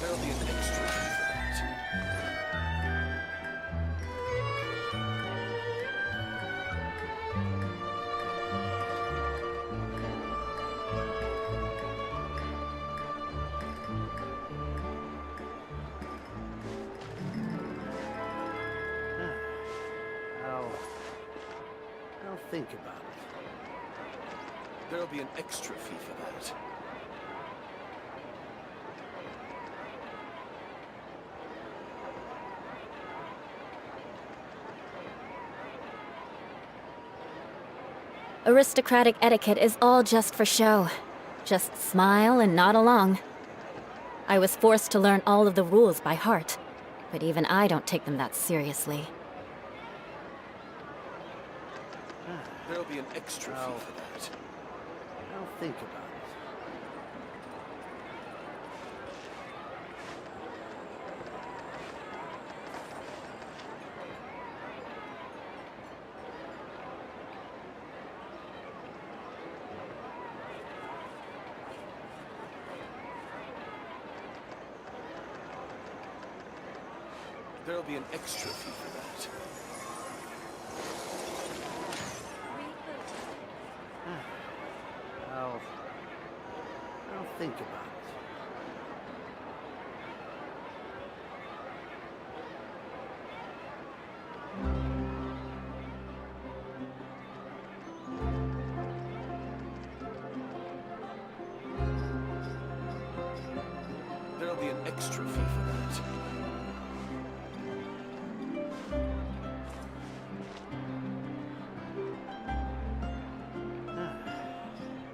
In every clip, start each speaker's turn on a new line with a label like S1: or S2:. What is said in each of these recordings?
S1: There'll be an extra fee for that.
S2: I'll think about it.
S1: There'll be an extra fee for that.
S3: Aristocratic etiquette is all just for show. Just smile and nod along. I was forced to learn all of the rules by heart, but even I don't take them that seriously.
S1: There'll be an extra fee for that.
S2: I'll think about it.
S1: There'll be an extra fee for that.
S2: I'll think about it.
S1: There'll be an extra fee for that.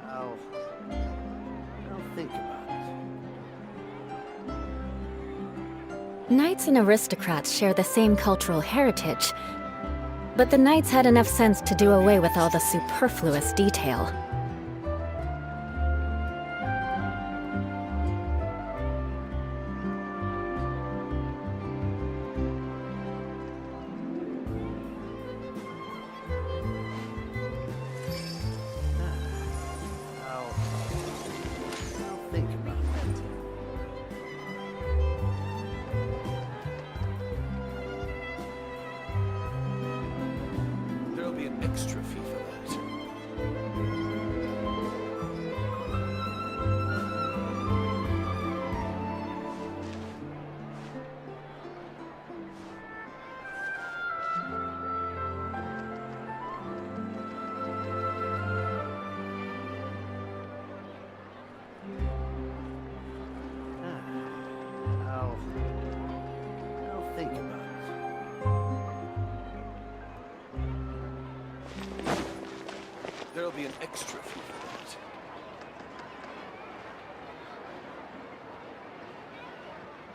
S2: I'll think about it.
S3: Knights and aristocrats share the same cultural heritage, but the knights had enough sense to do away with all the superfluous detail.
S2: I'll think about it.
S1: There'll be an extra fee for that.
S2: I'll think about it.
S1: There'll be an extra fee for that.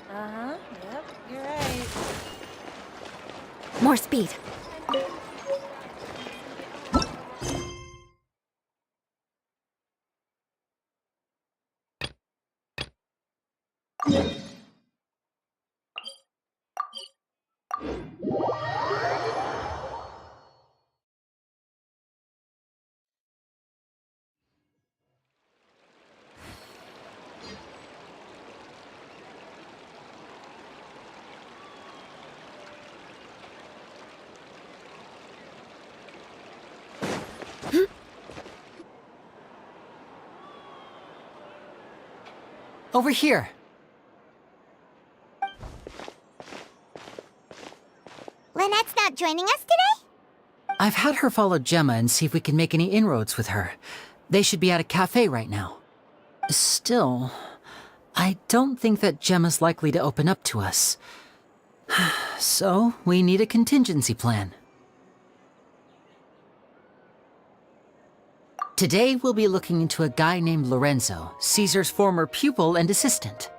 S4: Uh-huh. Yep, you're right.
S3: More speed.
S5: Over here!
S6: Lynette's not joining us today?
S5: I've had her follow Gemma and see if we can make any inroads with her. They should be at a cafe right now. Still, I don't think that Gemma's likely to open up to us. So, we need a contingency plan. Today, we'll be looking into a guy named Lorenzo, Caesar's former pupil and assistant.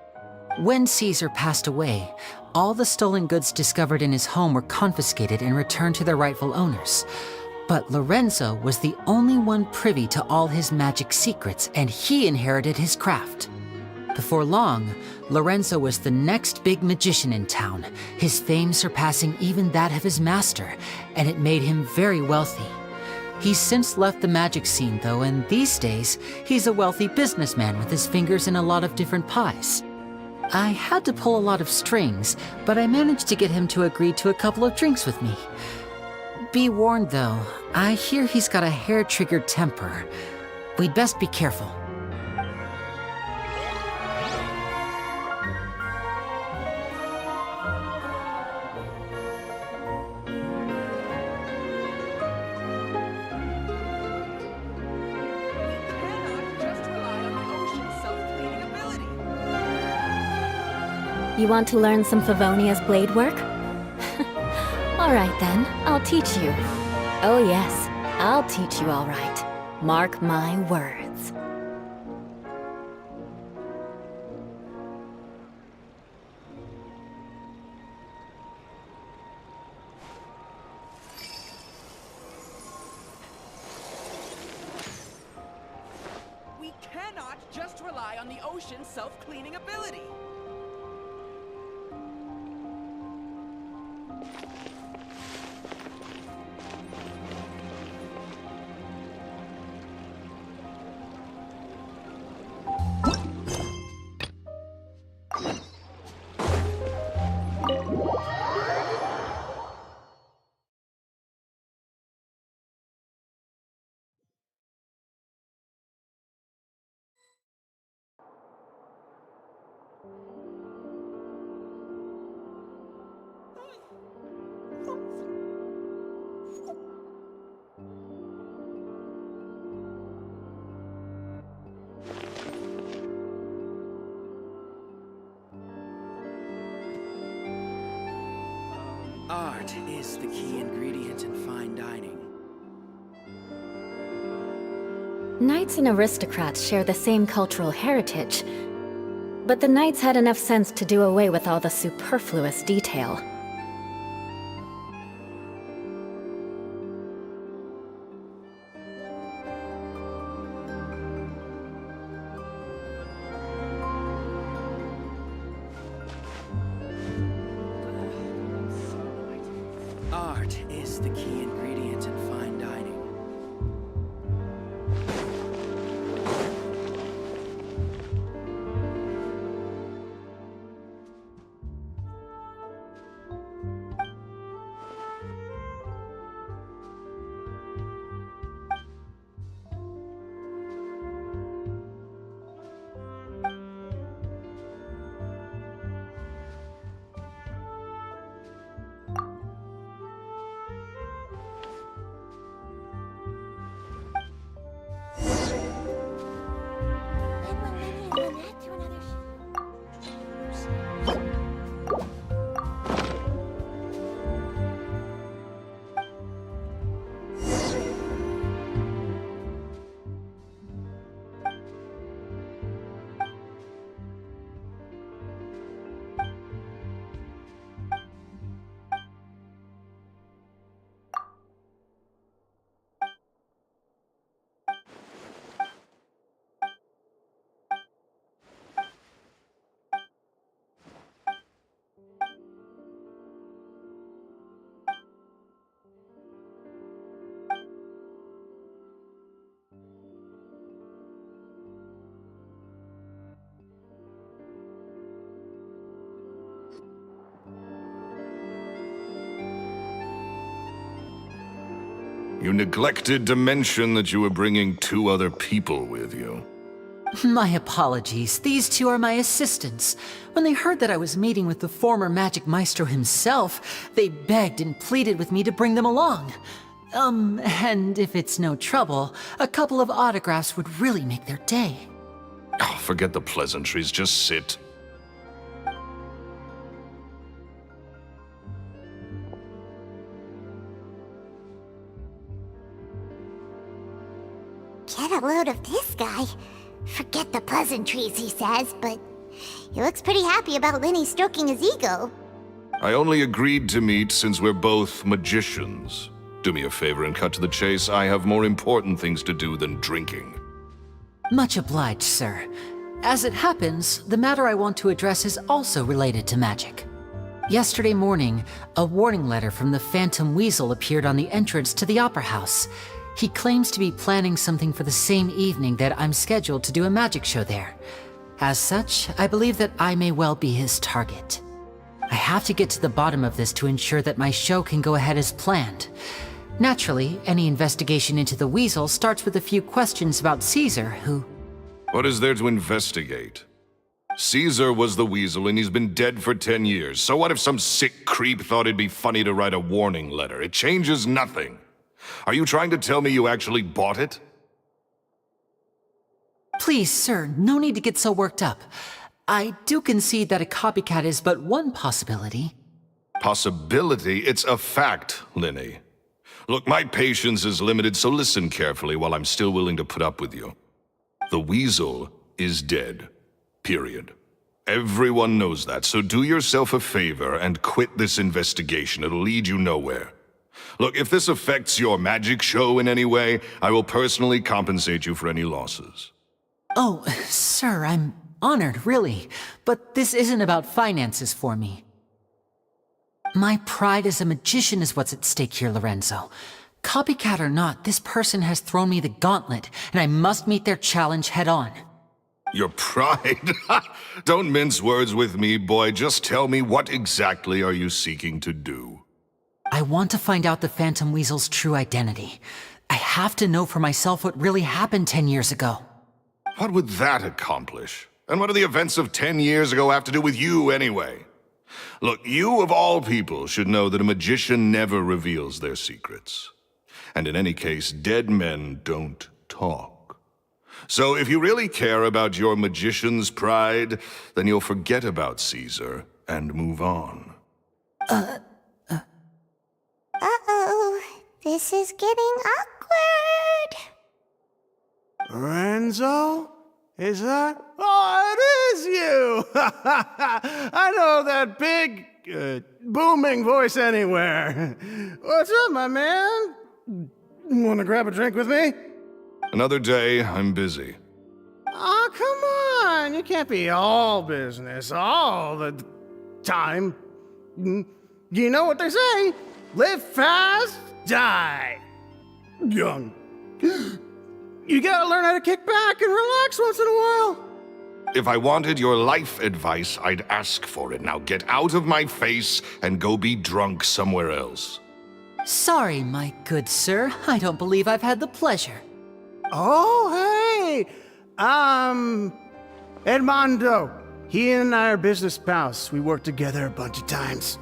S5: When Caesar passed away, all the stolen goods discovered in his home were confiscated and returned to their rightful owners. But Lorenzo was the only one privy to all his magic secrets, and he inherited his craft. Before long, Lorenzo was the next big magician in town, his fame surpassing even that of his master, and it made him very wealthy. He's since left the magic scene though, and these days, he's a wealthy businessman with his fingers in a lot of different pies. I had to pull a lot of strings, but I managed to get him to agree to a couple of drinks with me. Be warned though, I hear he's got a hair-triggered temper. We'd best be careful.
S3: You want to learn some Favonia's blade work? Alright then, I'll teach you. Oh yes, I'll teach you alright. Mark my words.
S7: We cannot just rely on the ocean's self-cleaning ability.
S2: Art is the key ingredient in fine dining.
S3: Knights and aristocrats share the same cultural heritage, but the knights had enough sense to do away with all the superfluous detail.
S2: Art is the key ingredient in fine dining.
S8: You neglected to mention that you were bringing 2 other people with you.
S5: My apologies. These 2 are my assistants. When they heard that I was meeting with the former Magic Maestro himself, they begged and pleaded with me to bring them along. And if it's no trouble, a couple of autographs would really make their day.
S8: Oh, forget the pleasantries, just sit.
S6: Get a load of this guy. Forget the pleasantries, he says, but he looks pretty happy about Lenny stroking his ego.
S8: I only agreed to meet since we're both magicians. Do me a favor and cut to the chase. I have more important things to do than drinking.
S5: Much obliged, sir. As it happens, the matter I want to address is also related to magic. Yesterday morning, a warning letter from the Phantom Weasel appeared on the entrance to the Opera House. He claims to be planning something for the same evening that I'm scheduled to do a magic show there. As such, I believe that I may well be his target. I have to get to the bottom of this to ensure that my show can go ahead as planned. Naturally, any investigation into the Weasel starts with a few questions about Caesar, who...
S8: What is there to investigate? Caesar was the Weasel and he's been dead for 10 years. So what if some sick creep thought it'd be funny to write a warning letter? It changes nothing. Are you trying to tell me you actually bought it?
S5: Please, sir, no need to get so worked up. I do concede that a copycat is but one possibility.
S8: Possibility? It's a fact, Linny. Look, my patience is limited, so listen carefully while I'm still willing to put up with you. The Weasel is dead. Period. Everyone knows that, so do yourself a favor and quit this investigation. It'll lead you nowhere. Look, if this affects your magic show in any way, I will personally compensate you for any losses.
S5: Oh, sir, I'm honored, really. But this isn't about finances for me. My pride as a magician is what's at stake here, Lorenzo. Copycat or not, this person has thrown me the gauntlet, and I must meet their challenge head-on.
S8: Your pride? Don't mince words with me, boy. Just tell me, what exactly are you seeking to do?
S5: I want to find out the Phantom Weasel's true identity. I have to know for myself what really happened 10 years ago.
S8: What would that accomplish? And what do the events of 10 years ago have to do with you, anyway? Look, you of all people should know that a magician never reveals their secrets. And in any case, dead men don't talk. So if you really care about your magician's pride, then you'll forget about Caesar and move on.
S6: Uh-oh. This is getting awkward.
S9: Lorenzo? Is that? Oh, it is you! I know that big, booming voice anywhere. What's up, my man? Wanna grab a drink with me?
S8: Another day, I'm busy.
S9: Oh, come on! You can't be all business all the time. You know what they say? Live fast, die young. You gotta learn how to kick back and relax once in a while.
S8: If I wanted your life advice, I'd ask for it. Now get out of my face and go be drunk somewhere else.
S5: Sorry, my good sir. I don't believe I've had the pleasure.
S9: Oh, hey! Edmondo. He and I are business pals. We worked together a bunch of times.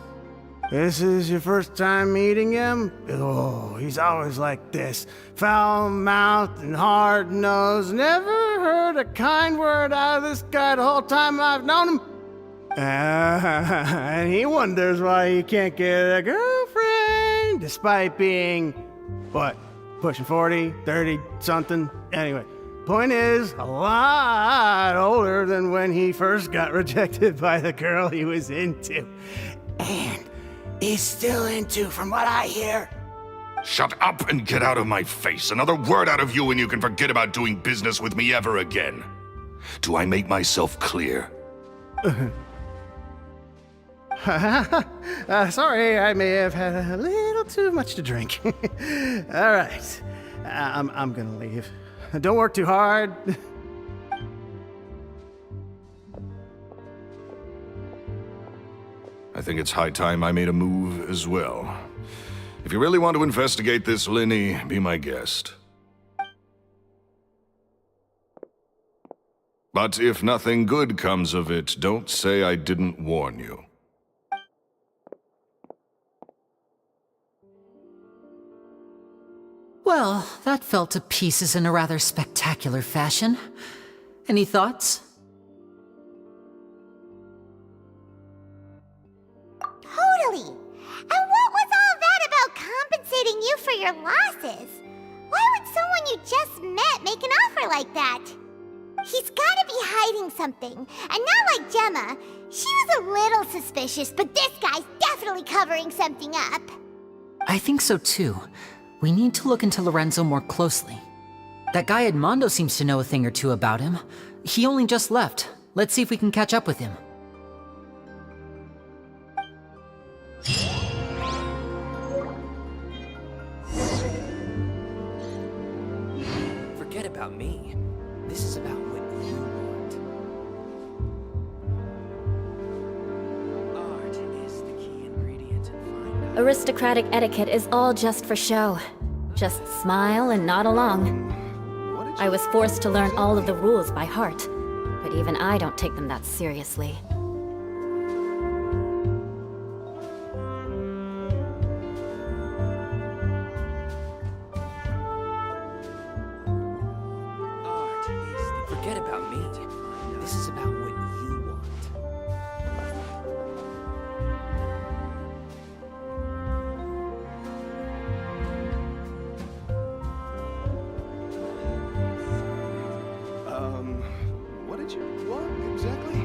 S9: This is your first time meeting him? Oh, he's always like this. Foul-mouthed and hard-nosed. Never heard a kind word out of this guy the whole time I've known him. And he wonders why he can't get a girlfriend, despite being, what, pushing 40, 30, something? Anyway, point is, a lot older than when he first got rejected by the girl he was into. And he's still into, from what I hear.
S8: Shut up and get out of my face. Another word out of you and you can forget about doing business with me ever again. Do I make myself clear?
S9: Sorry, I may have had a little too much to drink. All right, I'm gonna leave. Don't work too hard.
S8: I think it's high time I made a move as well. If you really want to investigate this, Linny, be my guest. But if nothing good comes of it, don't say I didn't warn you.
S5: Well, that fell to pieces in a rather spectacular fashion. Any thoughts?
S6: Totally. And what was all that about compensating you for your losses? Why would someone you just met make an offer like that? He's gotta be hiding something. And not like Gemma. She was a little suspicious, but this guy's definitely covering something up.
S5: I think so too. We need to look into Lorenzo more closely. That guy Edmondo seems to know a thing or two about him. He only just left. Let's see if we can catch up with him.
S2: Forget about me. This is about what you want.
S3: Aristocratic etiquette is all just for show. Just smile and nod along. I was forced to learn all of the rules by heart, but even I don't take them that seriously.
S2: Art is the... Forget about me. This is about what you want.
S9: What did you want exactly?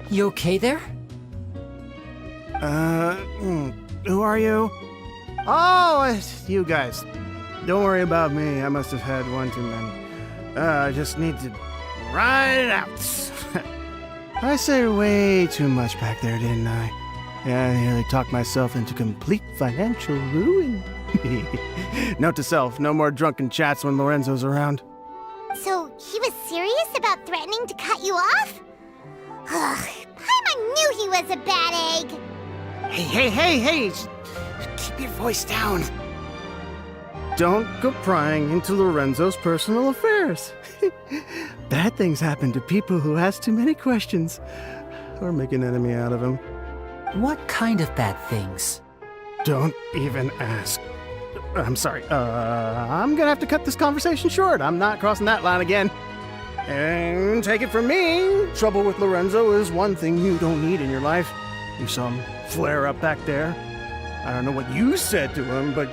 S5: You okay there?
S9: Who are you? Oh, it's you guys. Don't worry about me. I must have had one too many. I just need to ride it out. I said way too much back there, didn't I? Yeah, I nearly talked myself into complete financial ruin. Note to self, no more drunken chats when Lorenzo's around.
S6: So he was serious about threatening to cut you off? Ugh, Paimon knew he was a bad egg.
S9: Hey! Keep your voice down. Don't go prying into Lorenzo's personal affairs. Bad things happen to people who ask too many questions or make an enemy out of him.
S5: What kind of bad things?
S9: Don't even ask. I'm sorry. I'm gonna have to cut this conversation short. I'm not crossing that line again. And take it from me, trouble with Lorenzo is one thing you don't need in your life. You saw him flare up back there. I don't know what you said to him, but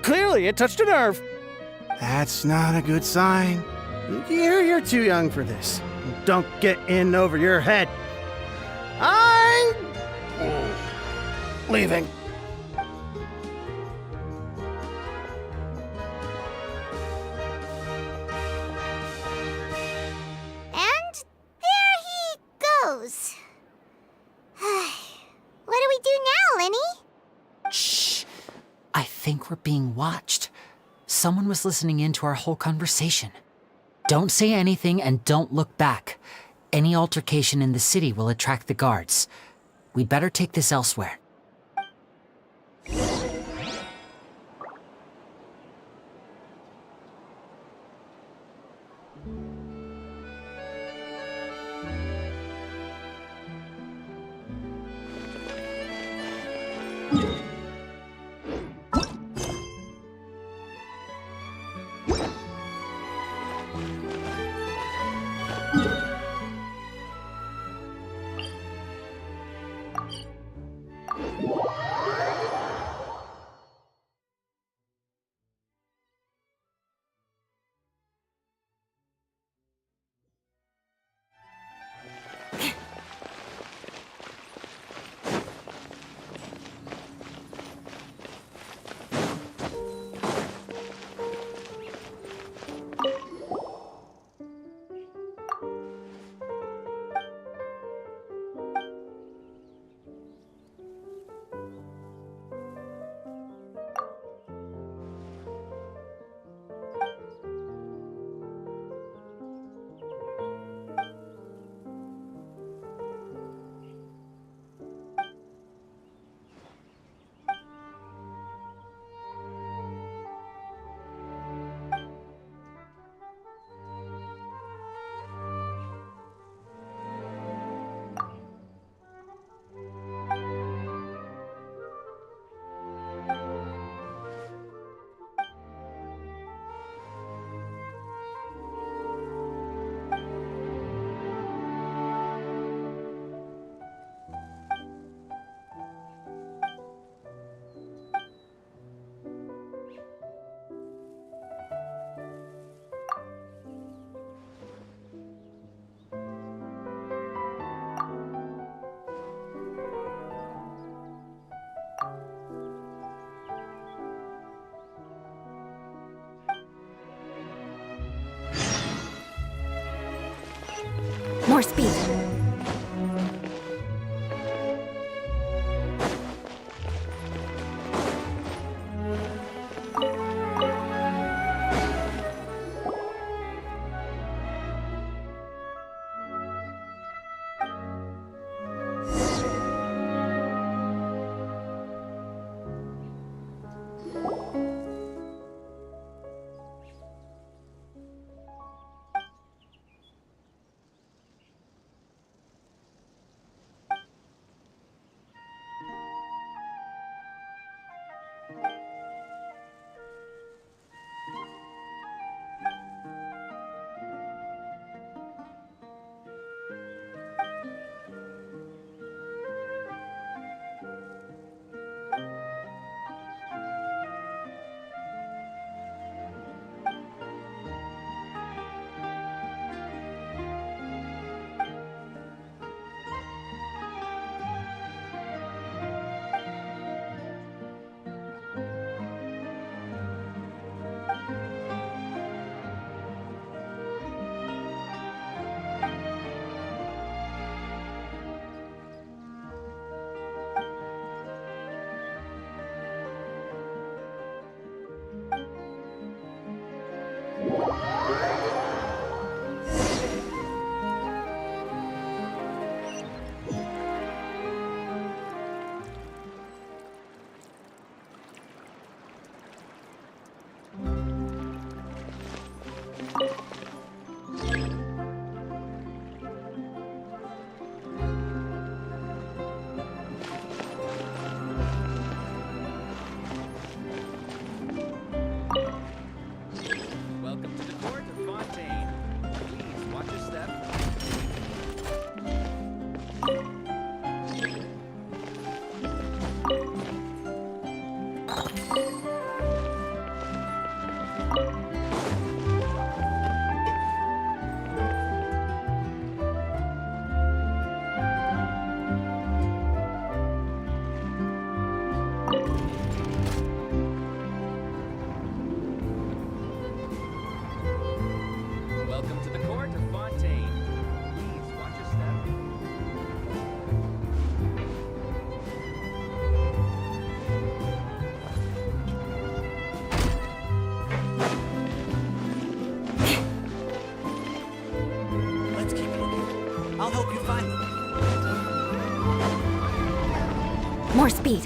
S9: clearly it touched a nerve. That's not a good sign. You're too young for this. Don't get in over your head. I'm leaving.
S6: And there he goes. What do we do now, Lenny?
S5: Shh. I think we're being watched. Someone was listening in to our whole conversation. Don't say anything and don't look back. Any altercation in the city will attract the guards. We'd better take this elsewhere.
S3: More speed.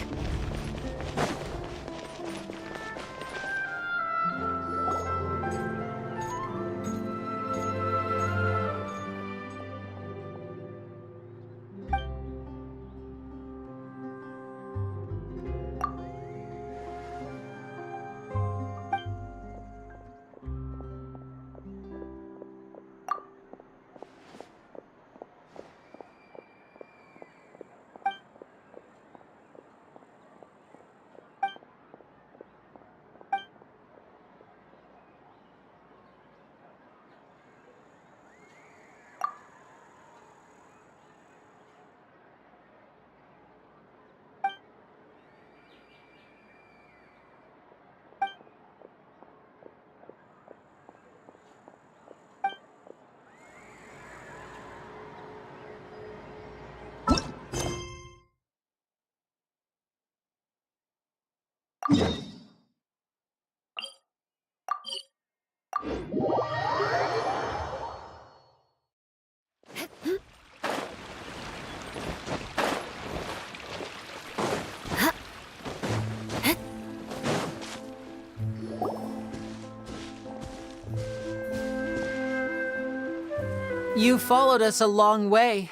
S5: You followed us a long way.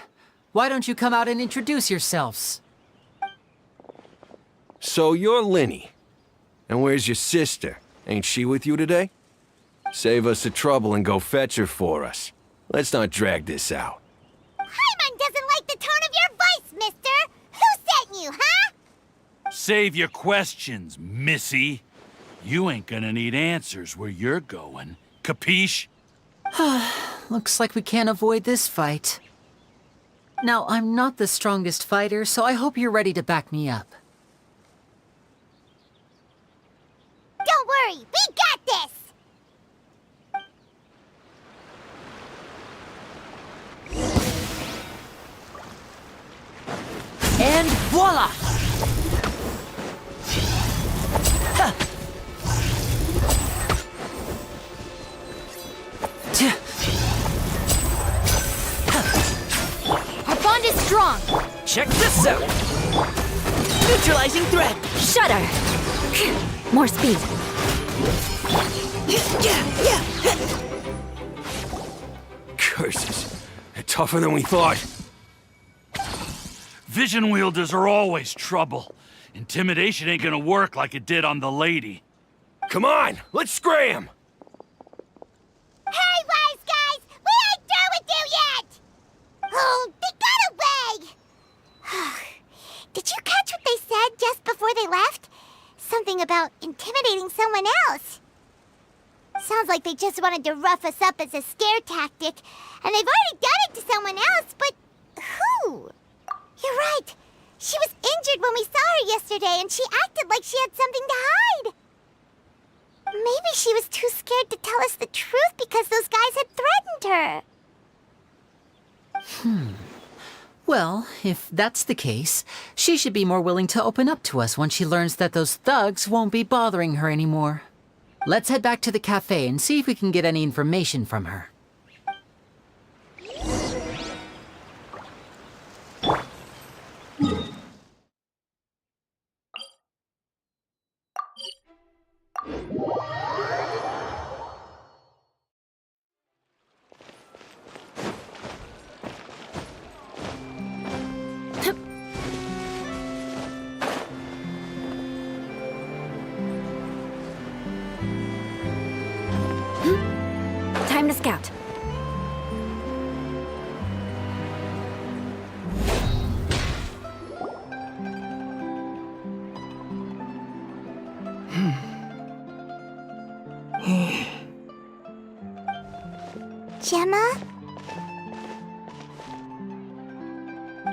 S5: Why don't you come out and introduce yourselves?
S1: So you're Linny. And where's your sister? Ain't she with you today? Save us the trouble and go fetch her for us. Let's not drag this out.
S6: Paimon doesn't like the tone of your voice, mister! Who sent you, huh?
S10: Save your questions, missy. You ain't gonna need answers where you're going. Capiche?
S5: Looks like we can't avoid this fight. Now, I'm not the strongest fighter, so I hope you're ready to back me up.
S6: Don't worry, we got this!
S5: And voila!
S3: Our bond is strong.
S2: Check this out! Neutralizing threat!
S3: Shudder. More speed.
S1: Curses. They're tougher than we thought.
S10: Vision wielders are always trouble. Intimidation ain't gonna work like it did on the lady.
S1: Come on, let's scram!
S6: Hey, wise guys! We ain't through with you yet! Oh, they got away! Did you catch what they said just before they left? Something about intimidating someone else. Sounds like they just wanted to rough us up as a scare tactic, and they've already done it to someone else, but who? You're right. She was injured when we saw her yesterday, and she acted like she had something to hide. Maybe she was too scared to tell us the truth because those guys had threatened her.
S5: Well, if that's the case, she should be more willing to open up to us once she learns that those thugs won't be bothering her anymore. Let's head back to the cafe and see if we can get any information from her.
S3: Time to scout.
S6: Gemma?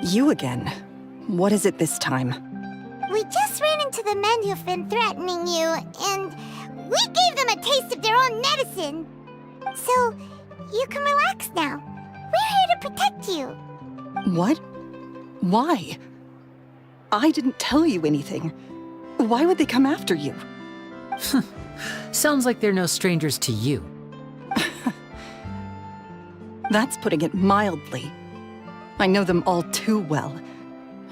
S11: You again. What is it this time?
S6: We just ran into the men who've been threatening you, and we gave them a taste of their own medicine. So, you can relax now. We're here to protect you.
S11: What? Why? I didn't tell you anything. Why would they come after you?
S5: Sounds like they're no strangers to you.
S11: That's putting it mildly. I know them all too well.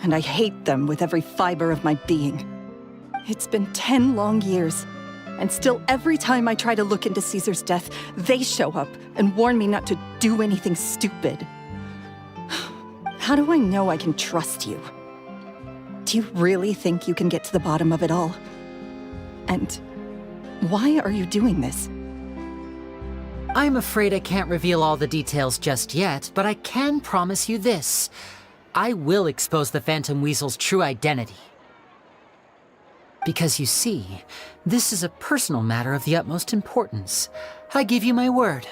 S11: and I hate them with every fiber of my being. It's been 10 long years, and still every time I try to look into Caesar's death, they show up and warn me not to do anything stupid. How do I know I can trust you? Do you really think you can get to the bottom of it all? And why are you doing this?
S5: I'm afraid I can't reveal all the details just yet, but I can promise you this. I will expose the Phantom Weasel's true identity. Because you see, this is a personal matter of the utmost importance. I give you my word.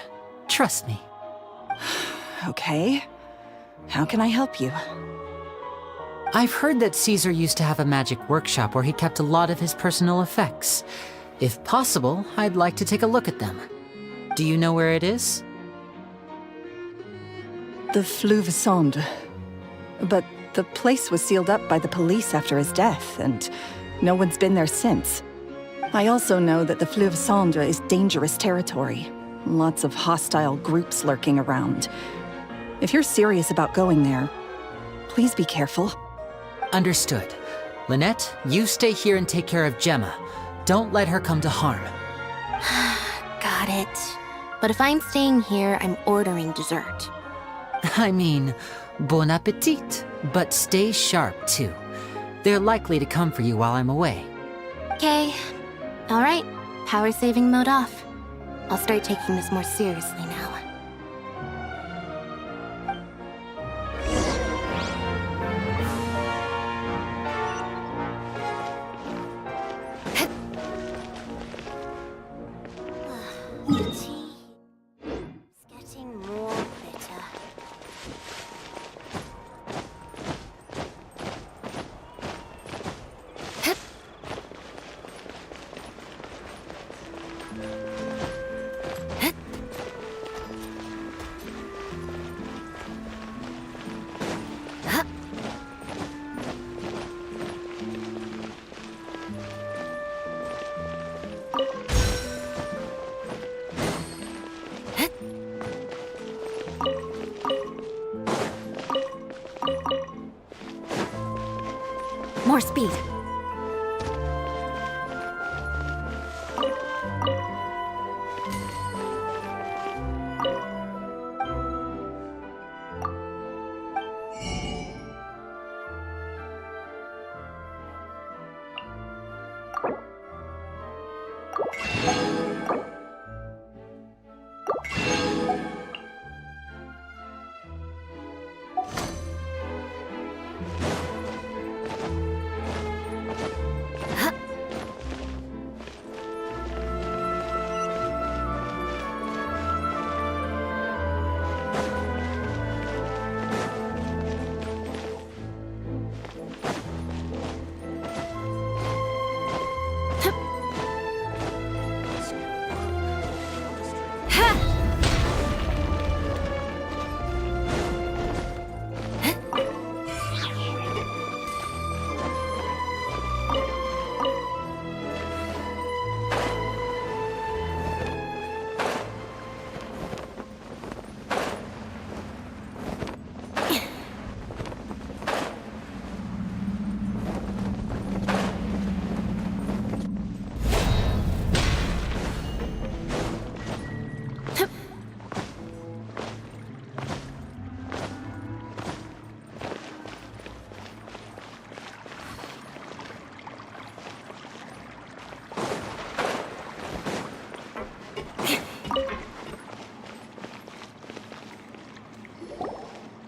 S5: Trust me.
S11: Okay. How can I help you?
S5: I've heard that Caesar used to have a magic workshop where he kept a lot of his personal effects. If possible, I'd like to take a look at them. Do you know where it is?
S11: The Fleuve Sonde. But the place was sealed up by the police after his death, and no one's been there since. I also know that the Fleuve Sonde is dangerous territory. Lots of hostile groups lurking around. If you're serious about going there, please be careful.
S5: Understood. Lynette, you stay here and take care of Gemma. Don't let her come to harm.
S6: Got it. But if I'm staying here, I'm ordering dessert.
S5: I mean, bon appetit, but stay sharp too. They're likely to come for you while I'm away.
S6: Okay. Alright, power saving mode off. I'll start taking this more seriously now. The tea is getting more bitter. More speed.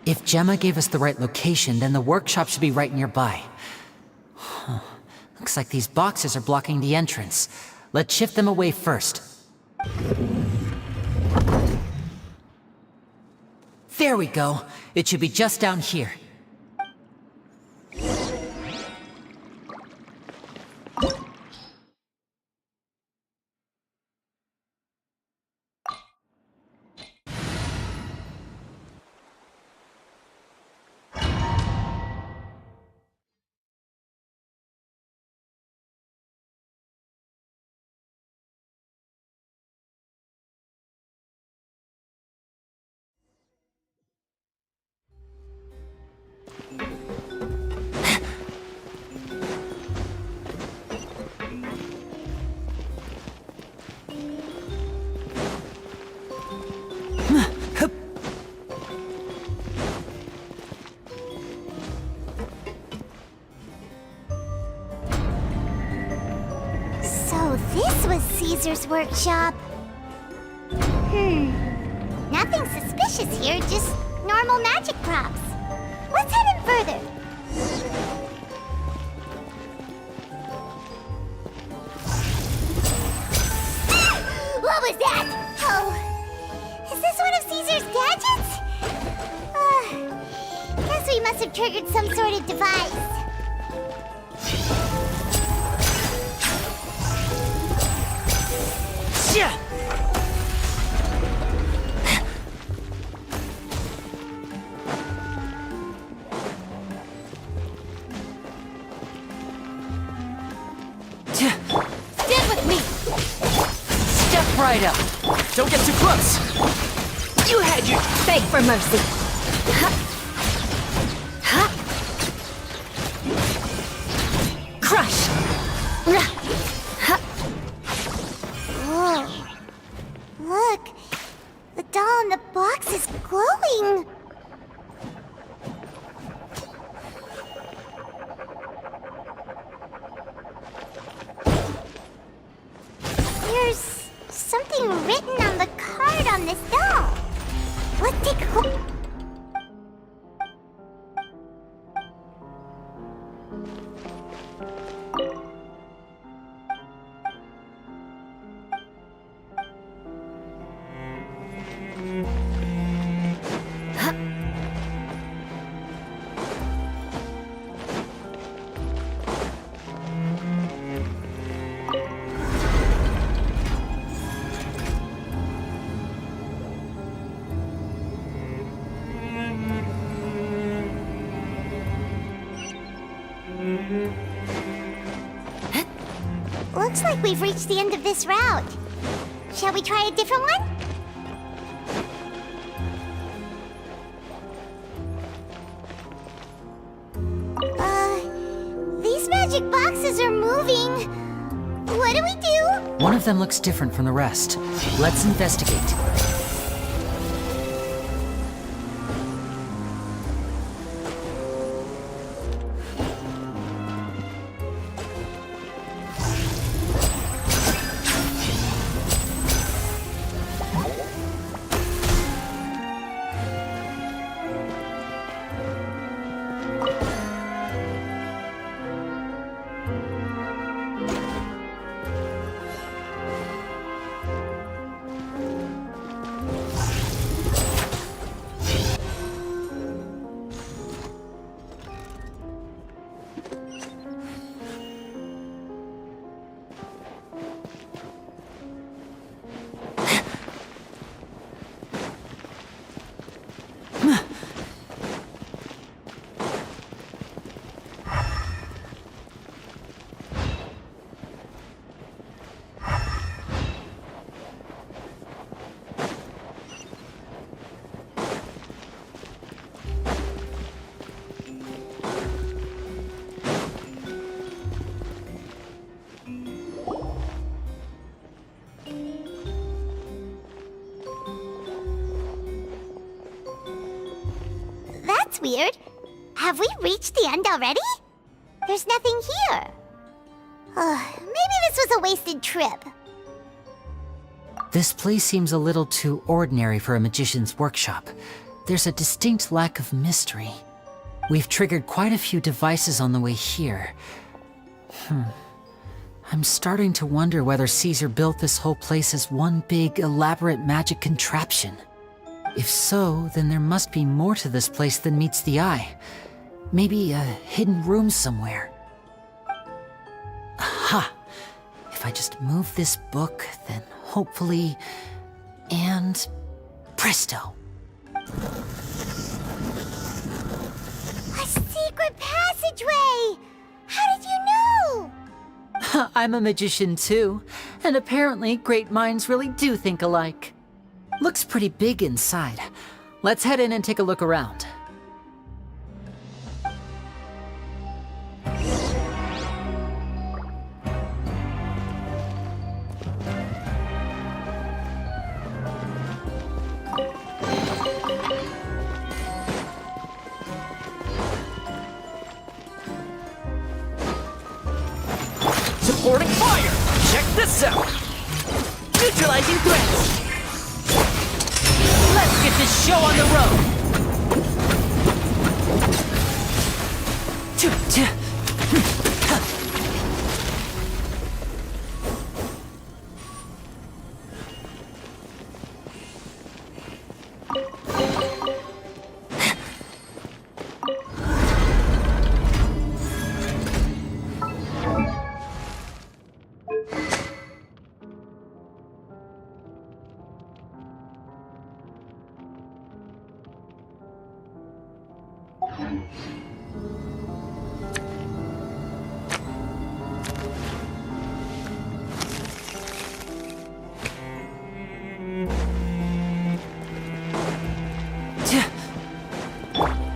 S5: If Gemma gave us the right location, then the workshop should be right nearby. Looks like these boxes are blocking the entrance. Let's shift them away first. There we go. It should be just down here.
S6: Caesar's workshop. Nothing suspicious here, just normal magic props. Let's head in further. What was that? Oh, is this one of Caesar's gadgets? Guess we must have triggered some sort of device.
S5: Yeah.
S3: Stand with me!
S5: Step right up. Don't get too close.
S3: You had your beg for mercy. Crush!
S6: Whoa. Look, the doll in the box is glowing. There's something written on the card on this doll. Let's take a look. Looks like we've reached the end of this route. Shall we try a different one? These magic boxes are moving. What do we do?
S5: One of them looks different from the rest. Let's investigate.
S6: That's weird. Have we reached the end already? There's nothing here. Maybe this was a wasted trip.
S5: This place seems a little too ordinary for a magician's workshop. There's a distinct lack of mystery. We've triggered quite a few devices on the way here. I'm starting to wonder whether Caesar built this whole place as one big, elaborate magic contraption. If so, then there must be more to this place than meets the eye. Maybe a hidden room somewhere. Aha! If I just move this book, then hopefully... and... presto!
S6: A secret passageway! How did you know?
S5: I'm a magician too, and apparently great minds really do think alike. Looks pretty big inside. Let's head in and take a look around.
S12: Supporting fire! Check this out!
S5: Show on the road!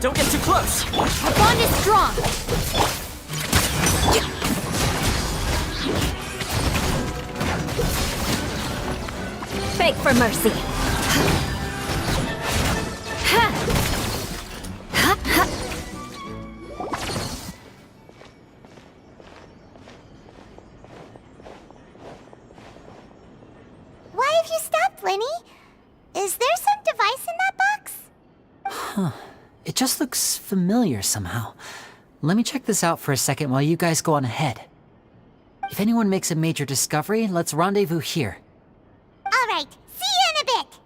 S2: Don't get too close!
S3: Our bond is strong! Beg for mercy.
S6: Why have you stopped, Lenny? Is there some device in that box?
S5: Huh. It just looks familiar somehow. Let me check this out for a second while you guys go on ahead. If anyone makes a major discovery, let's rendezvous here.
S6: All right, see you in a bit.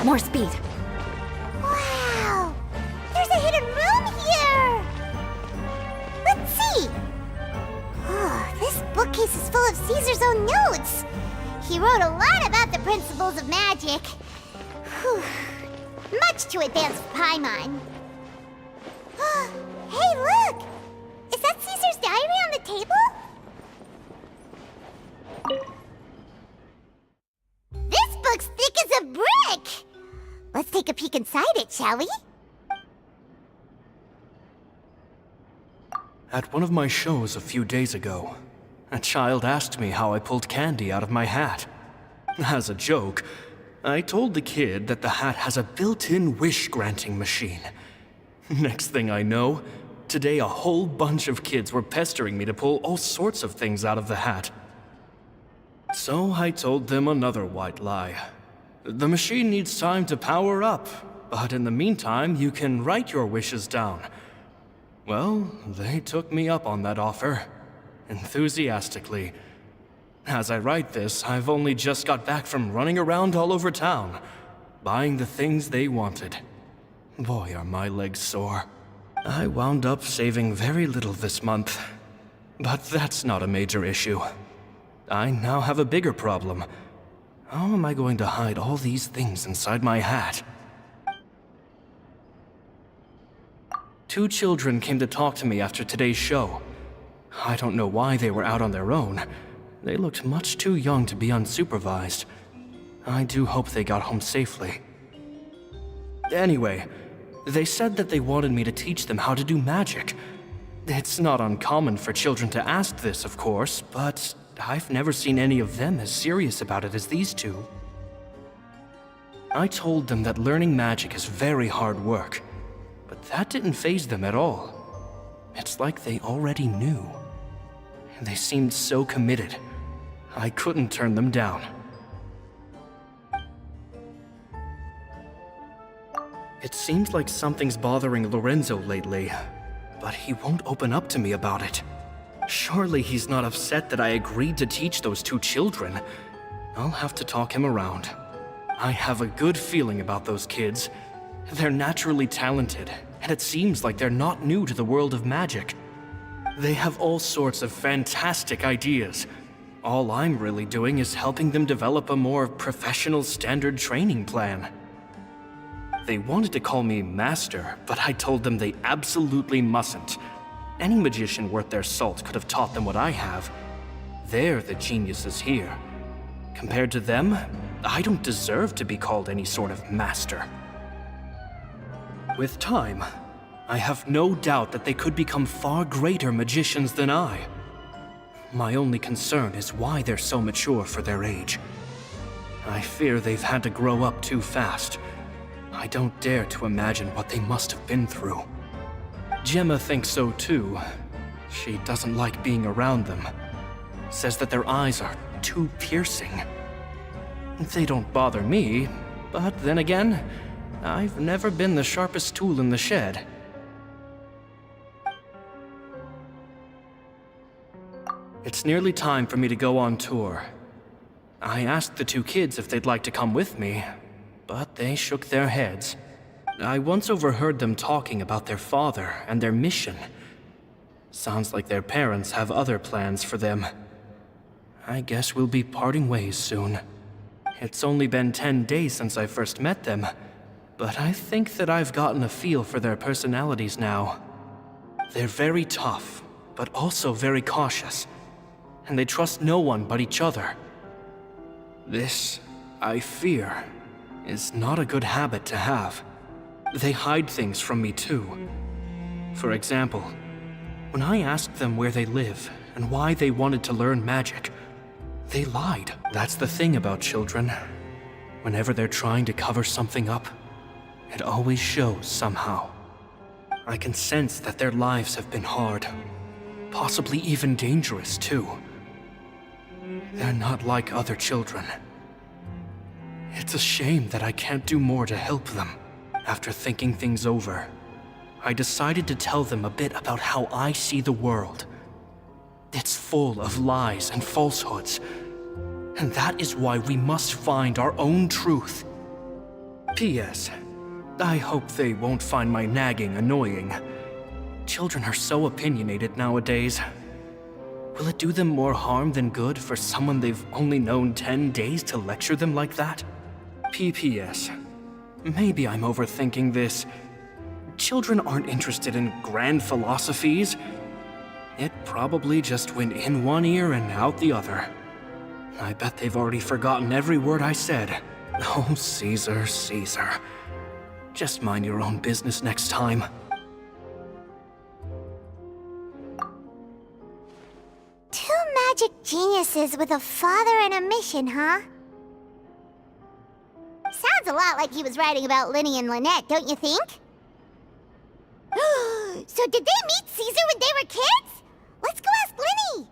S3: More speed.
S6: Wow! There's a hidden room here! Let's see! Oh, this bookcase is full of Caesar's own notes. He wrote a lot about the principles of magic. Whew. Much too advanced for Paimon. Hey, look! Is that Caesar's diary on the table? This book's thick as a brick! Let's take a peek inside it, shall we?
S2: At one of my shows a few days ago, a child asked me how I pulled candy out of my hat. As a joke, I told the kid that the hat has a built-in wish-granting machine. Next thing I know, today a whole bunch of kids were pestering me to pull all sorts of things out of the hat. So I told them another white lie. The machine needs time to power up, but in the meantime, you can write your wishes down. Well, they took me up on that offer, enthusiastically. As I write this, I've only just got back from running around all over town, buying the things they wanted. Boy, are my legs sore. I wound up saving very little this month, but that's not a major issue. I now have a bigger problem. How am I going to hide all these things inside my hat? 2 children came to talk to me after today's show. I don't know why they were out on their own. They looked much too young to be unsupervised. I do hope they got home safely. Anyway, they said that they wanted me to teach them how to do magic. It's not uncommon for children to ask this, of course, but I've never seen any of them as serious about it as these two. I told them that learning magic is very hard work, but that didn't faze them at all. It's like they already knew. They seemed so committed. I couldn't turn them down. It seems like something's bothering Lorenzo lately, but he won't open up to me about it. Surely he's not upset that I agreed to teach those two children. I'll have to talk him around. I have a good feeling about those kids. They're naturally talented, and it seems like they're not new to the world of magic. They have all sorts of fantastic ideas. All I'm really doing is helping them develop a more professional standard training plan. They wanted to call me Master, but I told them they absolutely mustn't. Any magician worth their salt could have taught them what I have. They're the geniuses here. Compared to them, I don't deserve to be called any sort of master. With time, I have no doubt that they could become far greater magicians than I. My only concern is why they're so mature for their age. I fear they've had to grow up too fast. I don't dare to imagine what they must have been through. Gemma thinks so too. She doesn't like being around them. Says that their eyes are too piercing. They don't bother me, but then again, I've never been the sharpest tool in the shed. It's nearly time for me to go on tour. I asked the two kids if they'd like to come with me, but they shook their heads. I once overheard them talking about their father and their mission. Sounds like their parents have other plans for them. I guess we'll be parting ways soon. It's only been 10 days since I first met them, but I think that I've gotten a feel for their personalities now. They're very tough, but also very cautious, and they trust no one but each other. This, I fear, is not a good habit to have. They hide things from me too. For example, when I asked them where they live and why they wanted to learn magic, they lied. That's the thing about children. Whenever they're trying to cover something up, it always shows somehow. I can sense that their lives have been hard, possibly even dangerous too. They're not like other children. It's a shame that I can't do more to help them. After thinking things over, I decided to tell them a bit about how I see the world. It's full of lies and falsehoods, and that is why we must find our own truth. P.S. I hope they won't find my nagging annoying. Children are so opinionated nowadays. Will it do them more harm than good for someone they've only known 10 days to lecture them like that? P.P.S. Maybe I'm overthinking this. Children aren't interested in grand philosophies. It probably just went in one ear and out the other. I bet they've already forgotten every word I said. Oh, Caesar, Caesar. Just mind your own business next time.
S6: Two magic geniuses with a father and a mission, huh? Sounds a lot like he was writing about Linny and Lynette, don't you think? So did they meet Caesar when they were kids? Let's go ask Linny!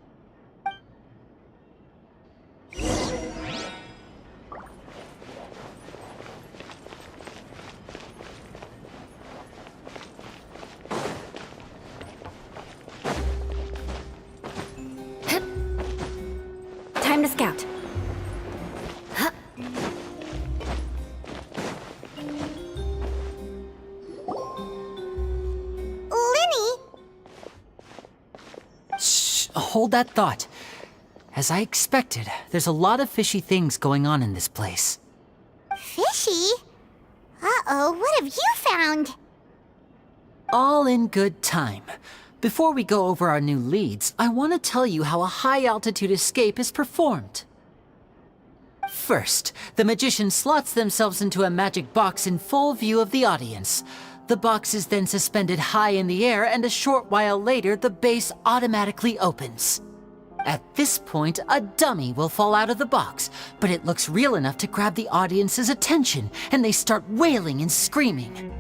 S3: Time to scout.
S5: Hold that thought. As I expected, there's a lot of fishy things going on in this place.
S6: Fishy? Uh-oh, what have you found?
S5: All in good time. Before we go over our new leads, I want to tell you how a high-altitude escape is performed. First, the magician slots themselves into a magic box in full view of the audience. The box is then suspended high in the air, and a short while later, the base automatically opens. At this point, a dummy will fall out of the box, but it looks real enough to grab the audience's attention, and they start wailing and screaming.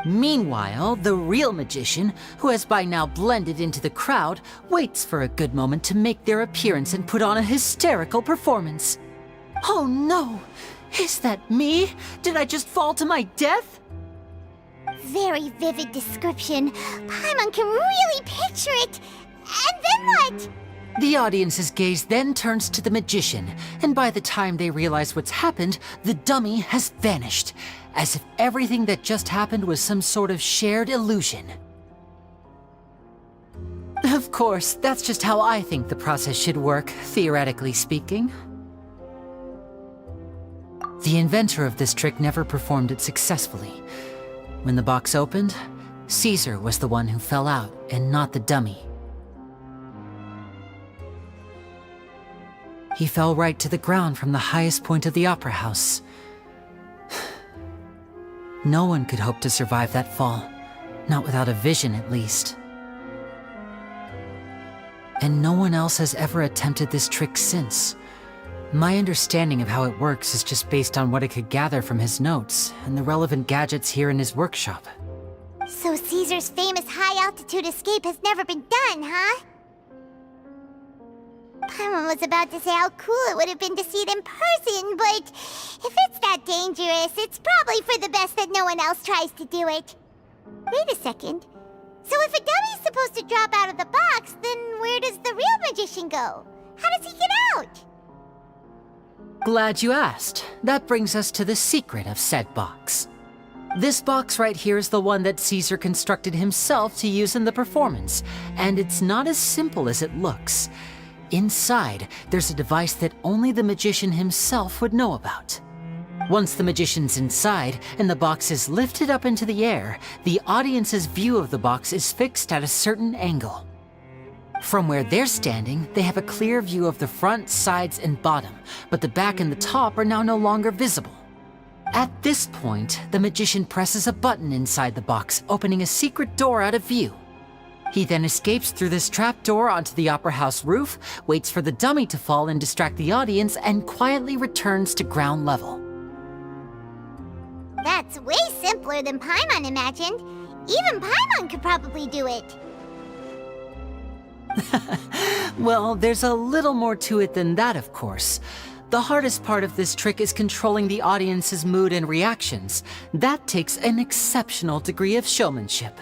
S5: Meanwhile, the real magician, who has by now blended into the crowd, waits for a good moment to make their appearance and put on a hysterical performance. Oh no! Is that me? Did I just fall to my death?
S6: Very vivid description. Paimon can really picture it. And then what?
S5: The audience's gaze then turns to the magician, and by the time they realize what's happened, the dummy has vanished, as if everything that just happened was some sort of shared illusion. Of course, that's just how I think the process should work, theoretically speaking. The inventor of this trick never performed it successfully. When the box opened, Caesar was the one who fell out, and not the dummy. He fell right to the ground from the highest point of the opera house. No one could hope to survive that fall, not without a vision at least. And no one else has ever attempted this trick since. My understanding of how it works is just based on what I could gather from his notes and the relevant gadgets here in his workshop.
S6: So Caesar's famous high-altitude escape has never been done, huh? Paimon was about to say how cool it would have been to see it in person, but if it's that dangerous, it's probably for the best that no one else tries to do it. Wait a second. So if a dummy's supposed to drop out of the box, then where does the real magician go? How does he get out?
S5: Glad you asked. That brings us to the secret of said box. This box right here is the one that Caesar constructed himself to use in the performance, and it's not as simple as it looks. Inside, there's a device that only the magician himself would know about. Once the magician's inside and the box is lifted up into the air, the audience's view of the box is fixed at a certain angle. From where they're standing, they have a clear view of the front, sides, and bottom, but the back and the top are now no longer visible. At this point, the magician presses a button inside the box, opening a secret door out of view. He then escapes through this trapdoor onto the opera house roof, waits for the dummy to fall and distract the audience, and quietly returns to ground level.
S6: That's way simpler than Paimon imagined. Even Paimon could probably do it.
S5: Well, there's a little more to it than that, of course. The hardest part of this trick is controlling the audience's mood and reactions. That takes an exceptional degree of showmanship.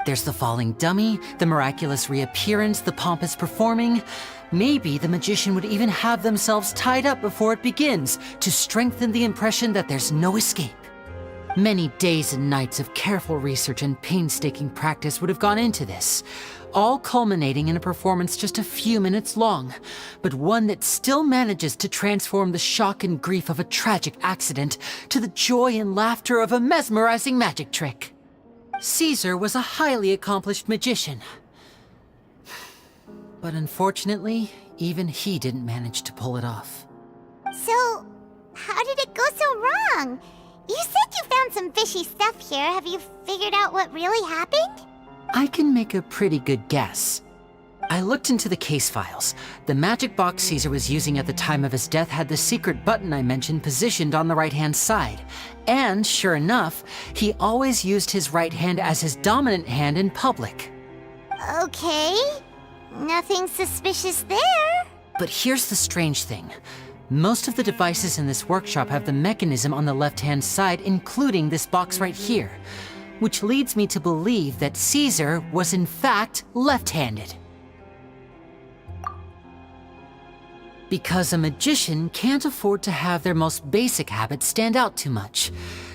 S5: There's the falling dummy, the miraculous reappearance, the pompous performing. Maybe the magician would even have themselves tied up before it begins to strengthen the impression that there's no escape. Many days and nights of careful research and painstaking practice would have gone into this, all culminating in a performance just a few minutes long, but one that still manages to transform the shock and grief of a tragic accident to the joy and laughter of a mesmerizing magic trick. Caesar was a highly accomplished magician. But unfortunately, even he didn't manage to pull it off.
S6: So, how did it go so wrong? You said you found some fishy stuff here. Have you figured out what really happened?
S5: I can make a pretty good guess. I looked into the case files. The magic box Caesar was using at the time of his death had the secret button I mentioned positioned on the right-hand side. And sure enough, he always used his right hand as his dominant hand in public.
S6: Okay. Nothing suspicious there.
S5: But here's the strange thing. Most of the devices in this workshop have the mechanism on the left-hand side, including this box right here, which leads me to believe that Caesar was in fact left-handed. Because a magician can't afford to have their most basic habits stand out too much.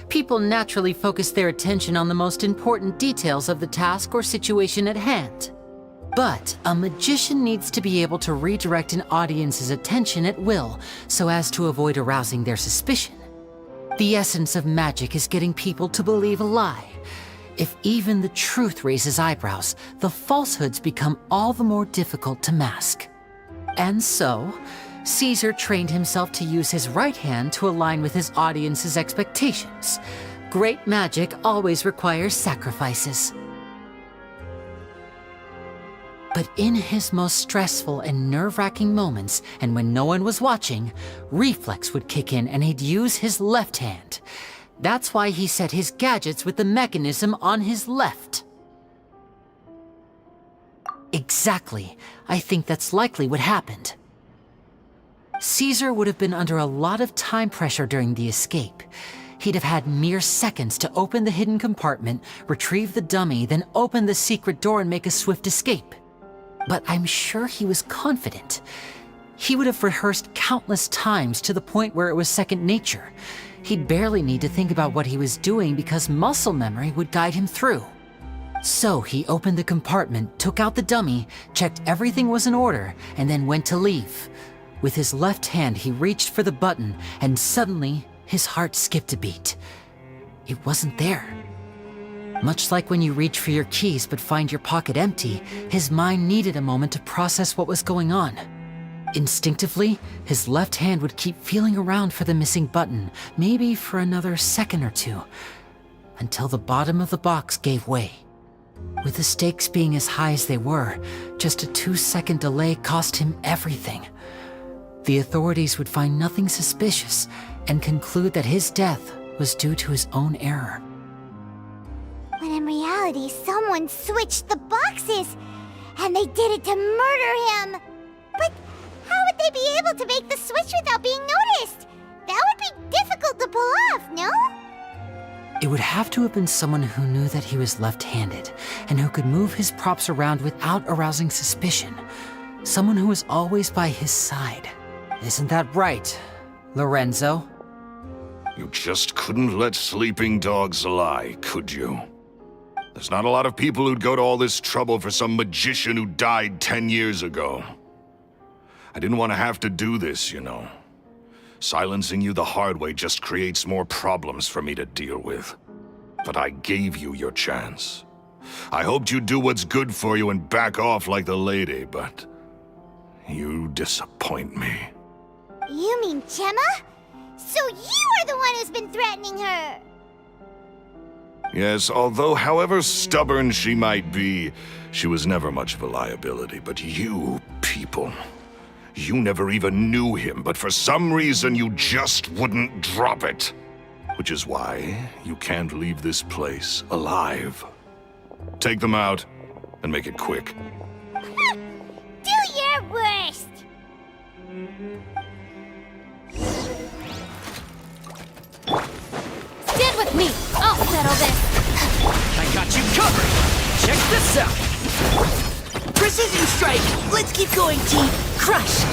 S5: People naturally focus their attention on the most important details of the task or situation at hand. But a magician needs to be able to redirect an audience's attention at will, so as to avoid arousing their suspicion. The essence of magic is getting people to believe a lie. If even the truth raises eyebrows, the falsehoods become all the more difficult to mask. And so, Caesar trained himself to use his right hand to align with his audience's expectations. Great magic always requires sacrifices. But in his most stressful and nerve-wracking moments, and when no one was watching, reflex would kick in and he'd use his left hand. That's why he set his gadgets with the mechanism on his left. Exactly. I think that's likely what happened. Caesar would have been under a lot of time pressure during the escape. He'd have had mere seconds to open the hidden compartment, retrieve the dummy, then open the secret door and make a swift escape. But I'm sure he was confident. He would have rehearsed countless times to the point where it was second nature. He'd barely need to think about what he was doing because muscle memory would guide him through. So he opened the compartment, took out the dummy, checked everything was in order, and then went to leave. With his left hand, he reached for the button, and suddenly, his heart skipped a beat. It wasn't there. Much like when you reach for your keys but find your pocket empty, his mind needed a moment to process what was going on. Instinctively, his left hand would keep feeling around for the missing button, maybe for another second or two, until the bottom of the box gave way. With the stakes being as high as they were, just a 2-second delay cost him everything. The authorities would find nothing suspicious and conclude that his death was due to his own error.
S6: When in reality, someone switched the boxes, and they did it to murder him. But how would they be able to make the switch without being noticed? That would be difficult to pull off, no?
S5: It would have to have been someone who knew that he was left-handed, and who could move his props around without arousing suspicion. Someone who was always by his side. Isn't that right, Lorenzo?
S8: You just couldn't let sleeping dogs lie, could you? There's not a lot of people who'd go to all this trouble for some magician who died 10 years ago. I didn't want to have to do this, you know. Silencing you the hard way just creates more problems for me to deal with. But I gave you your chance. I hoped you'd do what's good for you and back off like the lady, but you disappoint me.
S6: You mean Gemma? So you are the one who's been threatening her!
S8: Yes, although however stubborn she might be, she was never much of a liability. But you people, you never even knew him, but for some reason you just wouldn't drop it. Which is why you can't leave this place alive. Take them out, and make it quick.
S6: Do your worst!
S3: Stand with me! I'll settle this!
S7: I got you covered! Check this out! Precision strike! Let's keep going, team!
S3: Crush!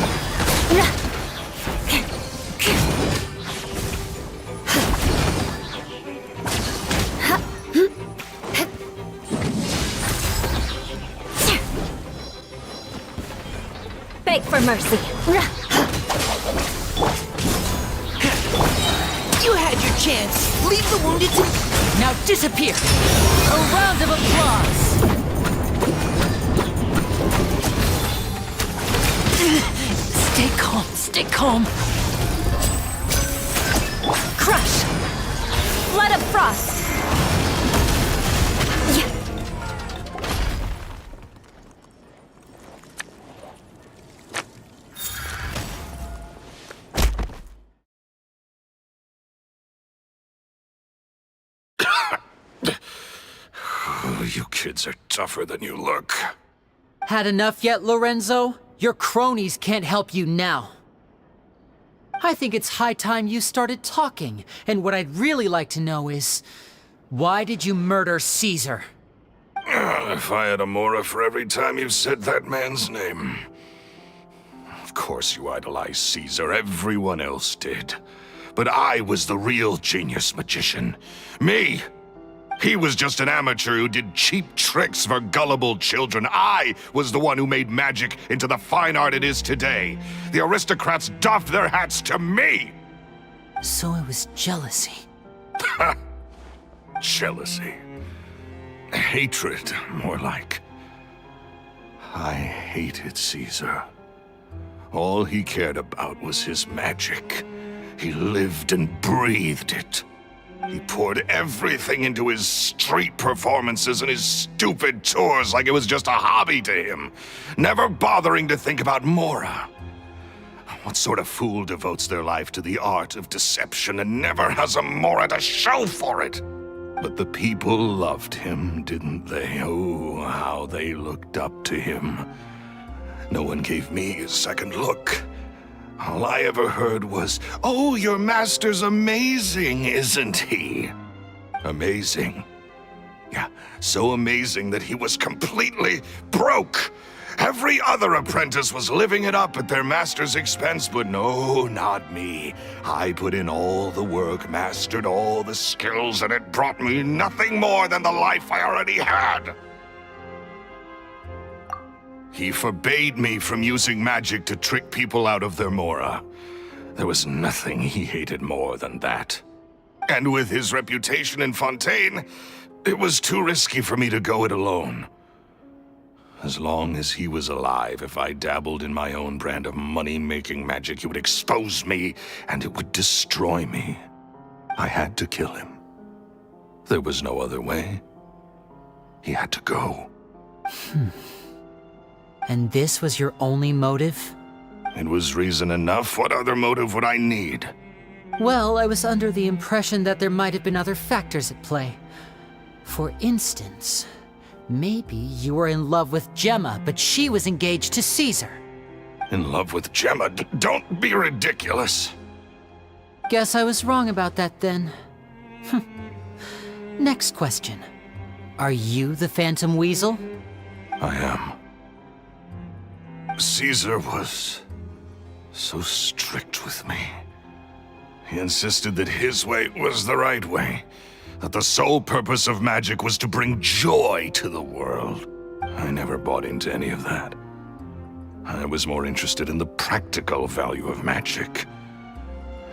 S3: Beg for mercy!
S7: You had your chance! Leave the wounded to...
S5: Now disappear! A round of applause! Stay calm, stay calm!
S3: Crush! Flood of frost!
S8: You kids are tougher than you look.
S5: Had enough yet, Lorenzo? Your cronies can't help you now. I think it's high time you started talking, and what I'd really like to know is, why did you murder Caesar?
S8: If I had a mora for every time you've said that man's name. Of course you idolized Caesar, everyone else did. But I was the real genius magician. Me! He was just an amateur who did cheap tricks for gullible children. I was the one who made magic into the fine art it is today. The aristocrats doffed their hats to me!
S5: So it was jealousy.
S8: Jealousy. Hatred, more like. I hated Caesar. All he cared about was his magic. He lived and breathed it. He poured everything into his street performances and his stupid tours like it was just a hobby to him, never bothering to think about Mora. What sort of fool devotes their life to the art of deception and never has a Mora to show for it? But the people loved him, didn't they? Oh, how they looked up to him. No one gave me a second look. All I ever heard was, "Oh, your master's amazing, isn't he?" Amazing. Yeah, so amazing that he was completely broke. Every other apprentice was living it up at their master's expense, but no, not me. I put in all the work, mastered all the skills, and it brought me nothing more than the life I already had. He forbade me from using magic to trick people out of their Mora. There was nothing he hated more than that. And with his reputation in Fontaine, it was too risky for me to go it alone. As long as he was alive, if I dabbled in my own brand of money-making magic, he would expose me, and it would destroy me. I had to kill him. There was no other way. He had to go.
S5: And this was your only motive?
S8: It was reason enough. What other motive would I need?
S5: Well, I was under the impression that there might have been other factors at play. For instance, maybe you were in love with Gemma, but she was engaged to Caesar.
S8: In love with Gemma? Don't be ridiculous.
S5: Guess I was wrong about that then. Next question. Are you the Phantom Weasel?
S8: I am. Caesar was so strict with me. He insisted that his way was the right way, that the sole purpose of magic was to bring joy to the world. I never bought into any of that. I was more interested in the practical value of magic.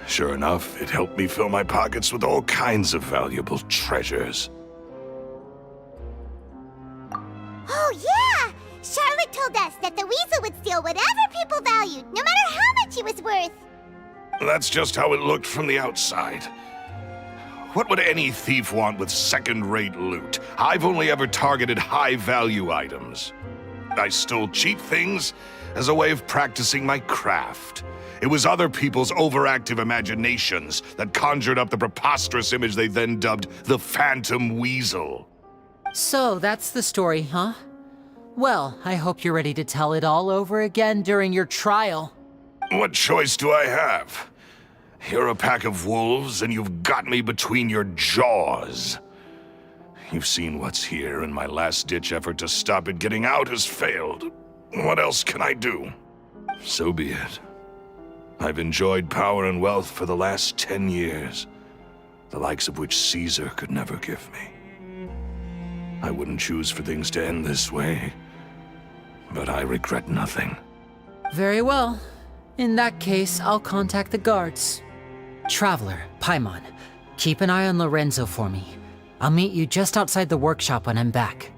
S8: Sure enough, it helped me fill my pockets with all kinds of valuable treasures.
S6: Oh, yeah! Charlotte told us that the weasel would steal whatever people valued, no matter how much he was worth.
S8: That's just how it looked from the outside. What would any thief want with second-rate loot? I've only ever targeted high-value items. I stole cheap things as a way of practicing my craft. It was other people's overactive imaginations that conjured up the preposterous image they then dubbed the Phantom Weasel.
S5: So that's the story, huh? Well, I hope you're ready to tell it all over again during your trial.
S8: What choice do I have? You're a pack of wolves, and you've got me between your jaws. You've seen what's here, and my last-ditch effort to stop it getting out has failed. What else can I do? So be it. I've enjoyed power and wealth for the last 10 years, the likes of which Caesar could never give me. I wouldn't choose for things to end this way, but I regret nothing.
S5: Very well. In that case, I'll contact the guards. Traveler, Paimon, keep an eye on Lorenzo for me. I'll meet you just outside the workshop when I'm back.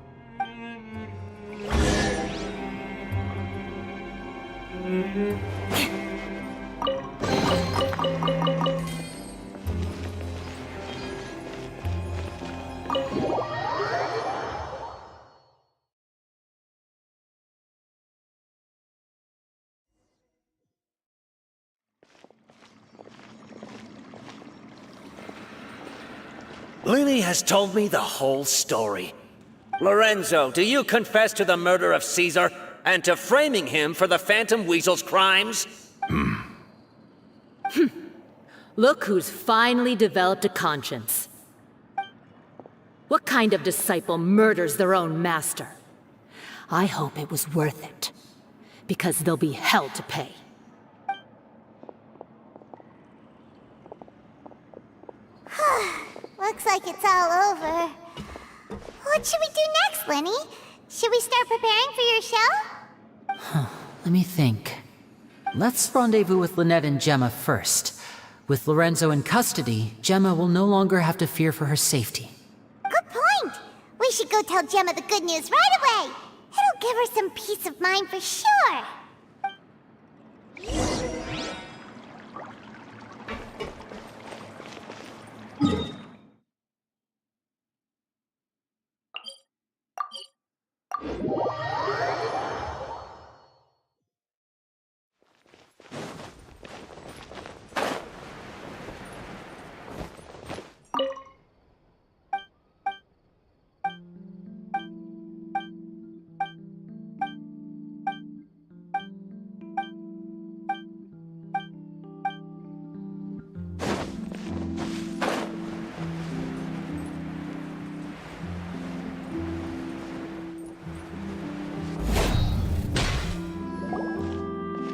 S7: Lily has told me the whole story. Lorenzo, do you confess to the murder of Caesar and to framing him for the Phantom Weasel's crimes?
S3: Look who's finally developed a conscience. What kind of disciple murders their own master? I hope it was worth it, because they'll be hell to pay.
S6: Looks like it's all over. What should we do next, Lenny? Should we start preparing for your show?
S5: Let me think. Let's rendezvous with Lynette and Gemma first. With Lorenzo in custody, Gemma will no longer have to fear for her safety.
S6: Good point. We should go tell Gemma the good news right away. It'll give her some peace of mind for sure.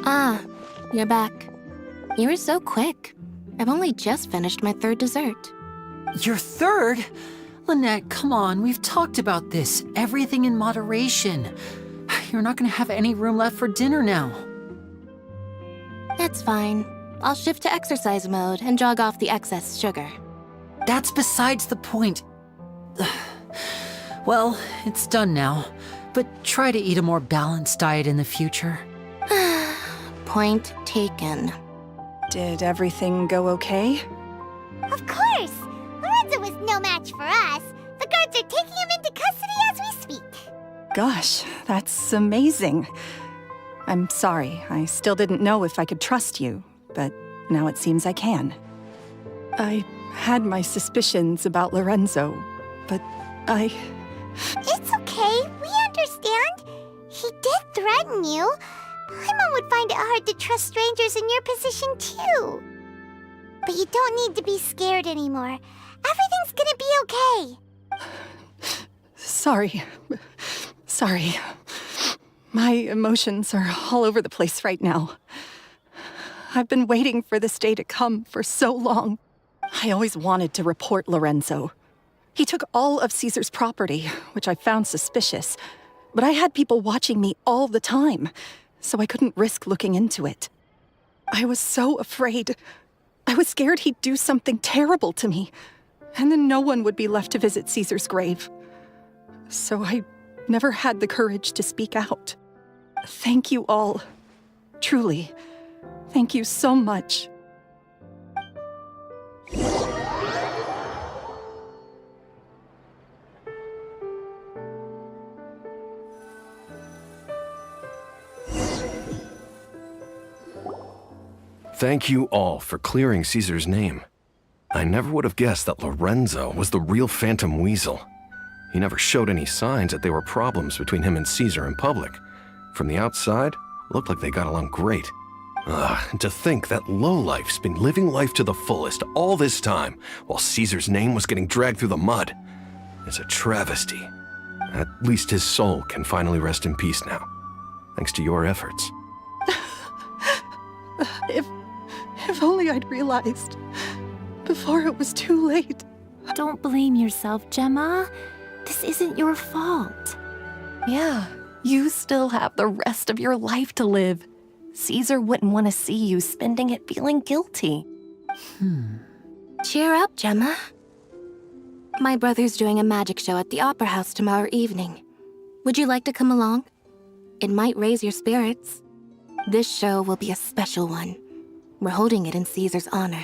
S12: Ah, you're back. You were so quick. I've only just finished my third dessert.
S5: Your third? Lynette, come on, we've talked about this. Everything in moderation. You're not gonna have any room left for dinner now.
S12: It's fine. I'll shift to exercise mode and jog off the excess sugar.
S5: That's besides the point. Well, it's done now, but try to eat a more balanced diet in the future.
S12: Point taken.
S11: Did everything go okay?
S6: Of course! Lorenzo was no match for us. The guards are taking him into custody as we speak.
S11: Gosh, that's amazing. I'm sorry, I still didn't know if I could trust you, but now it seems I can. I had my suspicions about Lorenzo, but
S6: It's okay, we understand. He did threaten you. Paimon would find it hard to trust strangers in your position, too. But you don't need to be scared anymore. Everything's gonna be okay.
S11: Sorry. My emotions are all over the place right now. I've been waiting for this day to come for so long. I always wanted to report Lorenzo. He took all of Caesar's property, which I found suspicious, but I had people watching me all the time, so I couldn't risk looking into it. I was so afraid. I was scared he'd do something terrible to me, and then no one would be left to visit Caesar's grave. So I never had the courage to speak out. Thank you all. Truly. Thank you so much.
S1: Thank you all for clearing Caesar's name. I never would have guessed that Lorenzo was the real Phantom Weasel. He never showed any signs that there were problems between him and Caesar in public. From the outside, it looked like they got along great. And to think that lowlife's been living life to the fullest all this time, while Caesar's name was getting dragged through the mud. It's a travesty. At least his soul can finally rest in peace now, thanks to your efforts.
S11: If only I'd realized before it was too late.
S3: Don't blame yourself, Gemma. This isn't your fault.
S13: Yeah, you still have the rest of your life to live. Caesar wouldn't want to see you spending it feeling guilty.
S12: Cheer up, Gemma. My brother's doing a magic show at the Opera House tomorrow evening. Would you like to come along? It might raise your spirits. This show will be a special one. We're holding it in Caesar's honor.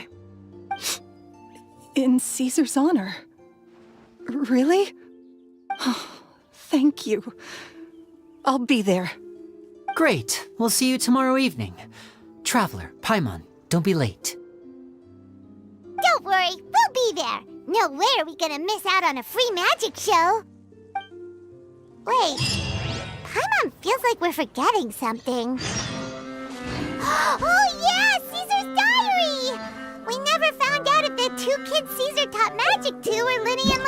S11: In Caesar's honor? Really? Oh, thank you. I'll be there.
S5: Great. We'll see you tomorrow evening. Traveler, Paimon, don't be late.
S6: Don't worry, we'll be there. No way are we gonna miss out on a free magic show. Wait, Paimon feels like we're forgetting something. Oh yeah, Caesar's diary! We never found out if the two kids Caesar taught magic to were Linny and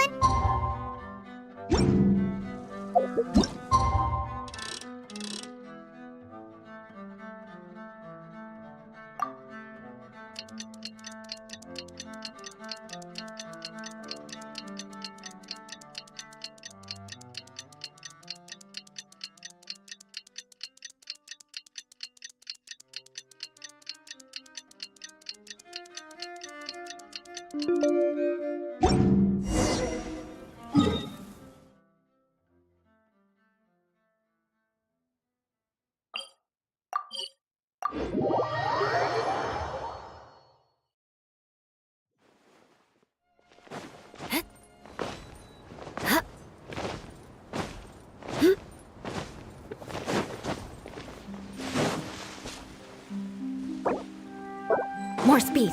S3: More speed.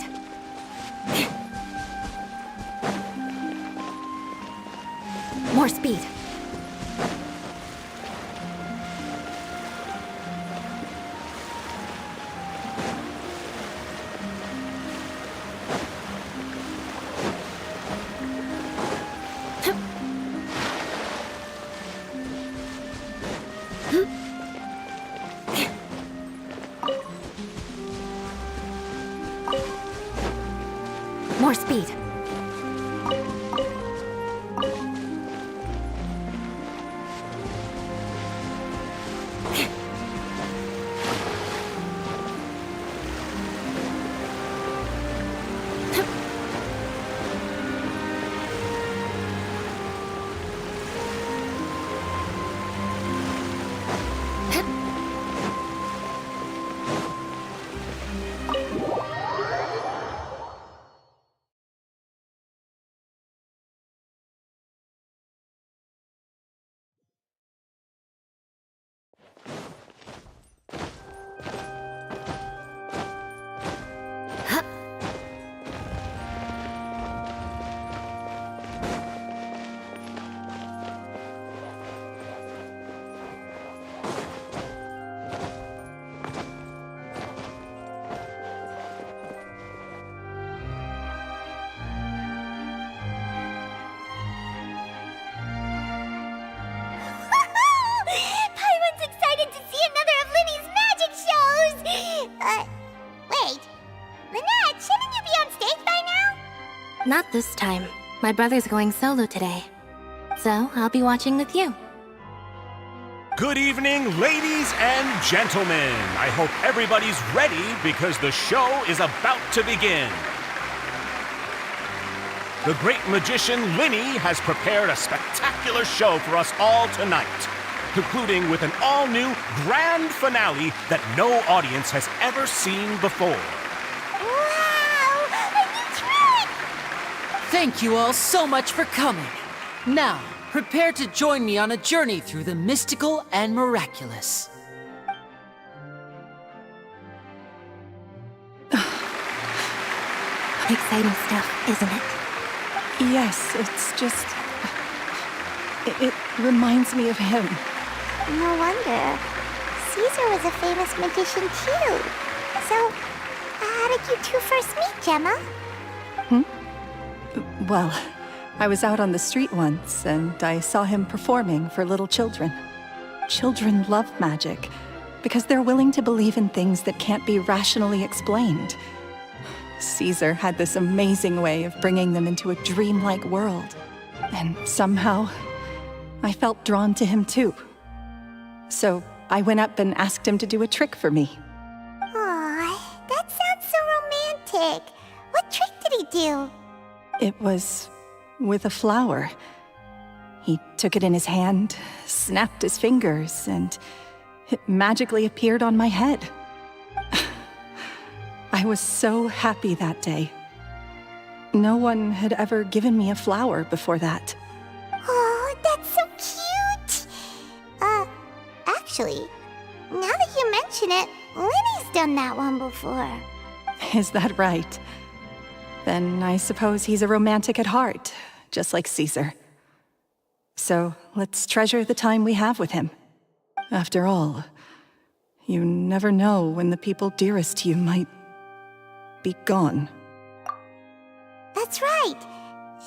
S3: More speed. speed.
S6: Paimon's excited to see another of Linny's magic shows! Wait. Lynette, shouldn't you be on stage by now?
S12: Not this time. My brother's going solo today. So I'll be watching with you.
S14: Good evening, ladies and gentlemen. I hope everybody's ready because the show is about to begin. The great magician Linny has prepared a spectacular show for us all tonight, concluding with an all-new grand finale that no audience has ever seen before.
S6: Wow! A new trick!
S5: Thank you all so much for coming. Now, prepare to join me on a journey through the mystical and miraculous.
S12: Exciting stuff, isn't it?
S11: Yes, it's just... It reminds me of him.
S6: No wonder. Caesar was a famous magician too. So, how did you two first meet, Gemma?
S11: Well, I was out on the street once, and I saw him performing for little children. Children love magic, because they're willing to believe in things that can't be rationally explained. Caesar had this amazing way of bringing them into a dreamlike world. And somehow, I felt drawn to him too. So I went up and asked him to do a trick for me.
S6: Aw, that sounds so romantic. What trick did he do?
S11: It was with a flower. He took it in his hand, snapped his fingers, and it magically appeared on my head. I was so happy that day. No one had ever given me a flower before that.
S6: Oh, that's so cute! Actually, now that you mention it, Linny's done that one before.
S11: Is that right? Then I suppose he's a romantic at heart, just like Caesar. So let's treasure the time we have with him. After all, you never know when the people dearest to you might be gone.
S6: That's right.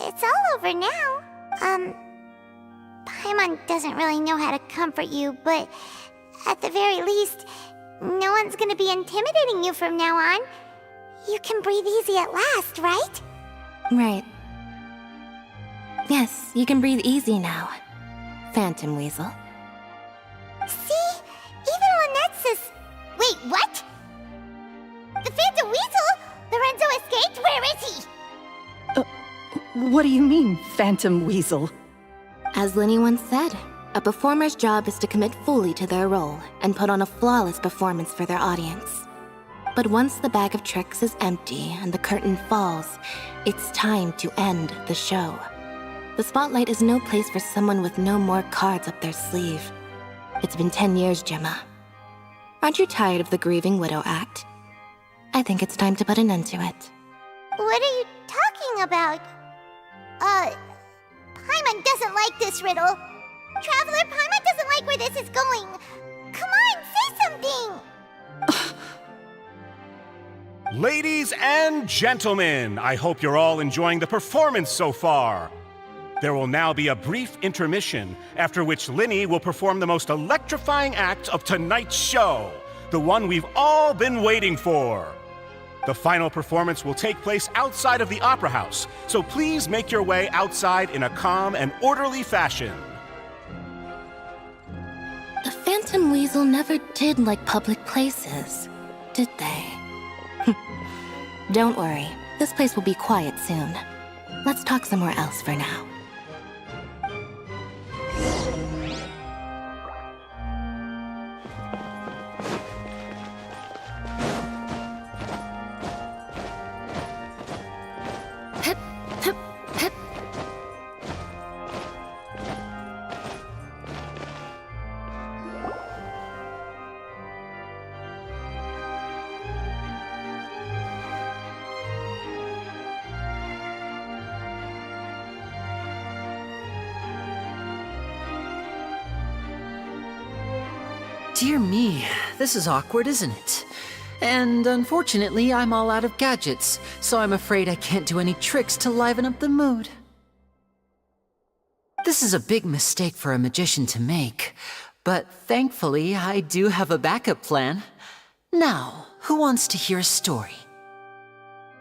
S6: It's all over now. Paimon doesn't really know how to comfort you, but at the very least, no one's gonna be intimidating you from now on. You can breathe easy at last, right?
S12: Right. Yes, you can breathe easy now, Phantom Weasel.
S6: See? Even Lynette says... Wait, what? The Phantom Weasel? Lorenzo escaped? Where is he?
S11: What do you mean, Phantom Weasel?
S12: As Linny once said, a performer's job is to commit fully to their role and put on a flawless performance for their audience. But once the bag of tricks is empty and the curtain falls, it's time to end the show. The spotlight is no place for someone with no more cards up their sleeve. It's been 10 years, Gemma. Aren't you tired of the grieving widow act? I think it's time to put an end to it.
S6: What are you talking about? Paimon doesn't like this riddle. Traveler, Paimon doesn't like where this is going. Come on, say something!
S14: Ladies and gentlemen, I hope you're all enjoying the performance so far. There will now be a brief intermission, after which Linny will perform the most electrifying act of tonight's show, the one we've all been waiting for. The final performance will take place outside of the Opera House, so please make your way outside in a calm and orderly fashion.
S12: The Phantom Weasel never did like public places, did they? Don't worry, this place will be quiet soon. Let's talk somewhere else for now.
S5: Dear me, this is awkward, isn't it? And unfortunately, I'm all out of gadgets, so I'm afraid I can't do any tricks to liven up the mood. This is a big mistake for a magician to make, but thankfully, I do have a backup plan. Now, who wants to hear a story?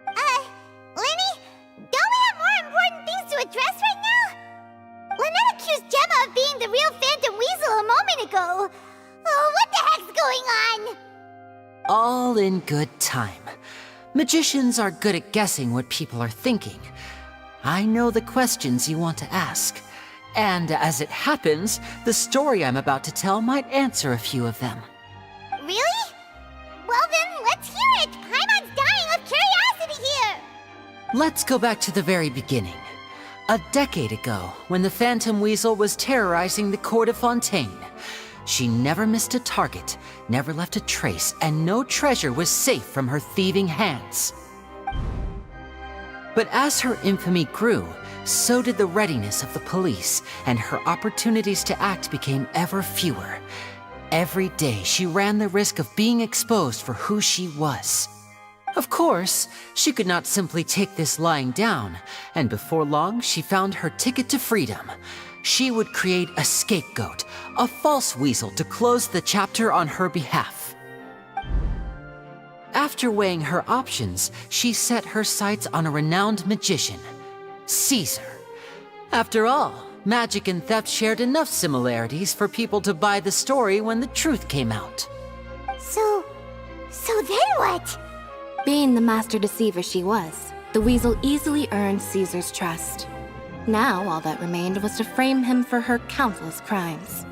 S6: Lenny? Don't we have more important things to address right now? Lynette accused Gemma of being the real Phantom Weasel a moment ago. Oh, what the heck's going on?
S5: All in good time. Magicians are good at guessing what people are thinking. I know the questions you want to ask. And as it happens, the story I'm about to tell might answer a few of them.
S6: Really? Well then, let's hear it! Paimon's dying of curiosity here!
S5: Let's go back to the very beginning. A decade ago, when the Phantom Weasel was terrorizing the court of Fontaine. She never missed a target, never left a trace, and no treasure was safe from her thieving hands. But as her infamy grew, so did the readiness of the police, and her opportunities to act became ever fewer. Every day, she ran the risk of being exposed for who she was. Of course, she could not simply take this lying down, and before long, she found her ticket to freedom. She would create a scapegoat, a false weasel to close the chapter on her behalf. After weighing her options, she set her sights on a renowned magician, Caesar. After all, magic and theft shared enough similarities for people to buy the story when the truth came out.
S6: So then what?
S12: Being the master deceiver she was, the weasel easily earned Caesar's trust. Now, all that remained was to frame him for her countless crimes.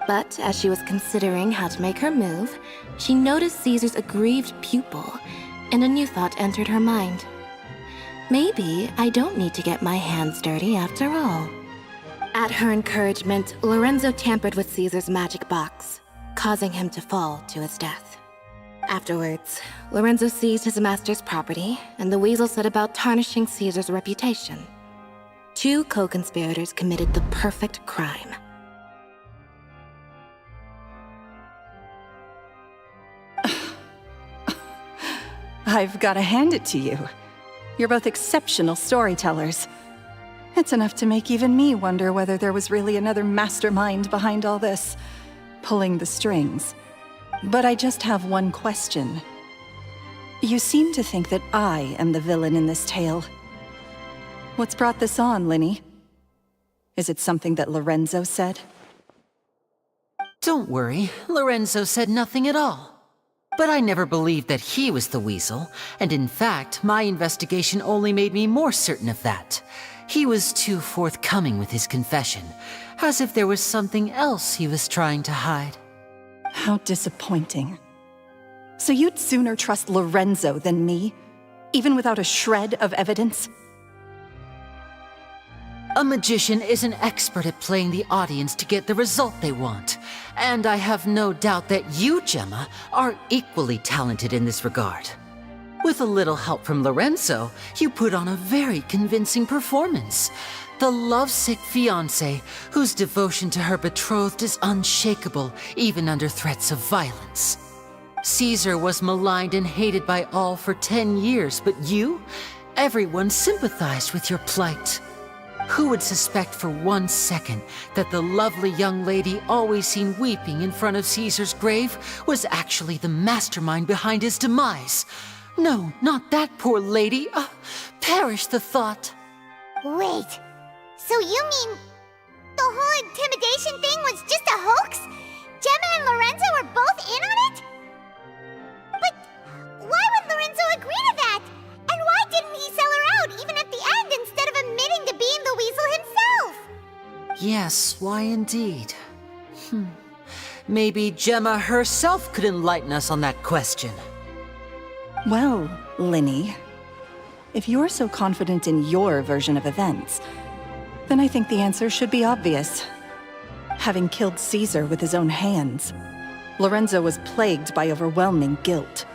S12: But as she was considering how to make her move, she noticed Caesar's aggrieved pupil, and a new thought entered her mind. Maybe I don't need to get my hands dirty after all. At her encouragement, Lorenzo tampered with Caesar's magic box, causing him to fall to his death. Afterwards, Lorenzo seized his master's property, and the weasel set about tarnishing Caesar's reputation. Two co-conspirators committed the perfect crime.
S11: I've got to hand it to you. You're both exceptional storytellers. It's enough to make even me wonder whether there was really another mastermind behind all this, pulling the strings. But I just have one question. You seem to think that I am the villain in this tale. What's brought this on, Linny? Is it something that Lorenzo said?
S5: Don't worry, Lorenzo said nothing at all. But I never believed that he was the weasel, and in fact, my investigation only made me more certain of that. He was too forthcoming with his confession, as if there was something else he was trying to hide.
S11: How disappointing. So you'd sooner trust Lorenzo than me, even without a shred of evidence?
S5: A magician is an expert at playing the audience to get the result they want. And I have no doubt that you, Gemma, are equally talented in this regard. With a little help from Lorenzo, you put on a very convincing performance. The lovesick fiancé, whose devotion to her betrothed is unshakable, even under threats of violence. Caesar was maligned and hated by all for 10 years, but you? Everyone sympathized with your plight. Who would suspect for 1 second that the lovely young lady always seen weeping in front of Caesar's grave was actually the mastermind behind his demise? No, not that poor lady. Perish the thought.
S6: Wait, so you mean the whole intimidation thing was just a hoax? Gemma and Lorenzo were both in on it? But why would Lorenzo agree to that? And why didn't he sell her out even at the end instead of admitting to being the weasel himself?
S5: Yes, why indeed? Maybe Gemma herself could enlighten us on that question.
S11: Well, Linny, if you're so confident in your version of events, then I think the answer should be obvious. Having killed Caesar with his own hands, Lorenzo was plagued by overwhelming guilt.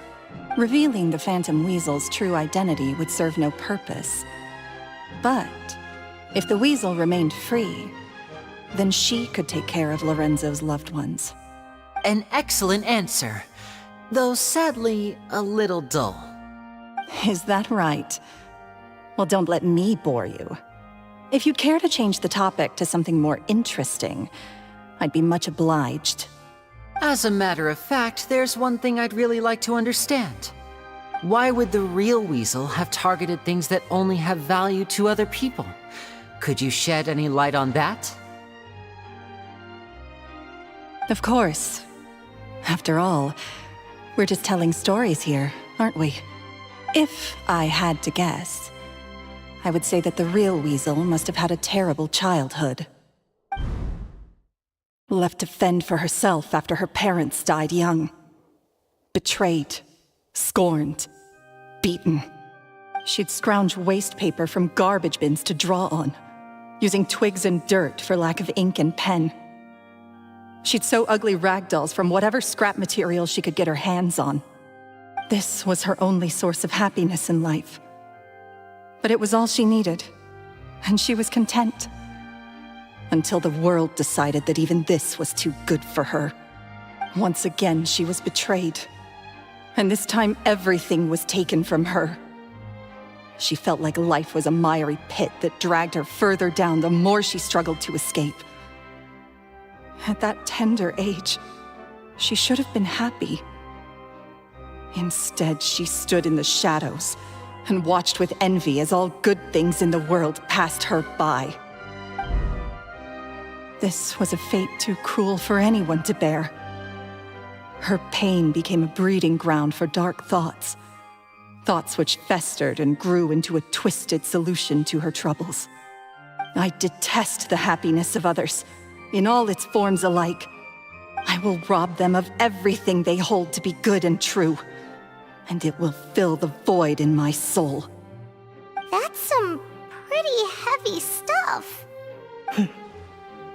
S11: Revealing the Phantom Weasel's true identity would serve no purpose. But if the Weasel remained free, then she could take care of Lorenzo's loved ones.
S5: An excellent answer, though sadly a little dull.
S11: Is that right? Well, don't let me bore you. If you'd care to change the topic to something more interesting, I'd be much obliged.
S5: As a matter of fact, there's one thing I'd really like to understand. Why would the real Weasel have targeted things that only have value to other people? Could you shed any light on that?
S11: Of course. After all, we're just telling stories here, aren't we? If I had to guess, I would say that the real Weasel must have had a terrible childhood. Left to fend for herself after her parents died young. Betrayed, scorned, beaten. She'd scrounge waste paper from garbage bins to draw on, using twigs and dirt for lack of ink and pen. She'd sew ugly rag dolls from whatever scrap material she could get her hands on. This was her only source of happiness in life. But it was all she needed, and she was content. Until the world decided that even this was too good for her. Once again, she was betrayed. And this time, everything was taken from her. She felt like life was a miry pit that dragged her further down the more she struggled to escape. At that tender age, she should have been happy. Instead, she stood in the shadows and watched with envy as all good things in the world passed her by. This was a fate too cruel for anyone to bear. Her pain became a breeding ground for dark thoughts. Thoughts which festered and grew into a twisted solution to her troubles. I detest the happiness of others, in all its forms alike. I will rob them of everything they hold to be good and true, and it will fill the void in my soul.
S6: That's some pretty heavy stuff.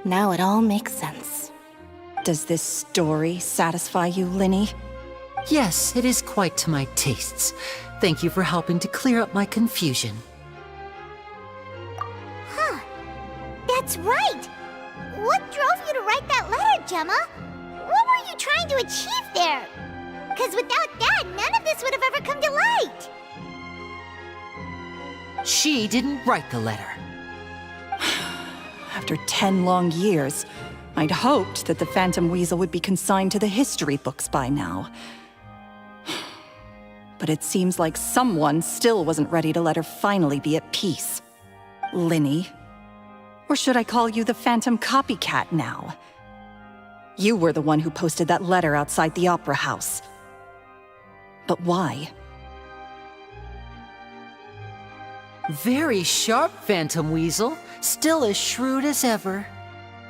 S12: Now it all makes sense.
S11: Does this story satisfy you, Linny?
S5: Yes, it is quite to my tastes. Thank you for helping to clear up my confusion.
S6: Huh. That's right. What drove you to write that letter, Gemma? What were you trying to achieve there? Because without that, none of this would have ever come to light.
S5: She didn't write the letter.
S11: After 10 long years, I'd hoped that the Phantom Weasel would be consigned to the history books by now. But it seems like someone still wasn't ready to let her finally be at peace. Linny. Or should I call you the Phantom Copycat now? You were the one who posted that letter outside the Opera House. But why?
S5: Very sharp, Phantom Weasel. Still as shrewd as ever.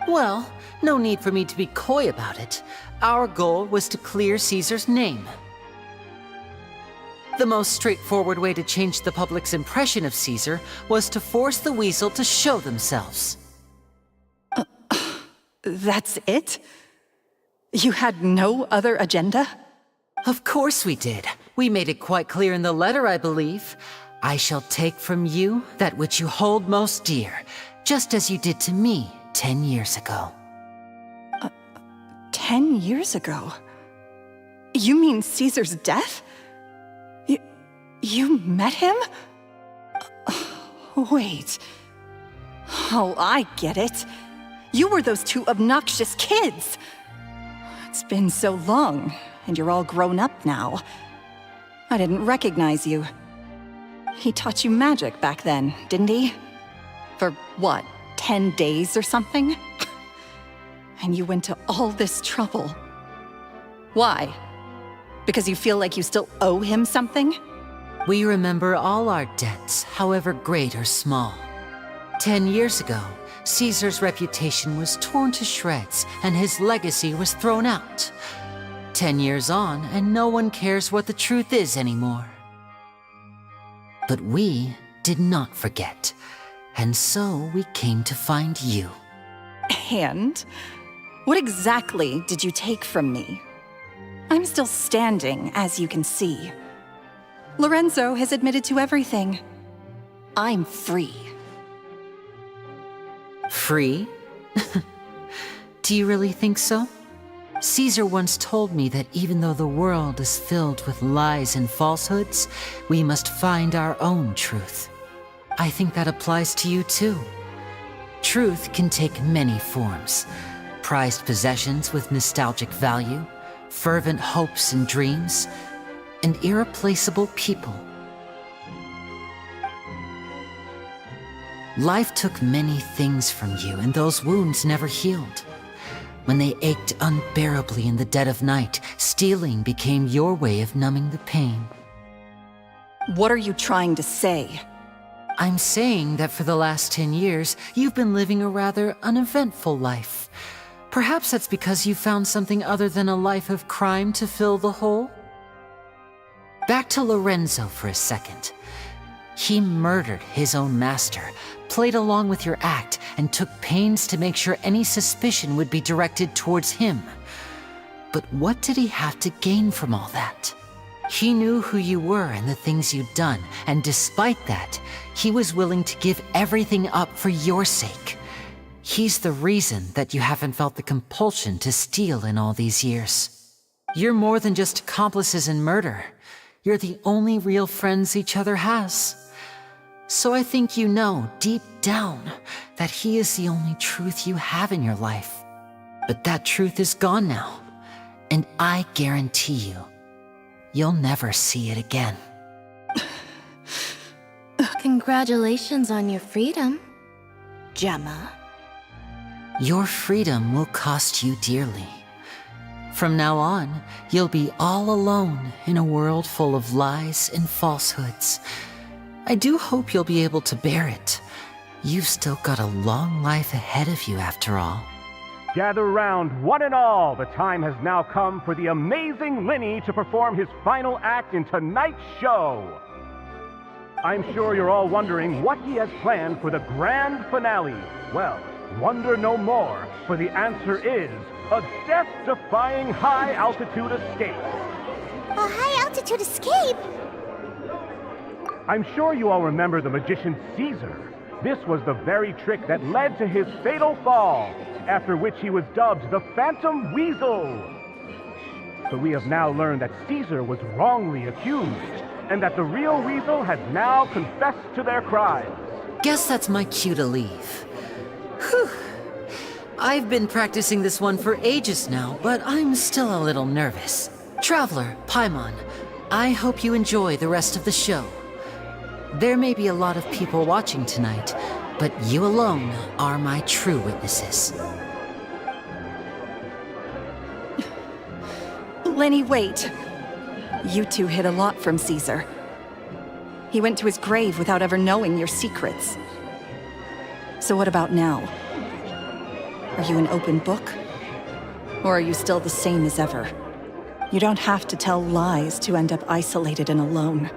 S5: Well, no need for me to be coy about it. Our goal was to clear Caesar's name. The most straightforward way to change the public's impression of Caesar was to force the Weasel to show themselves.
S11: That's it? You had no other agenda?
S5: Of course we did. We made it quite clear in the letter, I believe. I shall take from you that which you hold most dear, just as you did to me 10 years ago.
S11: 10 years ago? You mean Caesar's death? You met him? Wait. Oh, I get it. You were those two obnoxious kids. It's been so long, and you're all grown up now. I didn't recognize you. He taught you magic back then, didn't he? For what, 10 days or something? And you went to all this trouble. Why? Because you feel like you still owe him something?
S5: We remember all our debts, however great or small. 10 years ago, Caesar's reputation was torn to shreds and his legacy was thrown out. 10 years on, and no one cares what the truth is anymore. But we did not forget, and so we came to find you.
S11: And? What exactly did you take from me? I'm still standing, as you can see. Lorenzo has admitted to everything. I'm free.
S5: Free? Do you really think so? Caesar once told me that even though the world is filled with lies and falsehoods, we must find our own truth. I think that applies to you too. Truth can take many forms. Prized possessions with nostalgic value, fervent hopes and dreams, and irreplaceable people. Life took many things from you, and those wounds never healed. When they ached unbearably in the dead of night, stealing became your way of numbing the pain.
S11: What are you trying to say?
S5: I'm saying that for the last 10 years, you've been living a rather uneventful life. Perhaps that's because you found something other than a life of crime to fill the hole? Back to Lorenzo for a second. He murdered his own master, played along with your act, and took pains to make sure any suspicion would be directed towards him. But what did he have to gain from all that? He knew who you were and the things you'd done, and despite that, he was willing to give everything up for your sake. He's the reason that you haven't felt the compulsion to steal in all these years. You're more than just accomplices in murder. You're the only real friends each other has. So I think you know, deep down, that he is the only truth you have in your life. But that truth is gone now, and I guarantee you, you'll never see it again.
S12: Congratulations on your freedom, Gemma.
S5: Your freedom will cost you dearly. From now on, you'll be all alone in a world full of lies and falsehoods. I do hope you'll be able to bear it. You've still got a long life ahead of you after all.
S14: Gather round, one and all. The time has now come for the amazing Linny to perform his final act in tonight's show. I'm sure you're all wondering what he has planned for the grand finale. Well, wonder no more, for the answer is a death-defying high-altitude escape.
S6: A high-altitude escape?
S14: I'm sure you all remember the magician Caesar. This was the very trick that led to his fatal fall, after which he was dubbed the Phantom Weasel. But we have now learned that Caesar was wrongly accused, and that the real Weasel has now confessed to their crimes.
S5: Guess that's my cue to leave. Whew. I've been practicing this one for ages now, but I'm still a little nervous. Traveler, Paimon, I hope you enjoy the rest of the show. There may be a lot of people watching tonight, but you alone are my true witnesses.
S11: Lenny, wait. You two hid a lot from Caesar. He went to his grave without ever knowing your secrets. So what about now? Are you an open book? Or are you still the same as ever? You don't have to tell lies to end up isolated and alone.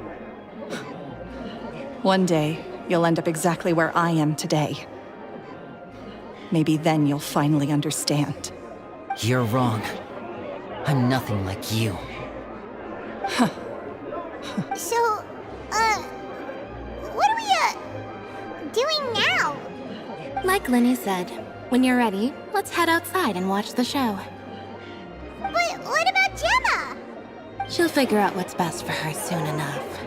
S11: One day, you'll end up exactly where I am today. Maybe then you'll finally understand.
S5: You're wrong. I'm nothing like you.
S6: So, what are we, doing now?
S12: Like Linny said, when you're ready, let's head outside and watch the show.
S6: But what about Gemma?
S12: She'll figure out what's best for her soon enough.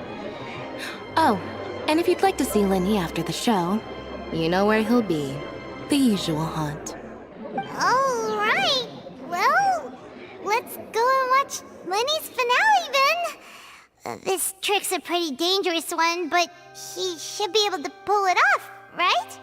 S12: Oh, and if you'd like to see Linny after the show, you know where he'll be. The usual haunt.
S6: All right. Well, let's go and watch Lenny's finale then. This trick's a pretty dangerous one, but he should be able to pull it off, right?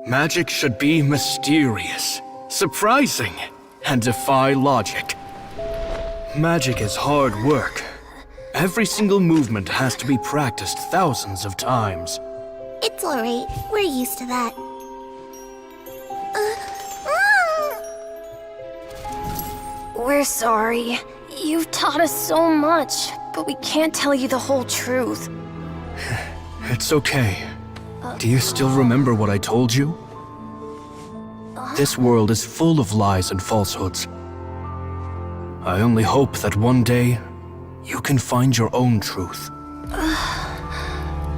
S2: Magic should be mysterious, surprising, and defy logic. Magic is hard work. Every single movement has to be practiced thousands of times.
S6: It's alright. We're used to that.
S13: We're sorry. You've taught us so much, but we can't tell you the whole truth.
S2: It's okay. Do you still remember what I told you? This world is full of lies and falsehoods. I only hope that one day you can find your own truth.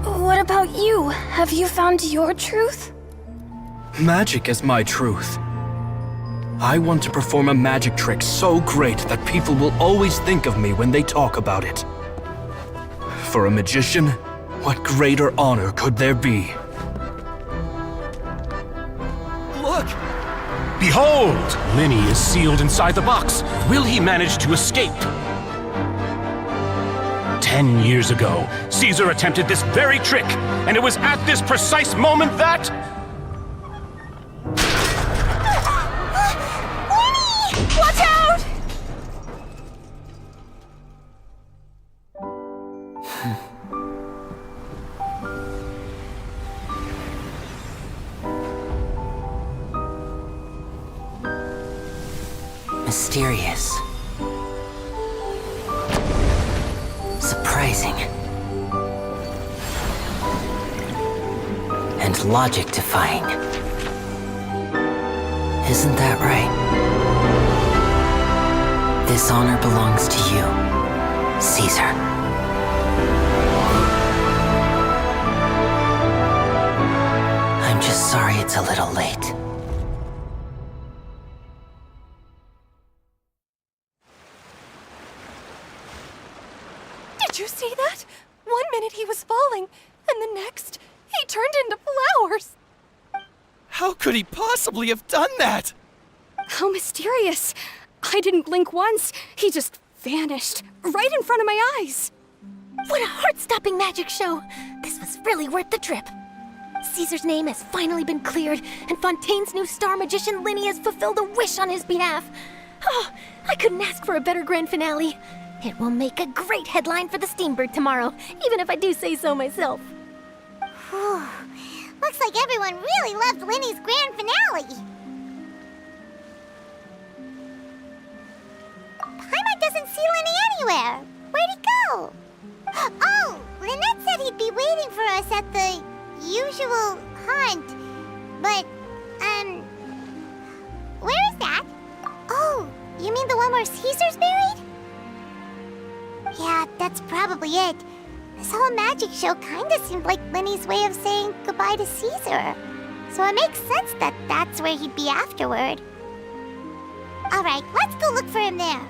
S13: What about you? Have you found your truth?
S2: Magic is my truth. I want to perform a magic trick so great that people will always think of me when they talk about it. For a magician, what greater honor could there be?
S14: Look! Behold! Linny is sealed inside the box. Will he manage to escape? 10 years ago, Caesar attempted this very trick, and it was at this precise moment that...
S6: Winnie! Watch out!
S5: Mysterious. Surprising. And logic-defying. Isn't that right? This honor belongs to you, Caesar. I'm just sorry it's a little late.
S13: Did you see that? 1 minute he was falling, and the next, he turned into flowers.
S15: How could he possibly have done that?
S11: How mysterious. I didn't blink once. He just vanished right in front of my eyes.
S12: What a heart-stopping magic show! This was really worth the trip. Caesar's name has finally been cleared, and Fontaine's new star magician Linny has fulfilled a wish on his behalf. Oh, I couldn't ask for a better grand finale. It will make a great headline for the Steambird tomorrow, even if I do say so myself.
S6: Whew. Looks like everyone really loved Linny's grand finale. Paimon doesn't see Linny anywhere. Where'd he go? Oh, Lynette said he'd be waiting for us at the usual haunt. But, where is that? Oh, you mean the one where Caesar's buried? Yeah, that's probably it. This whole magic show kinda seemed like Linny's way of saying goodbye to Caesar. So it makes sense that that's where he'd be afterward. Alright, let's go look for him there.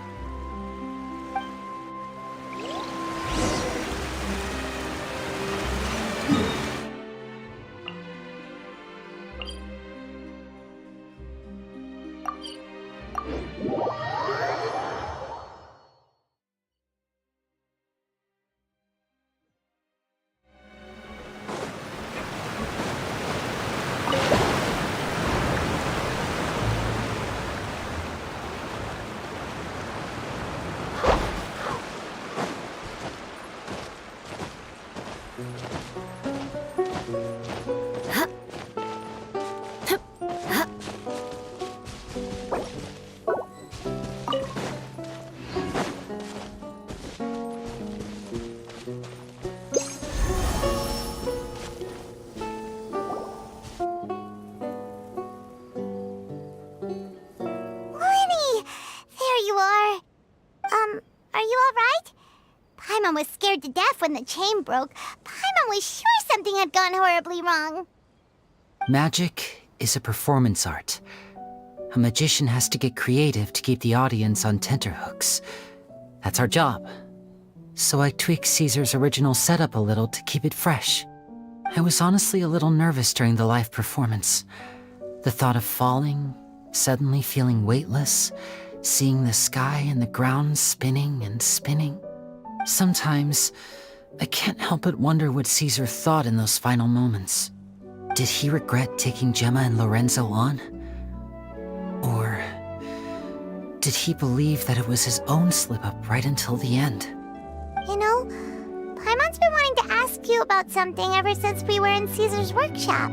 S6: Paimon was scared to death when the chain broke, Paimon was sure something had gone horribly wrong.
S5: Magic is a performance art. A magician has to get creative to keep the audience on tenterhooks. That's our job. So I tweaked Caesar's original setup a little to keep it fresh. I was honestly a little nervous during the live performance. The thought of falling, suddenly feeling weightless, seeing the sky and the ground spinning and spinning. Sometimes, I can't help but wonder what Caesar thought in those final moments. Did he regret taking Gemma and Lorenzo on? Or did he believe that it was his own slip-up right until the end?
S6: You know, Paimon's been wanting to ask you about something ever since we were in Caesar's workshop.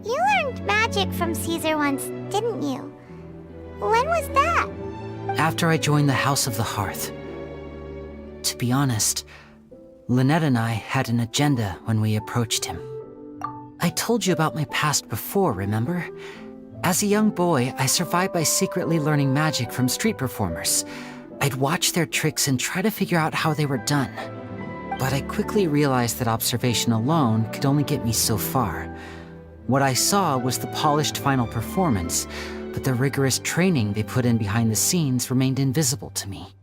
S6: You learned magic from Caesar once, didn't you? When was that?
S5: After I joined the House of the Hearth. To be honest, Lynette and I had an agenda when we approached him. I told you about my past before, remember? As a young boy, I survived by secretly learning magic from street performers. I'd watch their tricks and try to figure out how they were done. But I quickly realized that observation alone could only get me so far. What I saw was the polished final performance, but the rigorous training they put in behind the scenes remained invisible to me.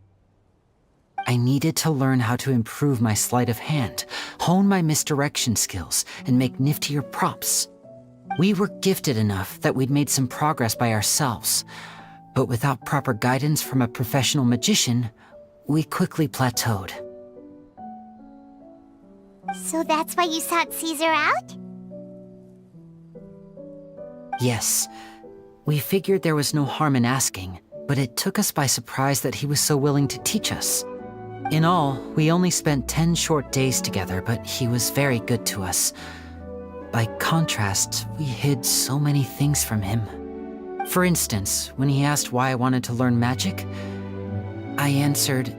S5: I needed to learn how to improve my sleight of hand, hone my misdirection skills, and make niftier props. We were gifted enough that we'd made some progress by ourselves, but without proper guidance from a professional magician, we quickly plateaued.
S6: So that's why you sought Caesar out?
S5: Yes. We figured there was no harm in asking, but it took us by surprise that he was so willing to teach us. In all, we only spent 10 short days together, but he was very good to us. By contrast, we hid so many things from him. For instance, when he asked why I wanted to learn magic, I answered,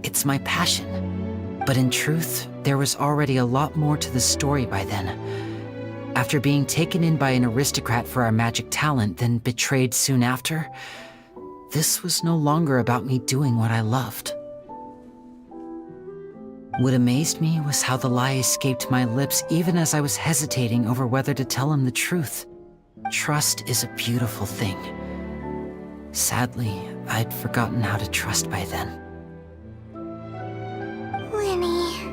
S5: "It's my passion." But in truth, there was already a lot more to the story by then. After being taken in by an aristocrat for our magic talent, then betrayed soon after, this was no longer about me doing what I loved. What amazed me was how the lie escaped my lips even as I was hesitating over whether to tell him the truth. Trust is a beautiful thing. Sadly, I'd forgotten how to trust by then.
S6: Winnie.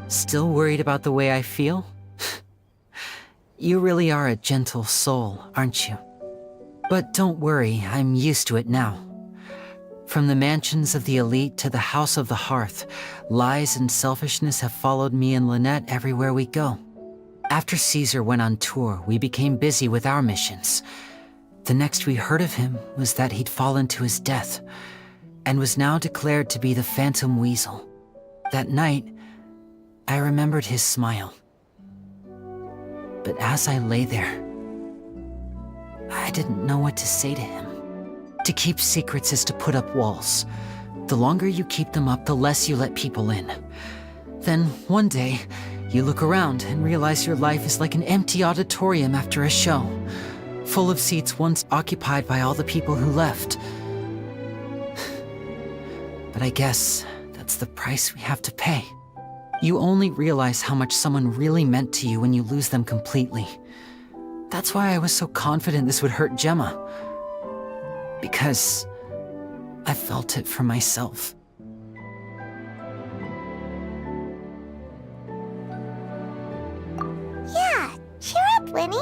S5: Still worried about the way I feel? You really are a gentle soul, aren't you? But don't worry, I'm used to it now. From the mansions of the elite to the House of the Hearth, lies and selfishness have followed me and Lynette everywhere we go. After Caesar went on tour, we became busy with our missions. The next we heard of him was that he'd fallen to his death, and was now declared to be the Phantom Weasel. That night, I remembered his smile. But as I lay there, I didn't know what to say to him. To keep secrets is to put up walls. The longer you keep them up, the less you let people in. Then, one day, you look around and realize your life is like an empty auditorium after a show, full of seats once occupied by all the people who left. But I guess that's the price we have to pay. You only realize how much someone really meant to you when you lose them completely. That's why I was so confident this would hurt Gemma. Because I felt it for myself.
S6: Yeah, cheer up, Winnie.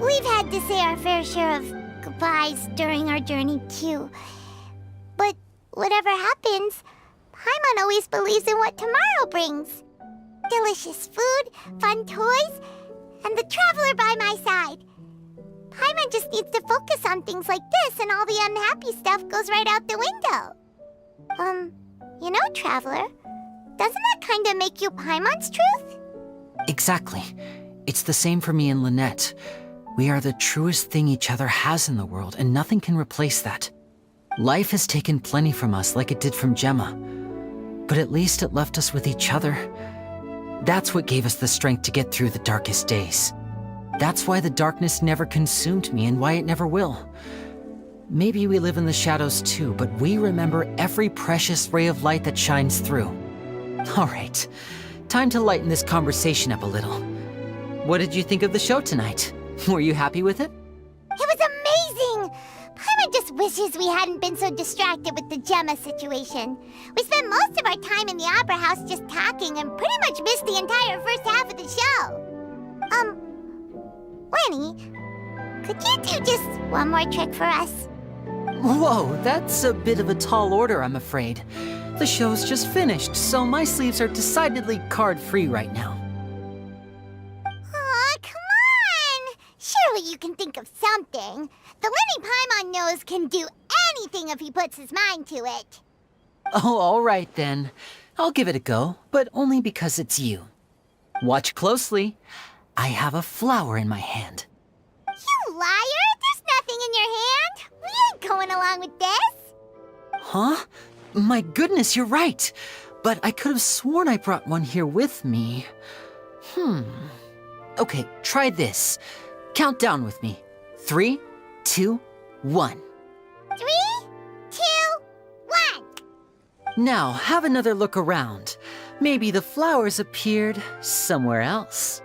S6: We've had to say our fair share of goodbyes during our journey, too. But whatever happens, Paimon always believes in what tomorrow brings. Delicious food, fun toys, and the Traveler by my side. Paimon just needs to focus on things like this, and all the unhappy stuff goes right out the window. You know, Traveler, doesn't that kinda make you Paimon's truth?
S5: Exactly. It's the same for me and Lynette. We are the truest thing each other has in the world, and nothing can replace that. Life has taken plenty from us, like it did from Gemma. But at least it left us with each other. That's what gave us the strength to get through the darkest days. That's why the darkness never consumed me and why it never will. Maybe we live in the shadows too, but we remember every precious ray of light that shines through. All right, time to lighten this conversation up a little. What did you think of the show tonight? Were you happy with it?
S6: It was amazing! Paimon just wishes we hadn't been so distracted with the Gemma situation. We spent most of our time in the Opera House just talking and pretty much missed the entire first half of the show. Lenny, could you do just one more trick for us?
S5: Whoa, that's a bit of a tall order, I'm afraid. The show's just finished, so my sleeves are decidedly card-free right now.
S6: Aw, come on! Surely you can think of something. The Lenny Paimon knows can do anything if he puts his mind to it.
S5: Oh, all right then. I'll give it a go, but only because it's you. Watch closely. I have a flower in my hand.
S6: You liar! There's nothing in your hand! We ain't going along with this!
S5: Huh? My goodness, you're right. But I could have sworn I brought one here with me. Okay, try this. Count down with me. 3, 2, 1.
S6: 3, 2, 1!
S5: Now, have another look around. Maybe the flowers appeared somewhere else.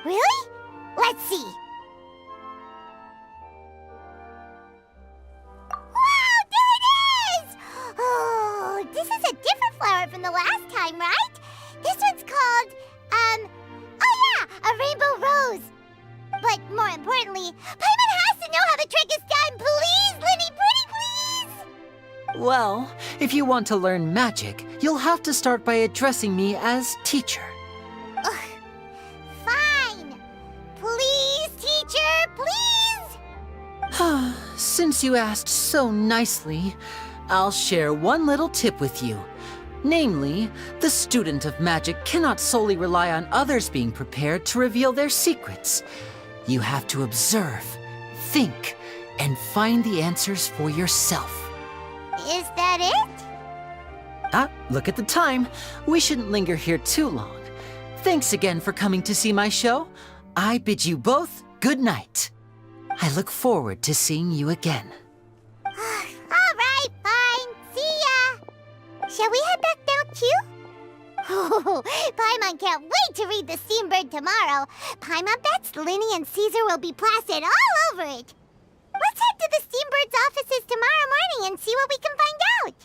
S6: Really? Let's see. Wow, there it is! Oh, this is a different flower from the last time, right? This one's called, oh yeah, a rainbow rose. But more importantly, Paimon has to know how the trick is done. Please, Lenny, pretty please!
S5: Well, if you want to learn magic, you'll have to start by addressing me as teacher.
S6: Ugh. Fine. Please, teacher, please!
S5: Since you asked so nicely, I'll share one little tip with you. Namely, the student of magic cannot solely rely on others being prepared to reveal their secrets. You have to observe, think, and find the answers for yourself.
S6: Is that it?
S5: Ah, look at the time. We shouldn't linger here too long. Thanks again for coming to see my show. I bid you both good night. I look forward to seeing you again.
S6: All right, fine. See ya. Shall we head back down too? Oh, Paimon can't wait to read The Steambird tomorrow. Paimon bets Lenny and Caesar will be plastered all over it. Let's head to the Steambird's offices tomorrow morning and see what we can find out.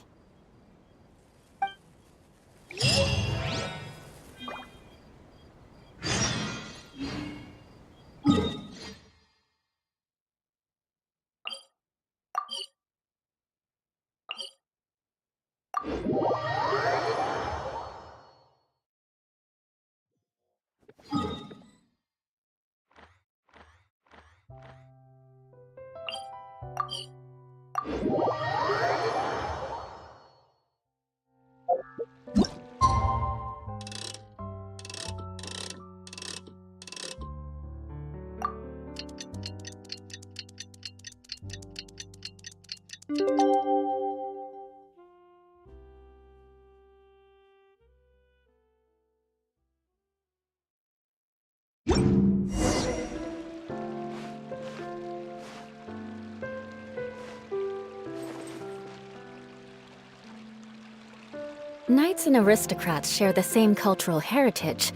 S3: Knights and aristocrats share the same cultural heritage,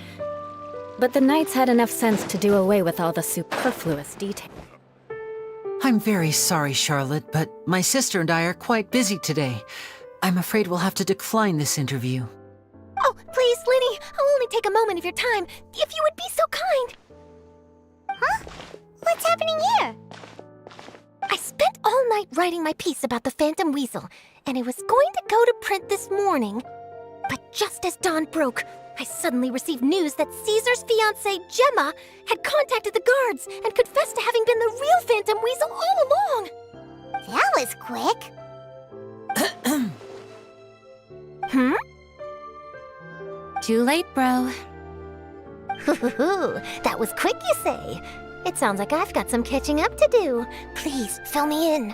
S3: but the knights had enough sense to do away with all the superfluous details.
S5: I'm very sorry, Charlotte, but my sister and I are quite busy today. I'm afraid we'll have to decline this interview.
S12: Oh, please, Lenny, I'll only take a moment of your time, if you would be so kind.
S6: Huh? What's happening here?
S12: I spent all night writing my piece about the Phantom Weasel, and it was going to go to print this morning. But just as dawn broke, I suddenly received news that Caesar's fiancée, Gemma, had contacted the guards and confessed to having been the real Phantom Weasel all along.
S6: That was quick.
S12: Too late, bro. That was quick, you say? It sounds like I've got some catching up to do. Please, fill me in.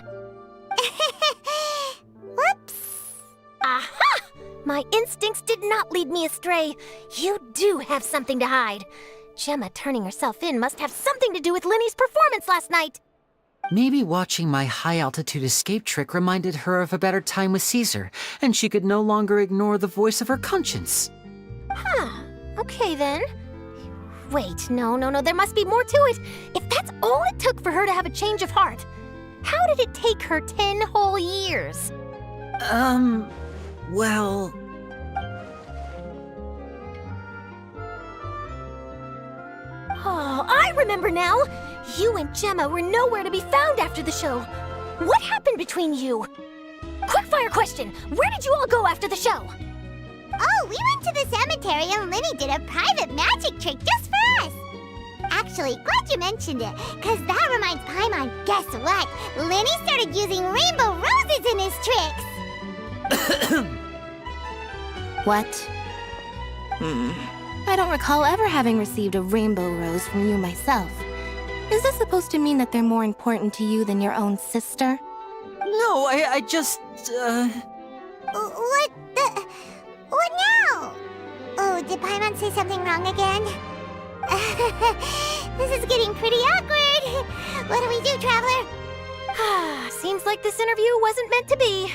S6: Whoops.
S12: Aha! My instincts did not lead me astray. You do have something to hide. Gemma turning herself in must have something to do with Lenny's performance last night.
S5: Maybe watching my high-altitude escape trick reminded her of a better time with Caesar, and she could no longer ignore the voice of her conscience.
S6: Huh. Okay then. Wait, no, there must be more to it. If that's all it took for her to have a change of heart, how did it take her 10 whole years?
S5: Well...
S6: Oh, I remember now! You and Gemma were nowhere to be found after the show. What happened between you? Quickfire question! Where did you all go after the show? Oh, we went to the cemetery and Linny did a private magic trick just for us. Actually, glad you mentioned it, because that reminds Paimon, guess what? Linny started using rainbow roses in his tricks!
S12: What? I don't recall ever having received a rainbow rose from you myself. Is this supposed to mean that they're more important to you than your own sister?
S5: No, I just,
S6: What now? Oh, did Paimon say something wrong again? This is getting pretty awkward. What do we do, Traveler? Seems like this interview wasn't meant to be.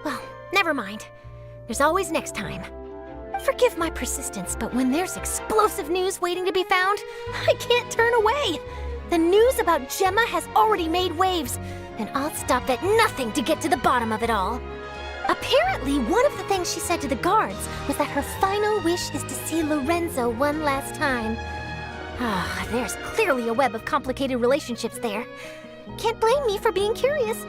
S6: Well, never mind. There's always next time. Forgive my persistence, but when there's explosive news waiting to be found, I can't turn away. The news about Gemma has already made waves, and I'll stop at nothing to get to the bottom of it all. Apparently, one of the things she said to the guards was that her final wish is to see Lorenzo one last time. There's clearly a web of complicated relationships there. Can't blame me for being curious.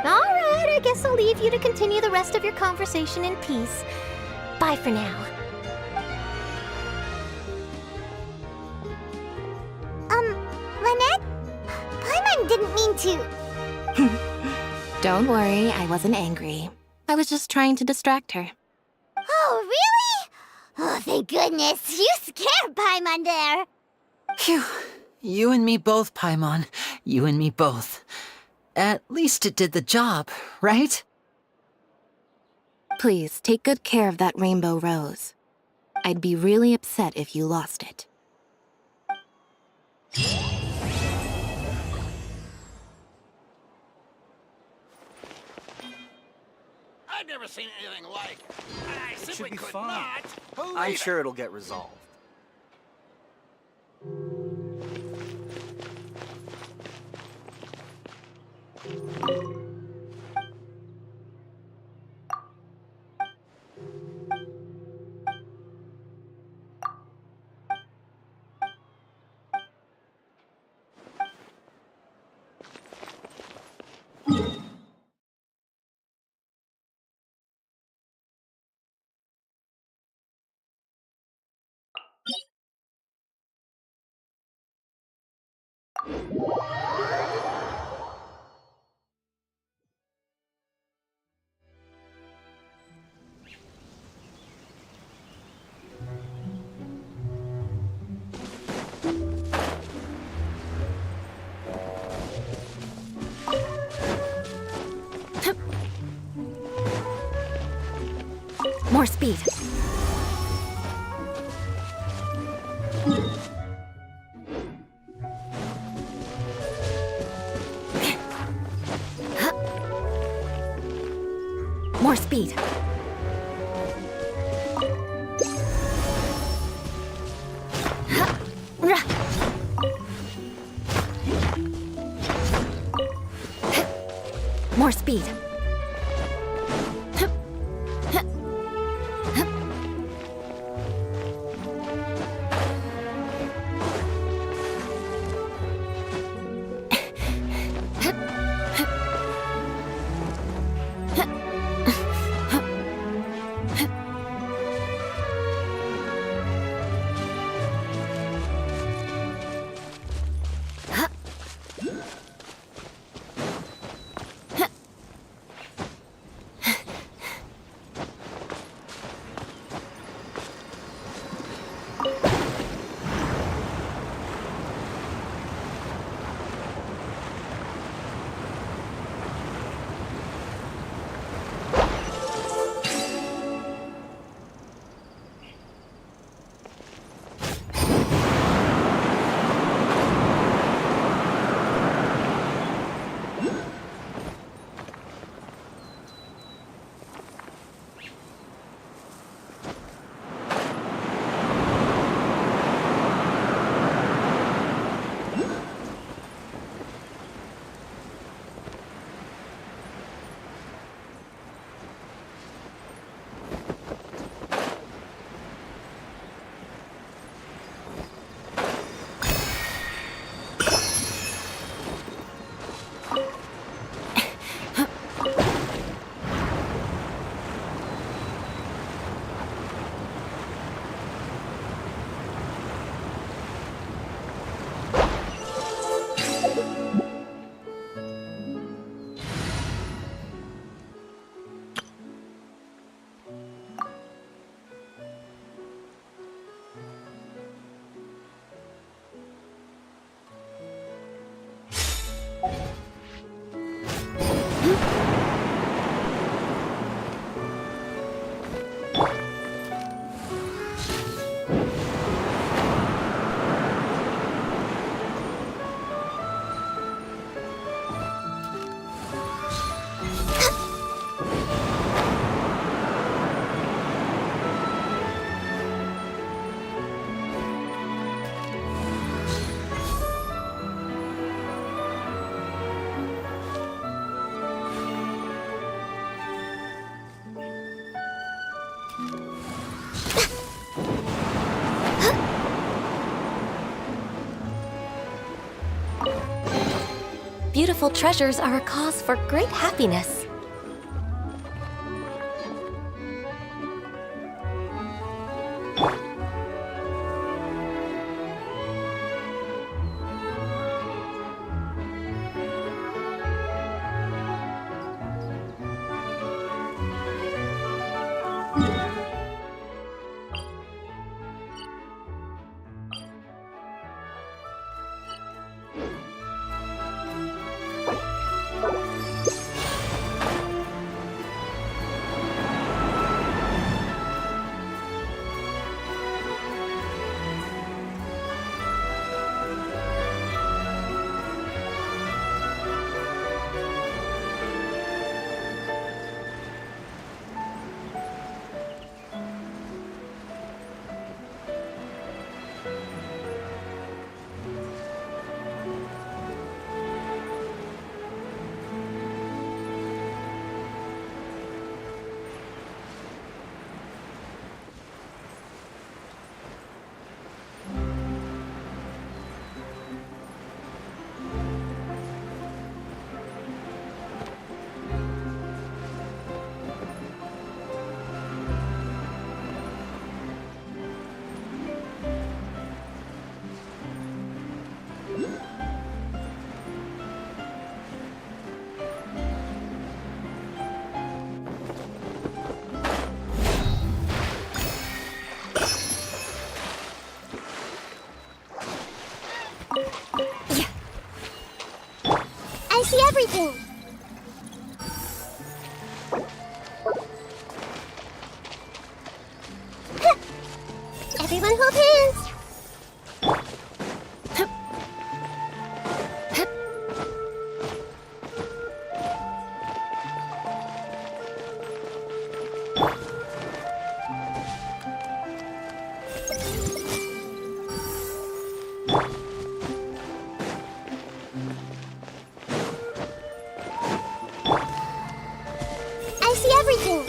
S6: All right, I guess I'll leave you to continue the rest of your conversation in peace. Bye for now. Lynette? Paimon didn't mean to...
S12: Don't worry, I wasn't angry. I was just trying to distract her.
S6: Oh, really? Oh, thank goodness. You scared Paimon there.
S5: Phew. You and me both, Paimon. You and me both. At least it did the job, right?
S12: Please, take good care of that rainbow rose. I'd be really upset if you lost it.
S16: I've never seen anything like it. I simply
S17: should be
S16: could
S17: fine.
S16: not believe
S17: I'm
S16: it.
S17: sure it'll get resolved.
S6: More speed. More speed. More speed.
S12: Beautiful treasures are a cause for great happiness.
S6: I see everything. Everyone hold hands. I see everything.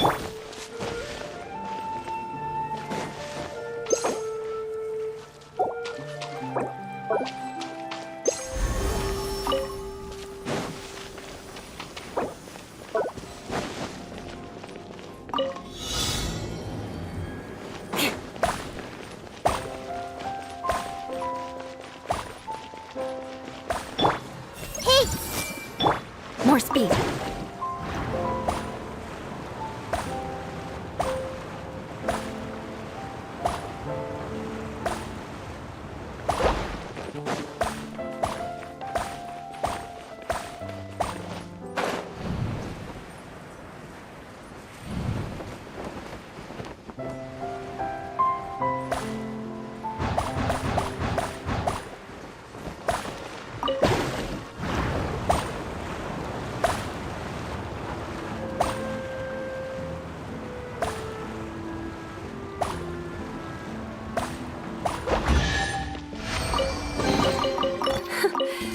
S6: Hey!
S3: More speed.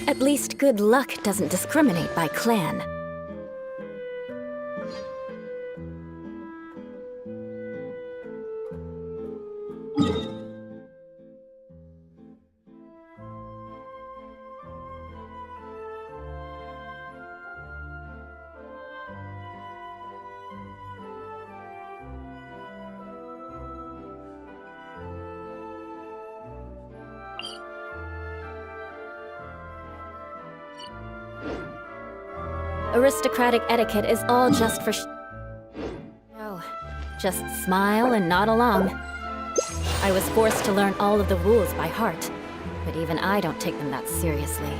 S3: At least good luck doesn't discriminate by clan. Aristocratic etiquette is all just for No, just smile and nod along. I was forced to learn all of the rules by heart, but even I don't take them that seriously.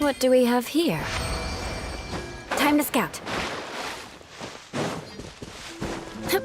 S3: What do we have here? Time to scout. Hup.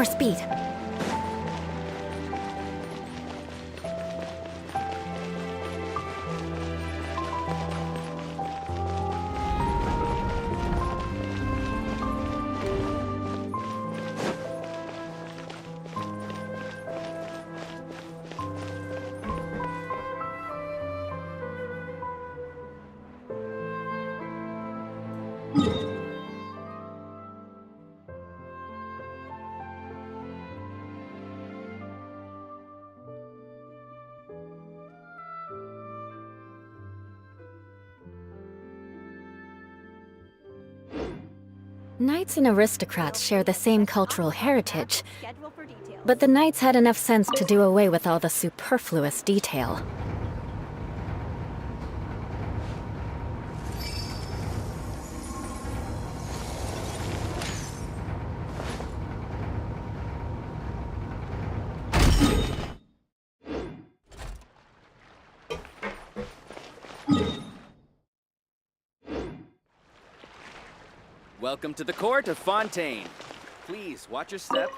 S3: More speed. Knights and aristocrats share the same cultural heritage, but the knights had enough sense to do away with all the superfluous detail.
S17: Welcome to the court of Fontaine. Please, watch your step.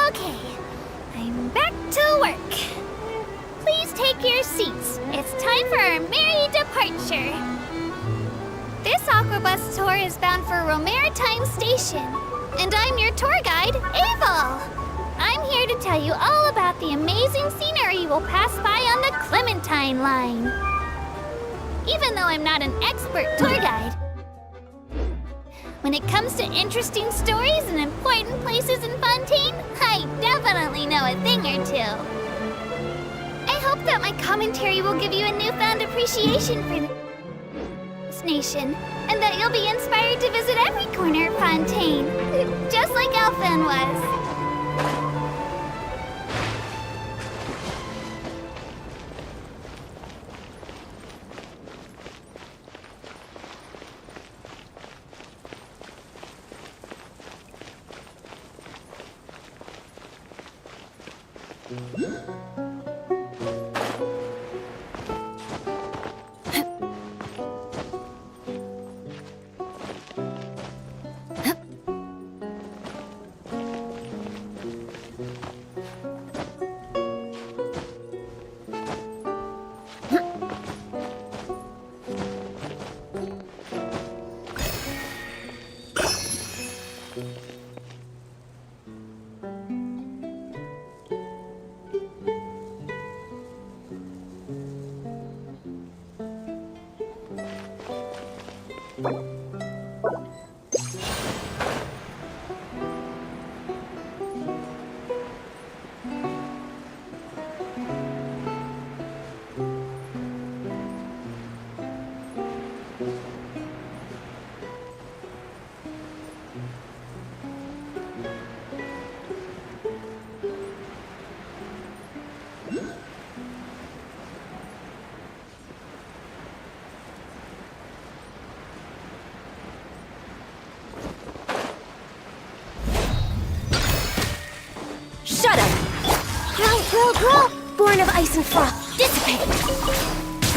S6: Okay, I'm back to work. Please take your seats. It's time for our merry departure. This Aquabus tour is bound for Romaritime Station, and I'm your tour guide, Aval. I'm here to tell you all about the amazing scenery we'll pass by on the Clementine line. Even though I'm not an expert tour guide, when it comes to interesting stories and important places in Fontaine, I definitely know a thing or two. I hope that my commentary will give you a newfound appreciation for this nation, and that you'll be inspired to visit every corner of Fontaine, just like Elfin was.
S3: Shut up! Growl! Born of ice and frost, dissipate!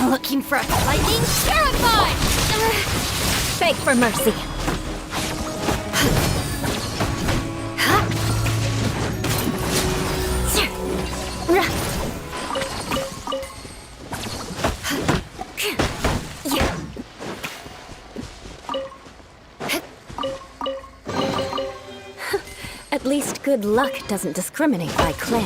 S3: Looking for a lightning? Terrified! Beg for mercy. At least good luck doesn't discriminate by clan.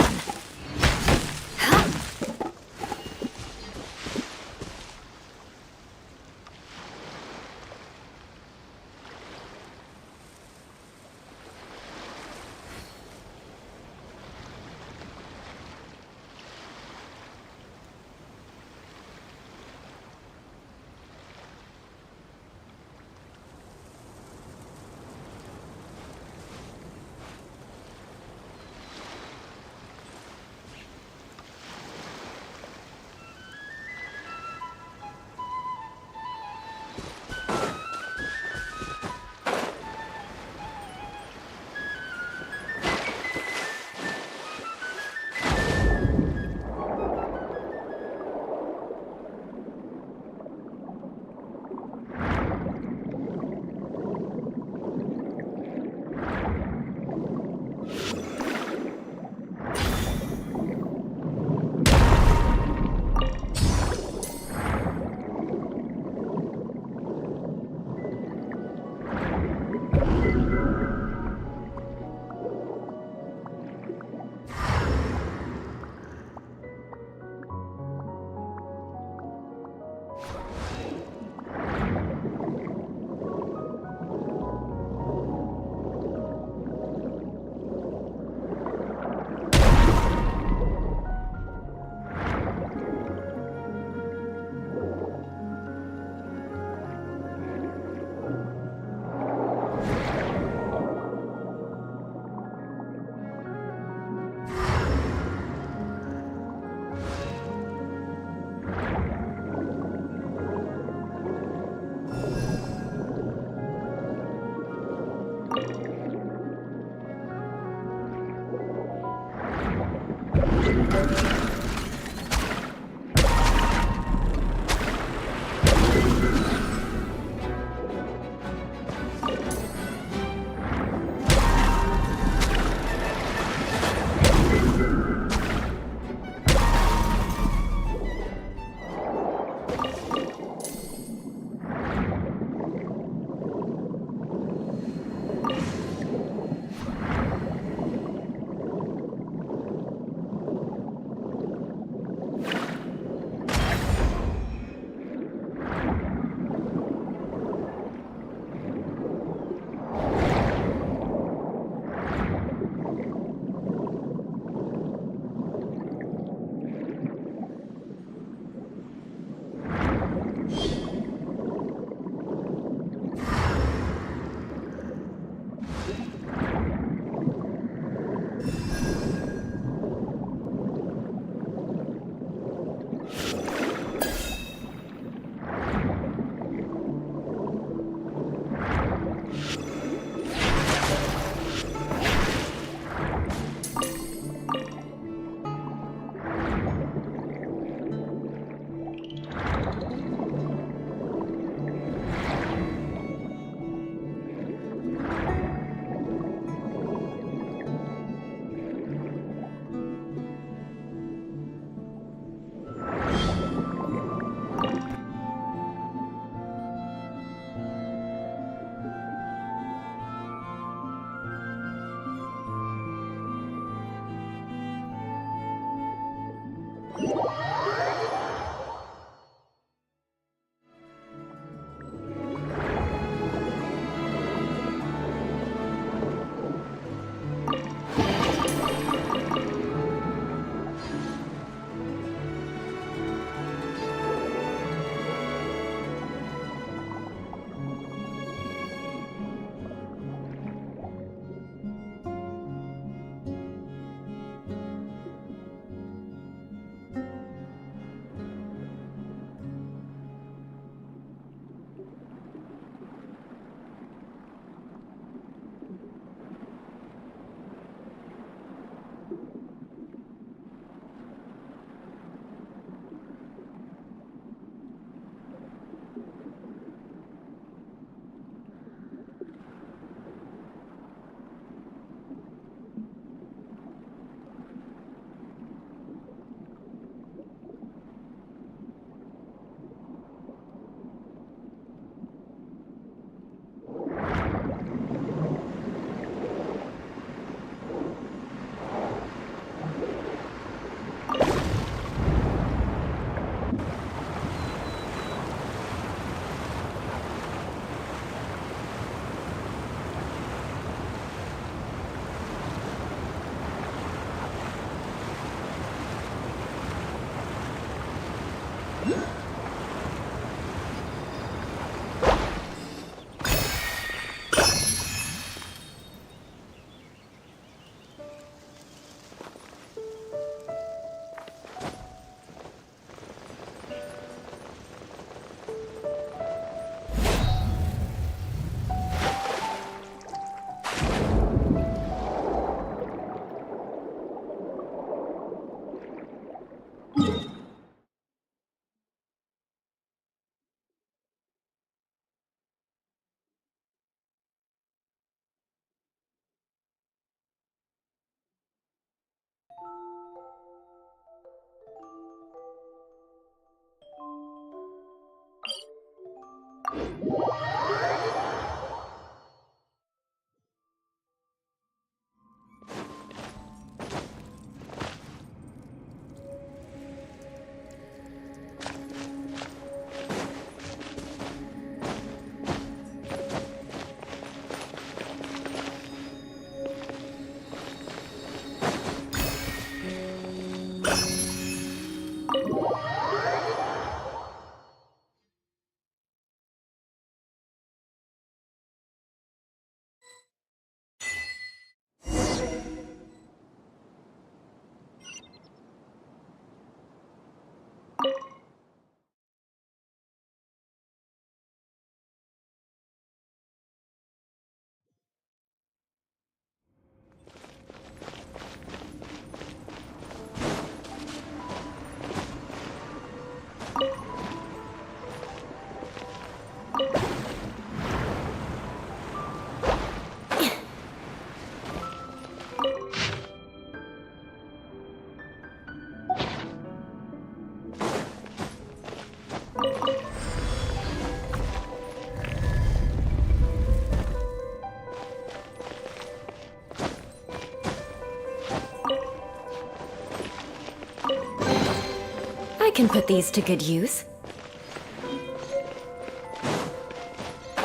S3: can put these to good use.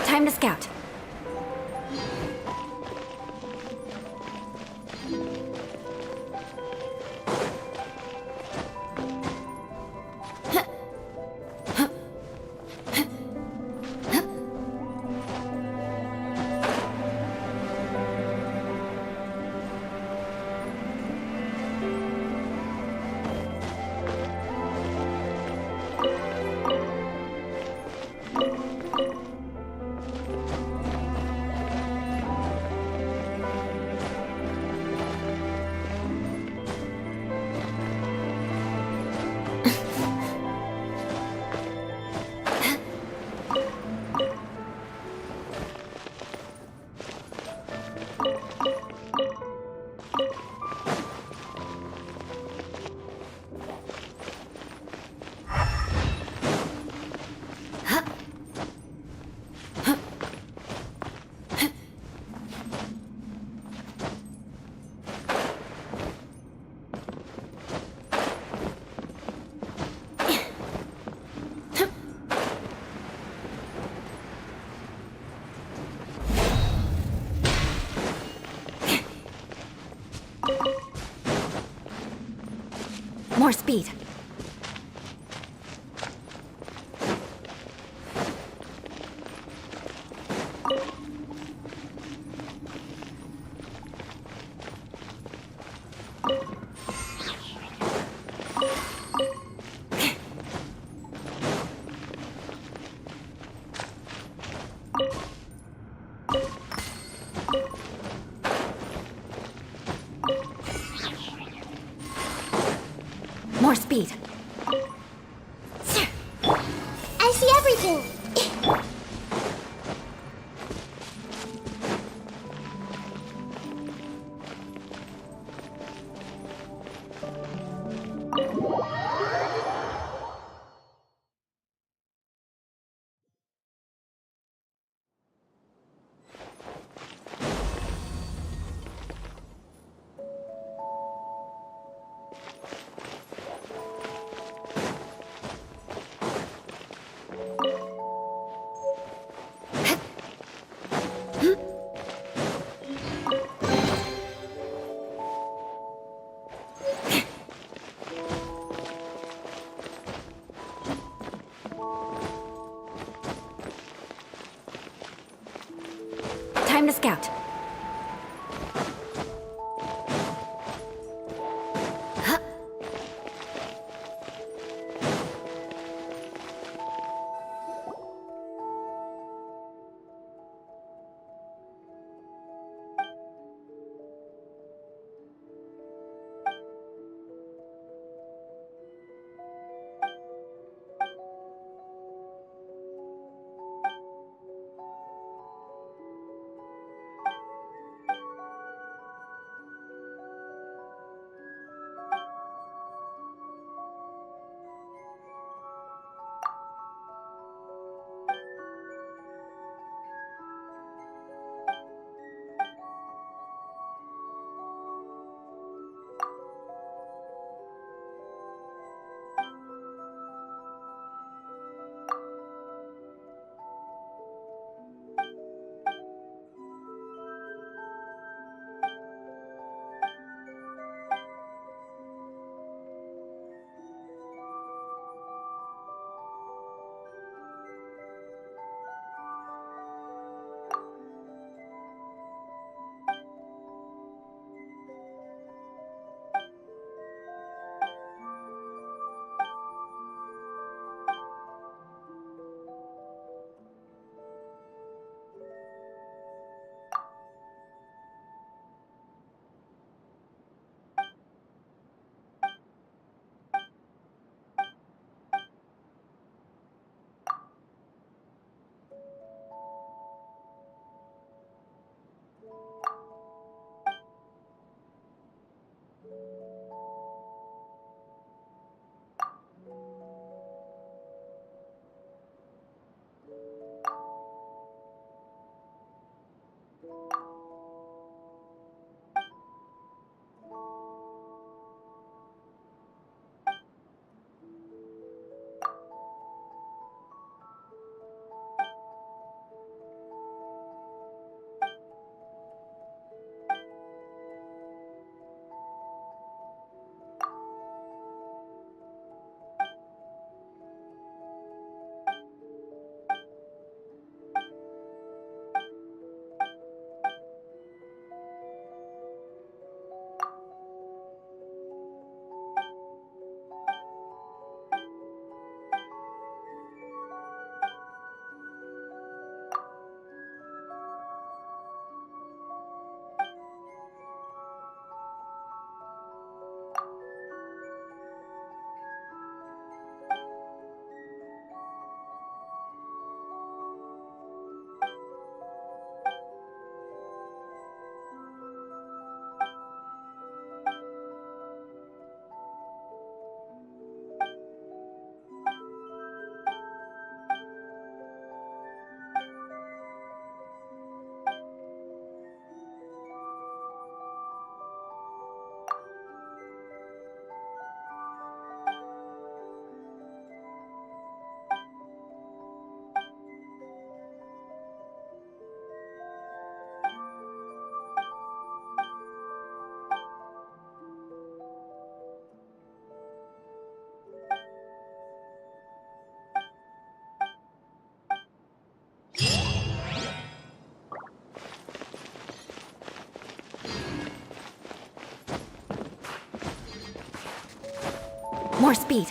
S3: Time to scout. More speed. More speed.
S6: I see everything.
S3: Time to scout. More speed.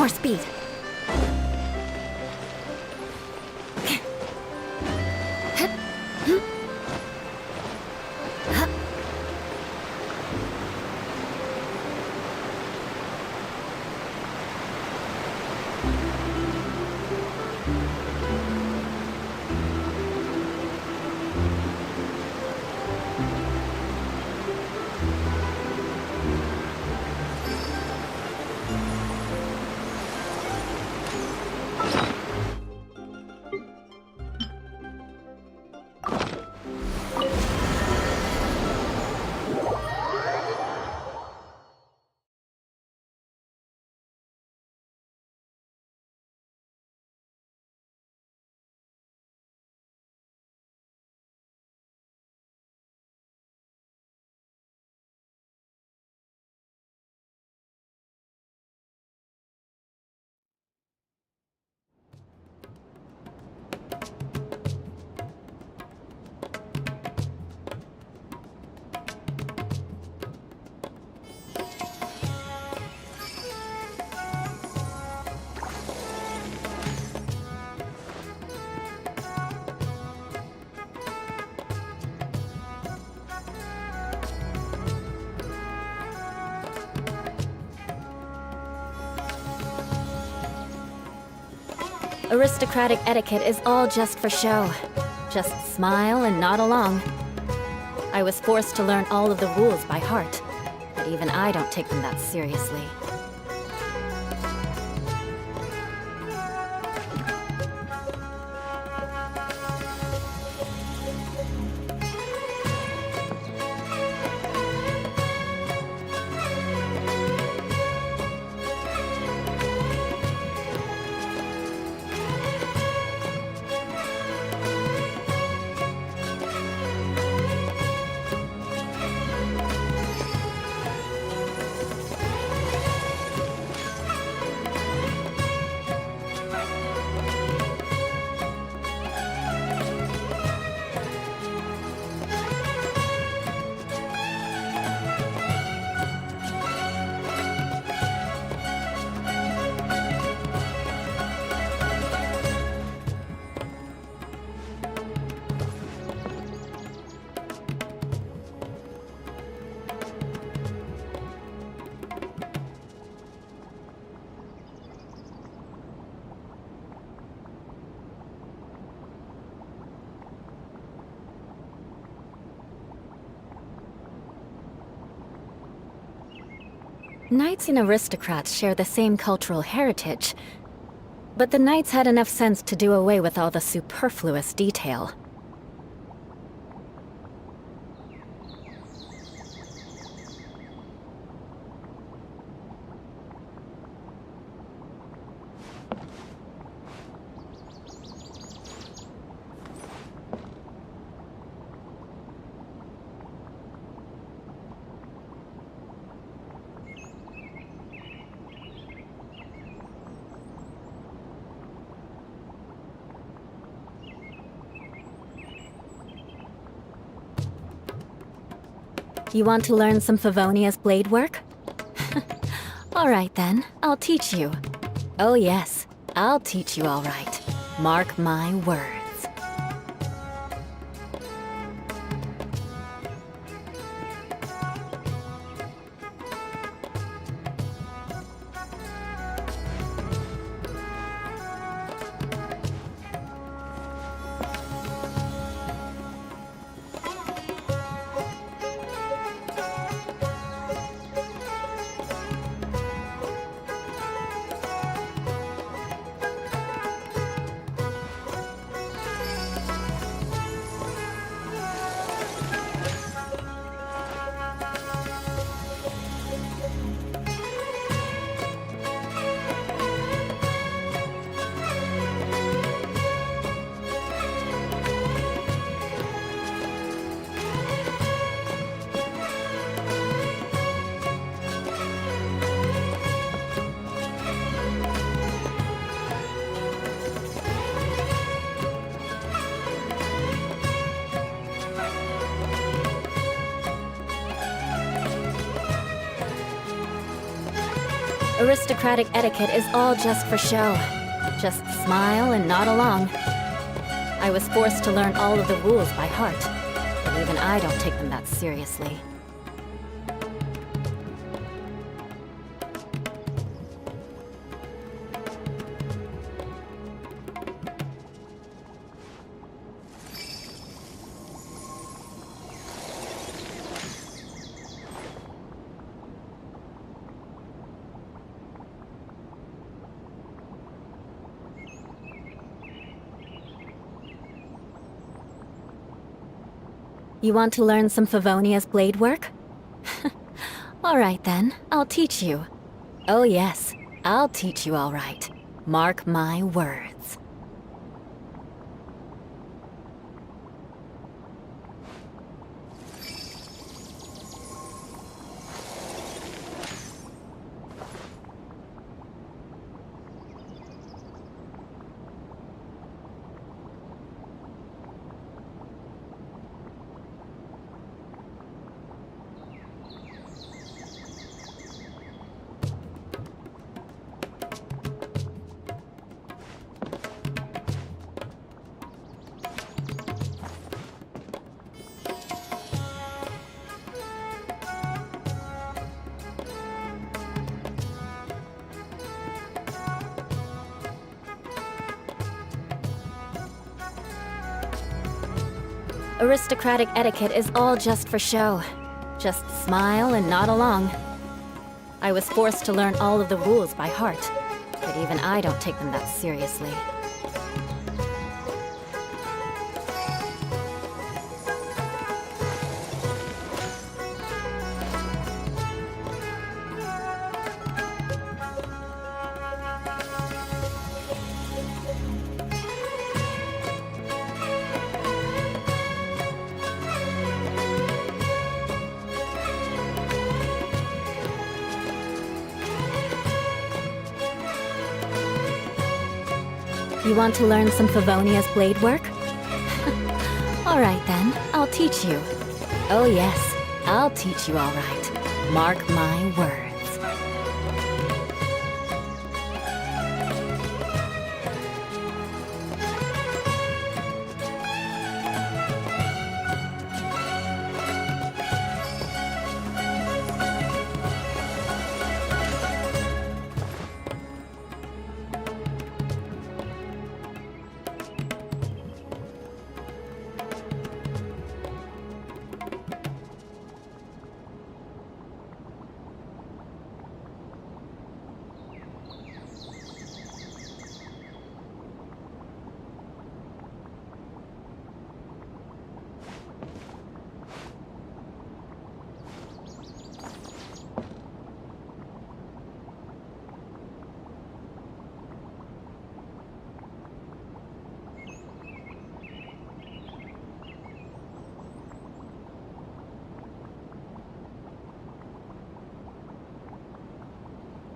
S3: More speed. Aristocratic etiquette is all just for show. Just smile and nod along. I was forced to learn all of the rules by heart, but even I don't take them that seriously. Knights and aristocrats share the same cultural heritage, but the knights had enough sense to do away with all the superfluous detail. You want to learn some Favonia's blade work? Alright then, I'll teach you. Oh yes, I'll teach you alright. Mark my words. Aristocratic etiquette is all just for show. Just smile and nod along. I was forced to learn all of the rules by heart, but even I don't take them that seriously. You want to learn some Favonia's blade work? Alright then, I'll teach you. Oh yes, I'll teach you alright. Mark my words. Aristocratic etiquette is all just for show. Just smile and nod along. I was forced to learn all of the rules by heart, but even I don't take them that seriously. You want to learn some Favonia's blade work? Alright then, I'll teach you. Oh yes, I'll teach you alright. Mark my words.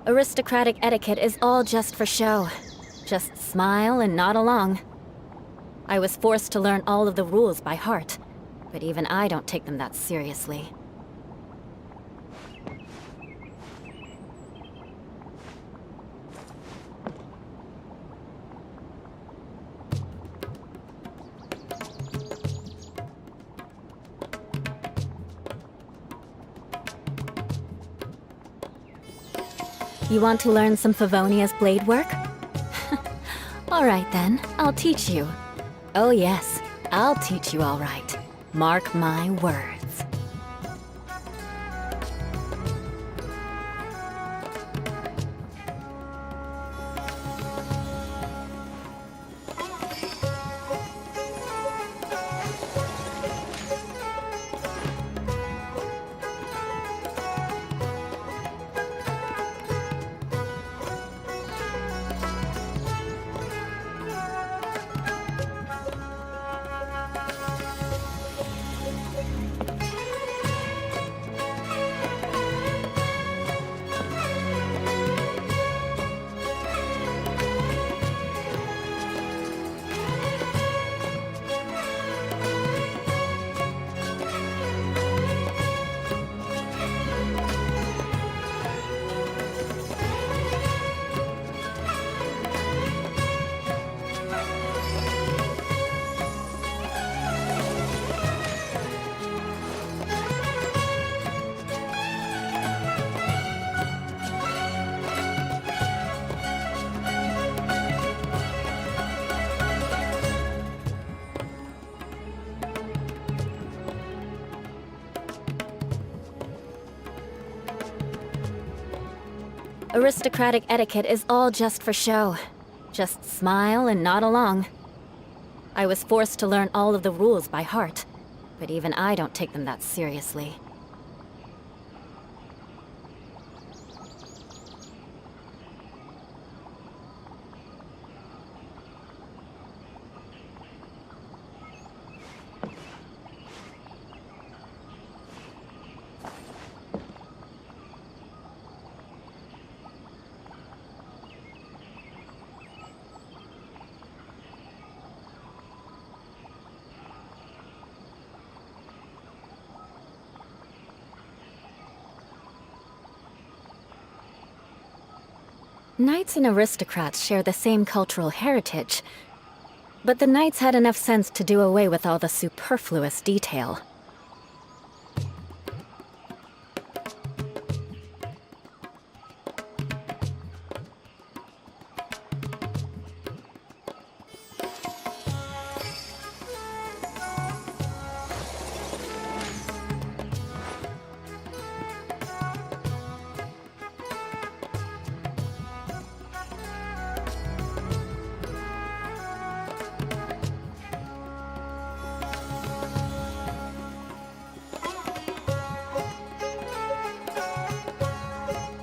S3: Aristocratic etiquette is all just for show. Just smile and nod along. I was forced to learn all of the rules by heart, but even I don't take them that seriously. You want to learn some Favonia's blade work? Alright then, I'll teach you. Oh yes, I'll teach you all right. Mark my words. Aristocratic etiquette is all just for show. Just smile and nod along. I was forced to learn all of the rules by heart, but even I don't take them that seriously. Knights and aristocrats share the same cultural heritage, but the knights had enough sense to do away with all the superfluous detail.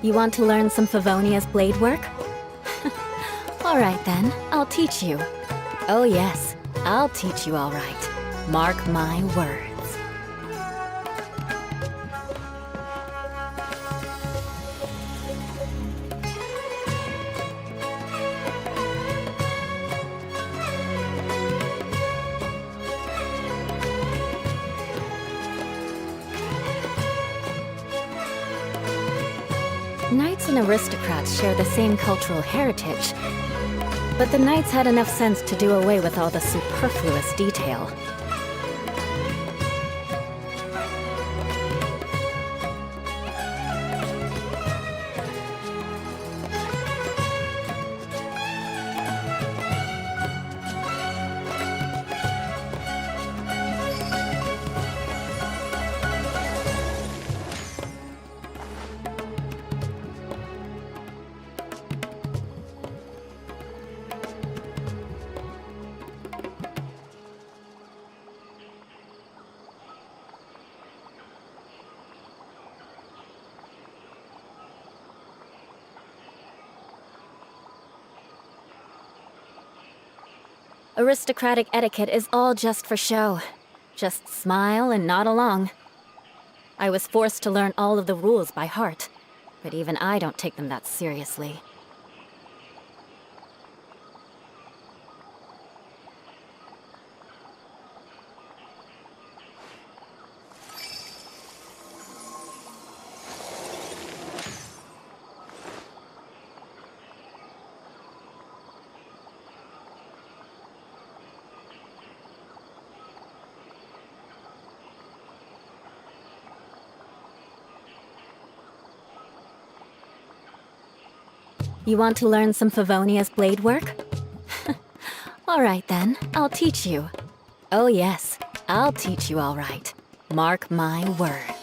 S3: You want to learn some Favonia's blade work? Alright then, I'll teach you. Oh yes, I'll teach you all right. Mark my words. Knights and aristocrats share the same cultural heritage, but the knights had enough sense to do away with all the superfluous detail. Aristocratic etiquette is all just for show. Just smile and nod along. I was forced to learn all of the rules by heart, but even I don't take them that seriously. You want to learn some Favonia's blade work? Alright then, I'll teach you. Oh yes, I'll teach you all right. Mark my words.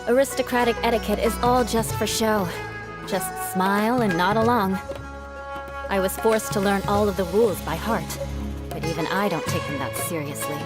S3: Aristocratic etiquette is all just for show. Just smile and nod along. I was forced to learn all of the rules by heart, but even I don't take them that seriously.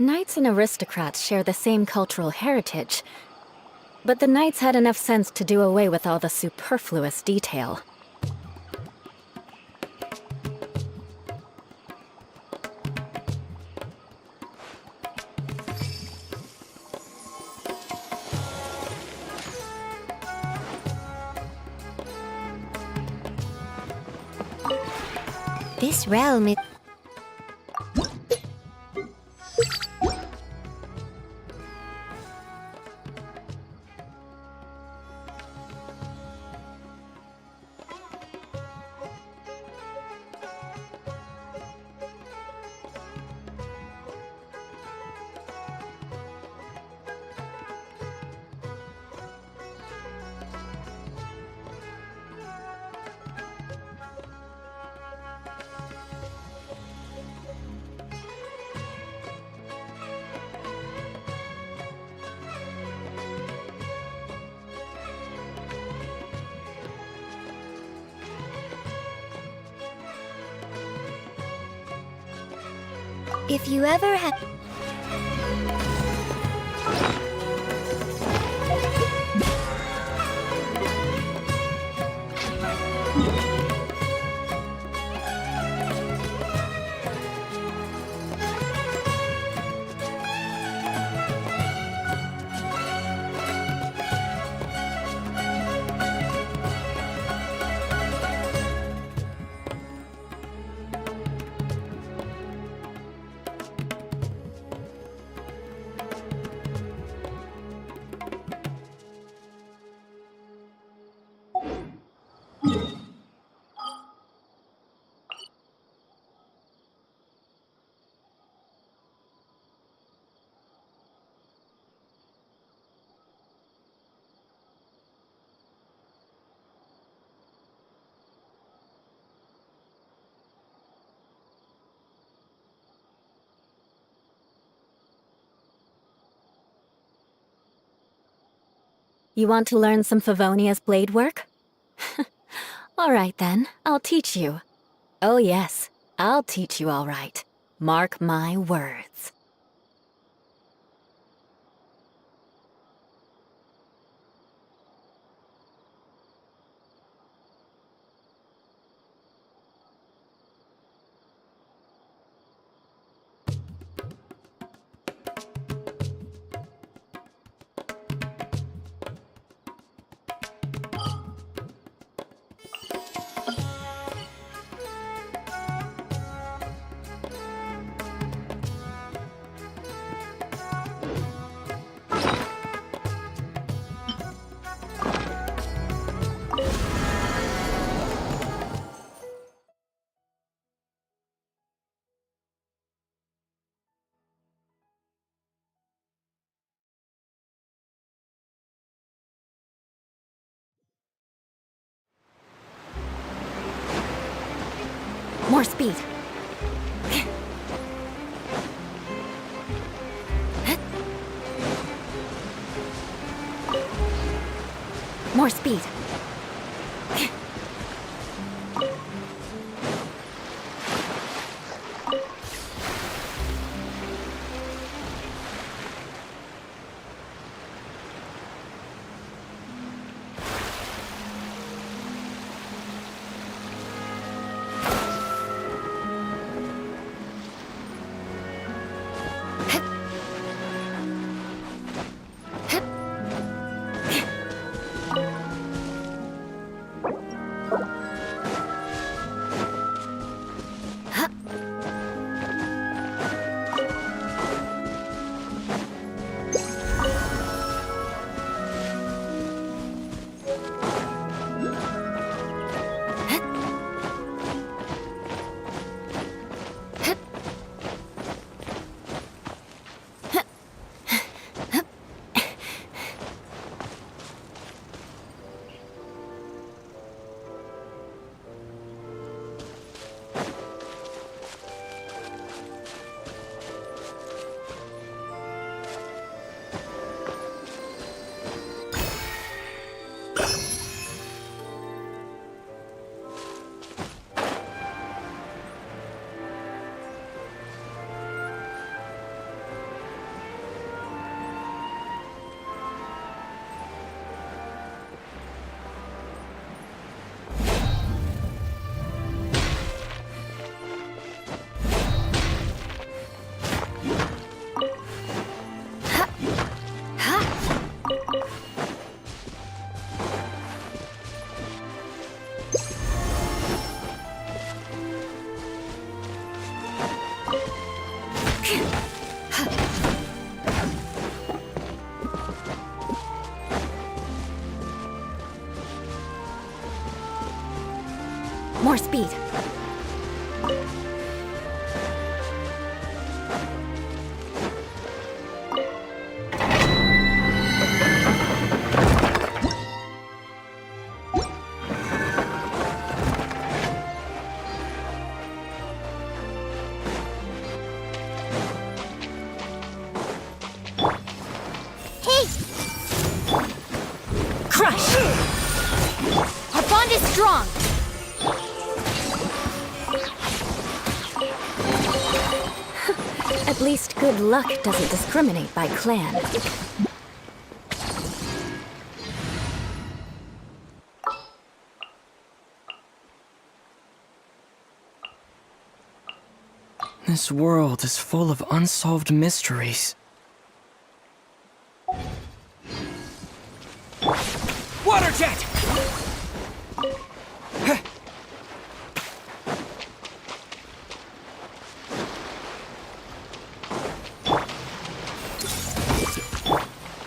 S3: Knights and aristocrats share the same cultural heritage, but the knights had enough sense to do away with all the superfluous detail.
S6: This realm is... If you ever have...
S3: You want to learn some Favonia's blade work? All right then, I'll teach you. Oh yes, I'll teach you all right. Mark my words. More speed. More speed. More speed. Crush! Our bond is strong! At least good luck doesn't discriminate by clan.
S18: This world is full of unsolved mysteries.
S15: Water jet!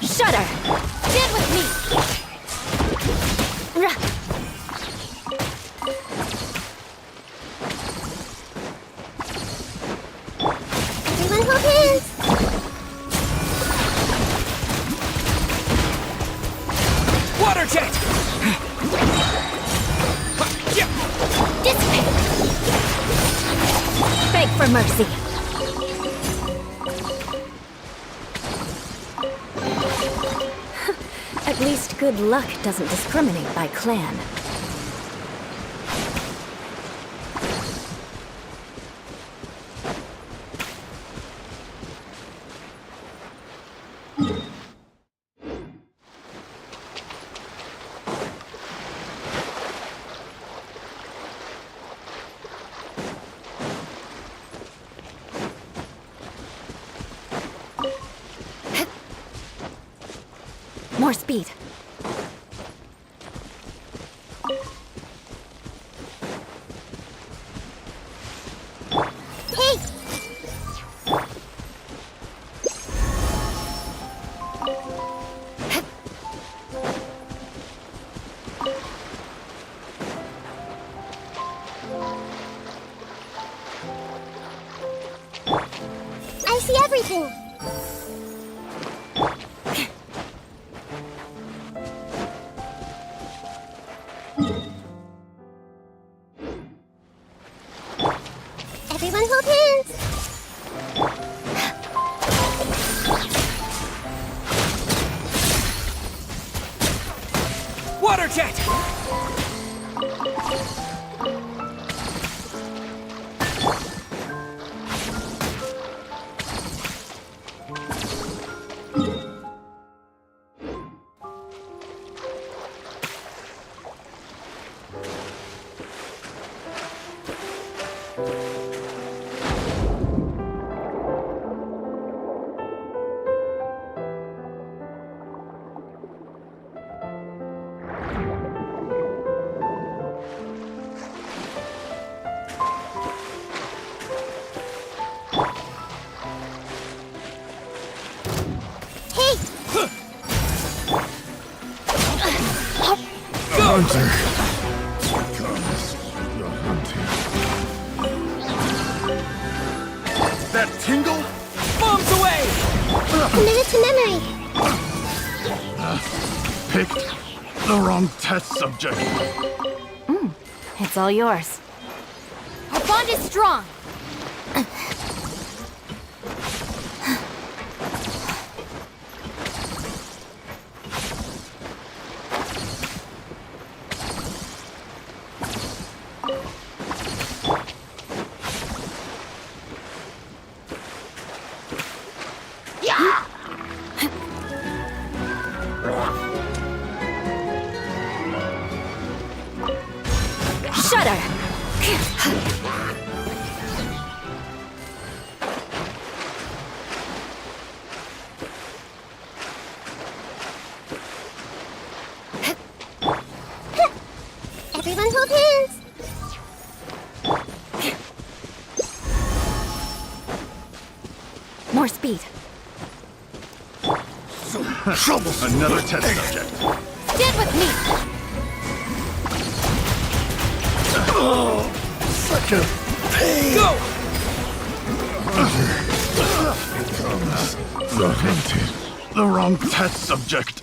S3: Shudder! Stand with me!
S6: Everyone hold hands!
S15: Water jet!
S3: Dissipate! Beg for mercy! At least Good luck doesn't discriminate by clan. More speed.
S6: Hey! I see everything. Everyone hold hands.
S15: Water jet!
S8: Hunter. Comes the hunting.
S15: That tingle? Bombs away!
S6: Committed to memory.
S8: Picked the wrong test subject.
S3: It's all yours.
S6: Our bond is strong.
S3: Shudder!
S6: Everyone hold hands.
S3: More speed.
S8: Another test subject.
S6: Stand with me.
S8: Such a pain.
S15: Go!
S8: Comes the hunted. The wrong test subject.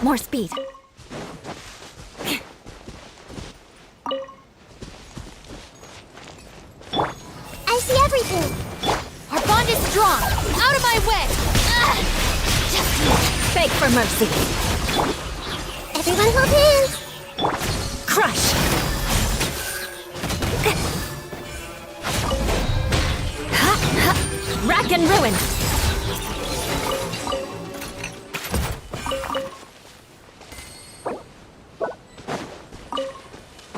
S3: More speed.
S6: I see everything.
S3: Our bond is strong. Out of my way! Just beg for mercy.
S6: Everyone hold hands.
S3: Crush! Rack and ruin!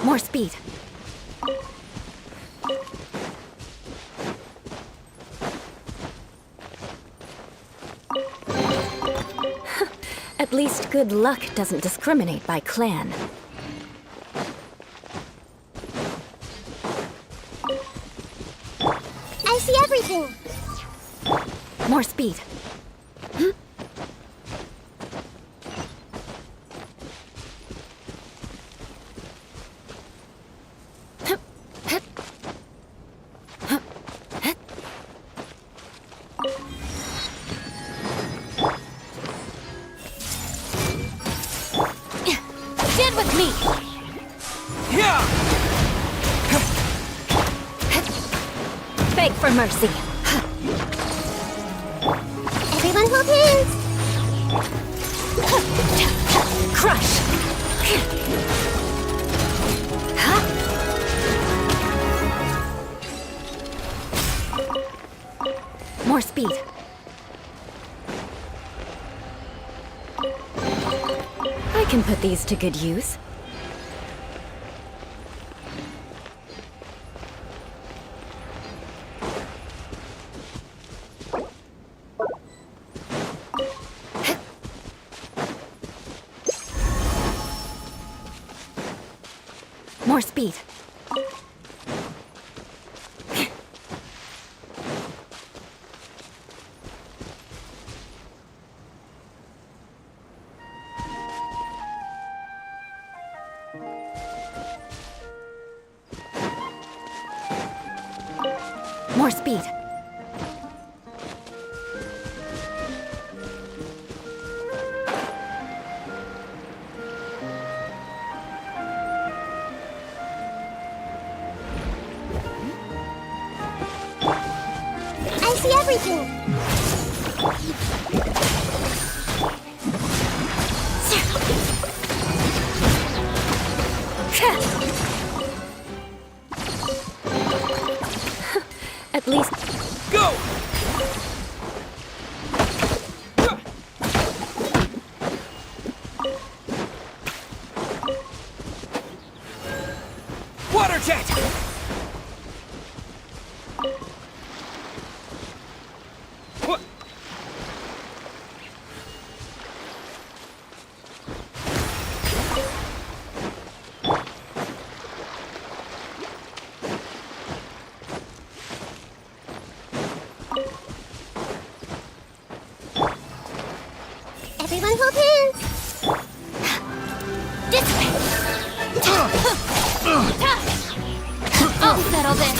S3: More speed. At least good luck doesn't discriminate by clan.
S6: I see everything.
S3: More speed. Stand with me! Beg for mercy.
S6: Everyone hold hands.
S3: Crush! More speed. I can put these to good use. More speed. More speed.
S6: I see everything.
S3: At least...
S15: Go! Water jet! What?
S6: Everyone hold hands.
S3: This way! All settled in.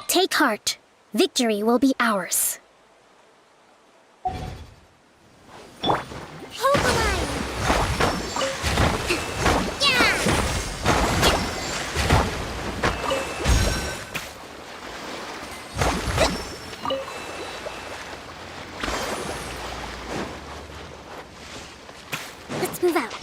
S6: Take heart. Victory will be ours. Hold the line. Yeah! Let's move out.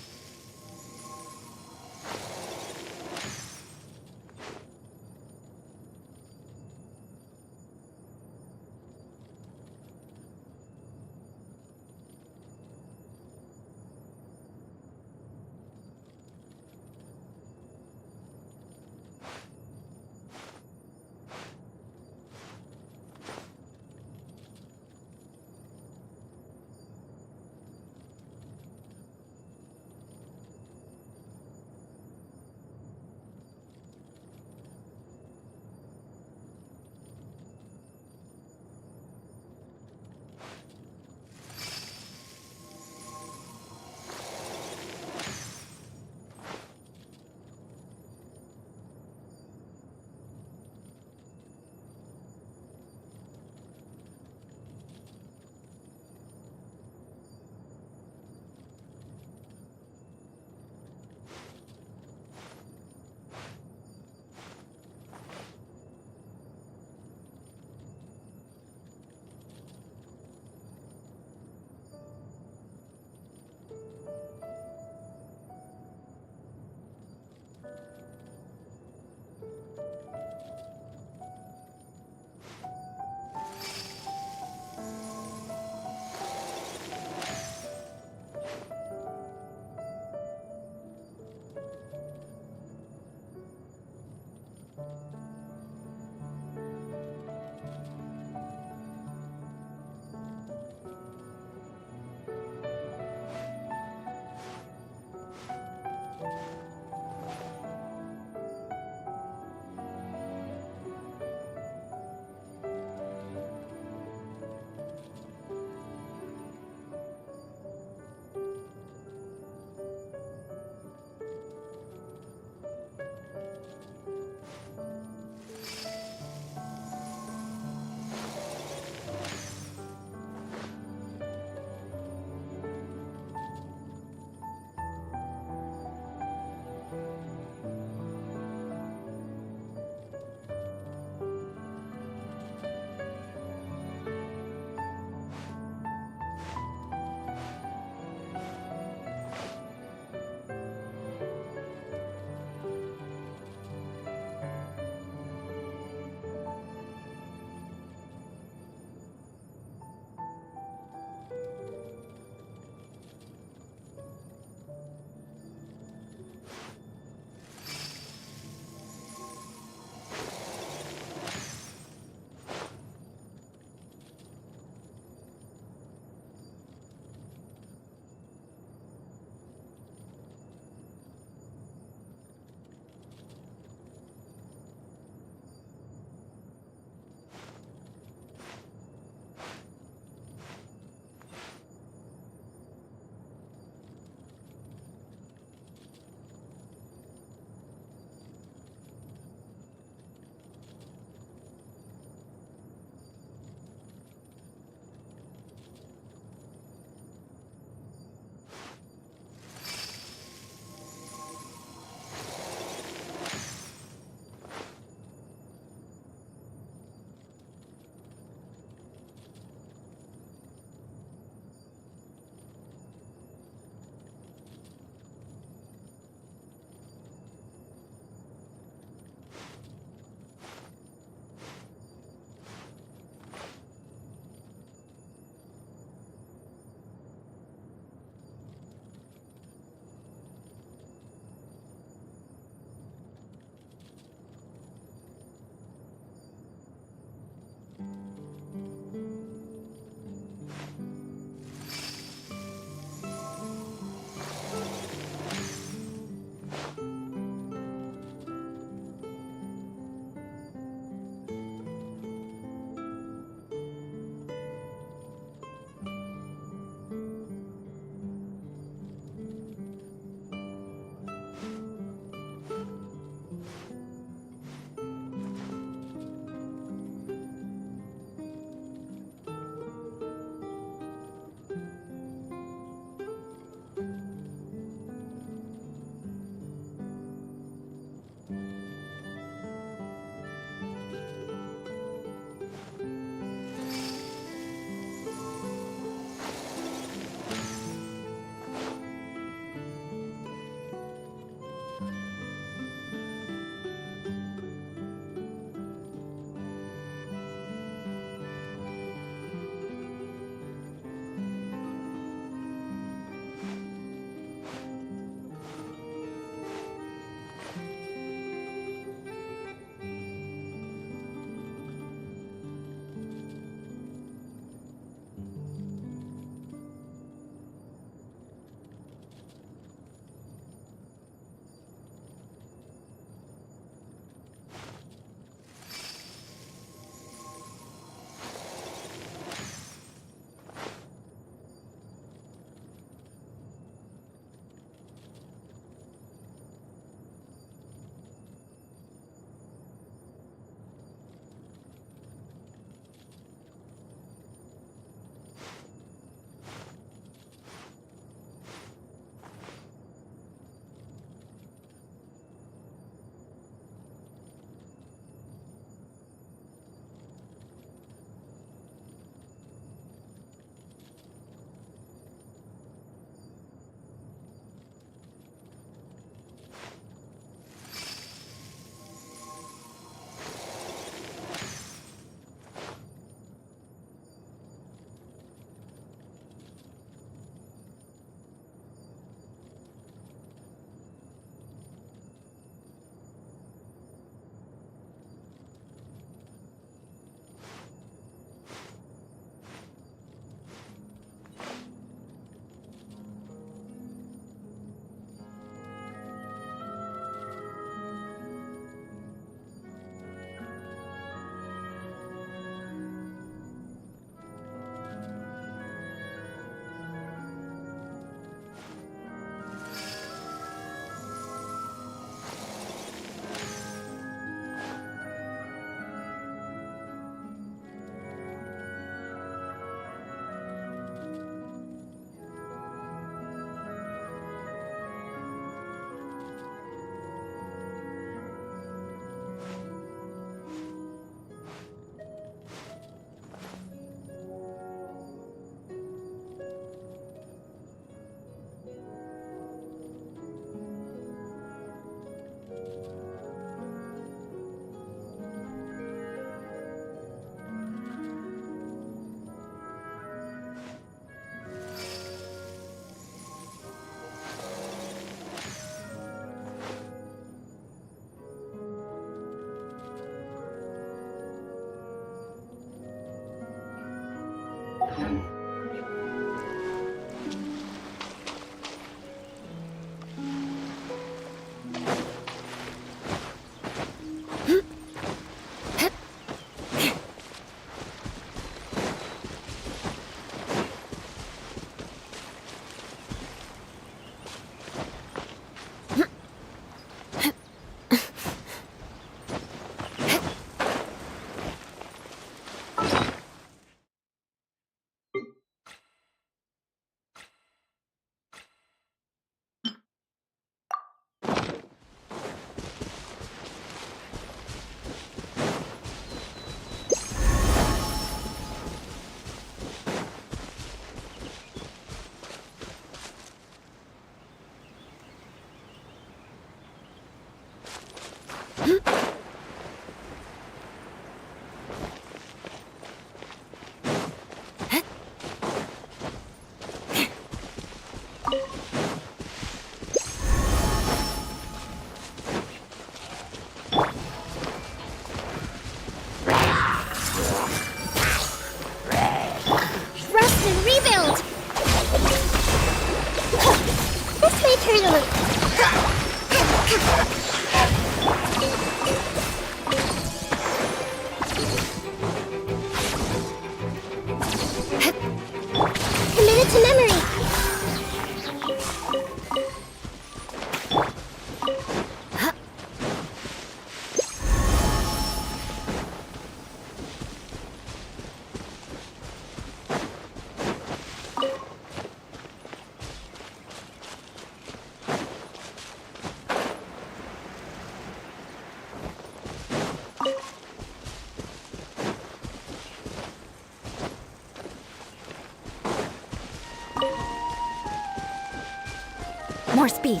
S3: More speed.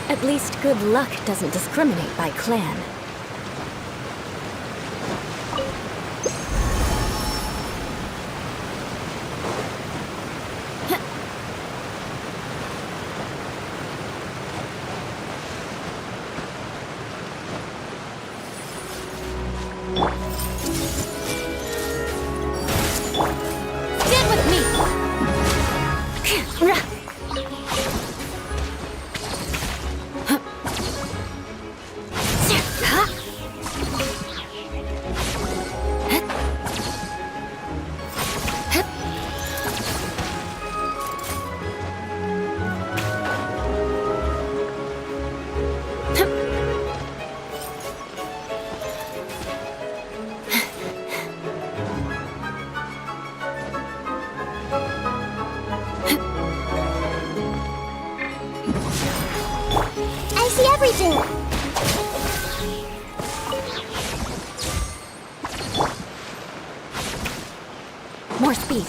S3: At least good luck doesn't discriminate by clan. Stand with me!
S6: I see everything!
S3: More speed.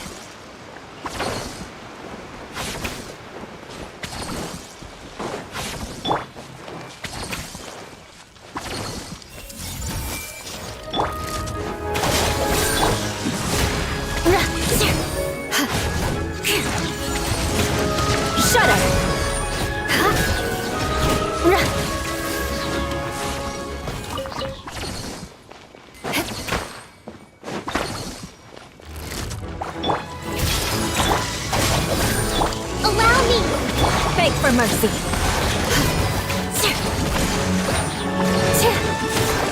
S3: Shudder!
S6: Allow me!
S3: Beg for mercy.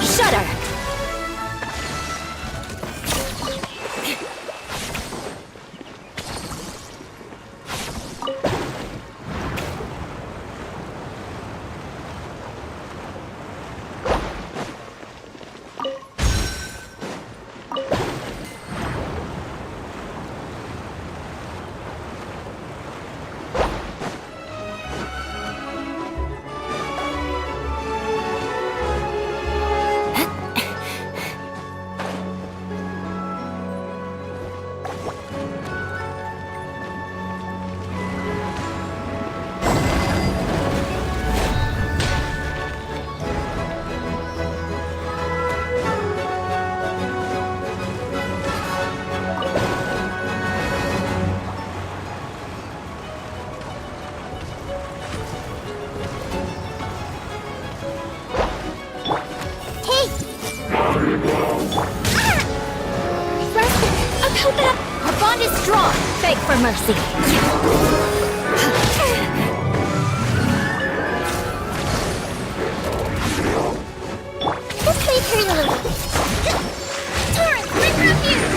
S3: Shudder!
S6: Open up!
S3: Our bond is strong. Beg for mercy.
S6: This may hurt a little bit. Taurus, bring her up here!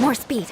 S3: More speed.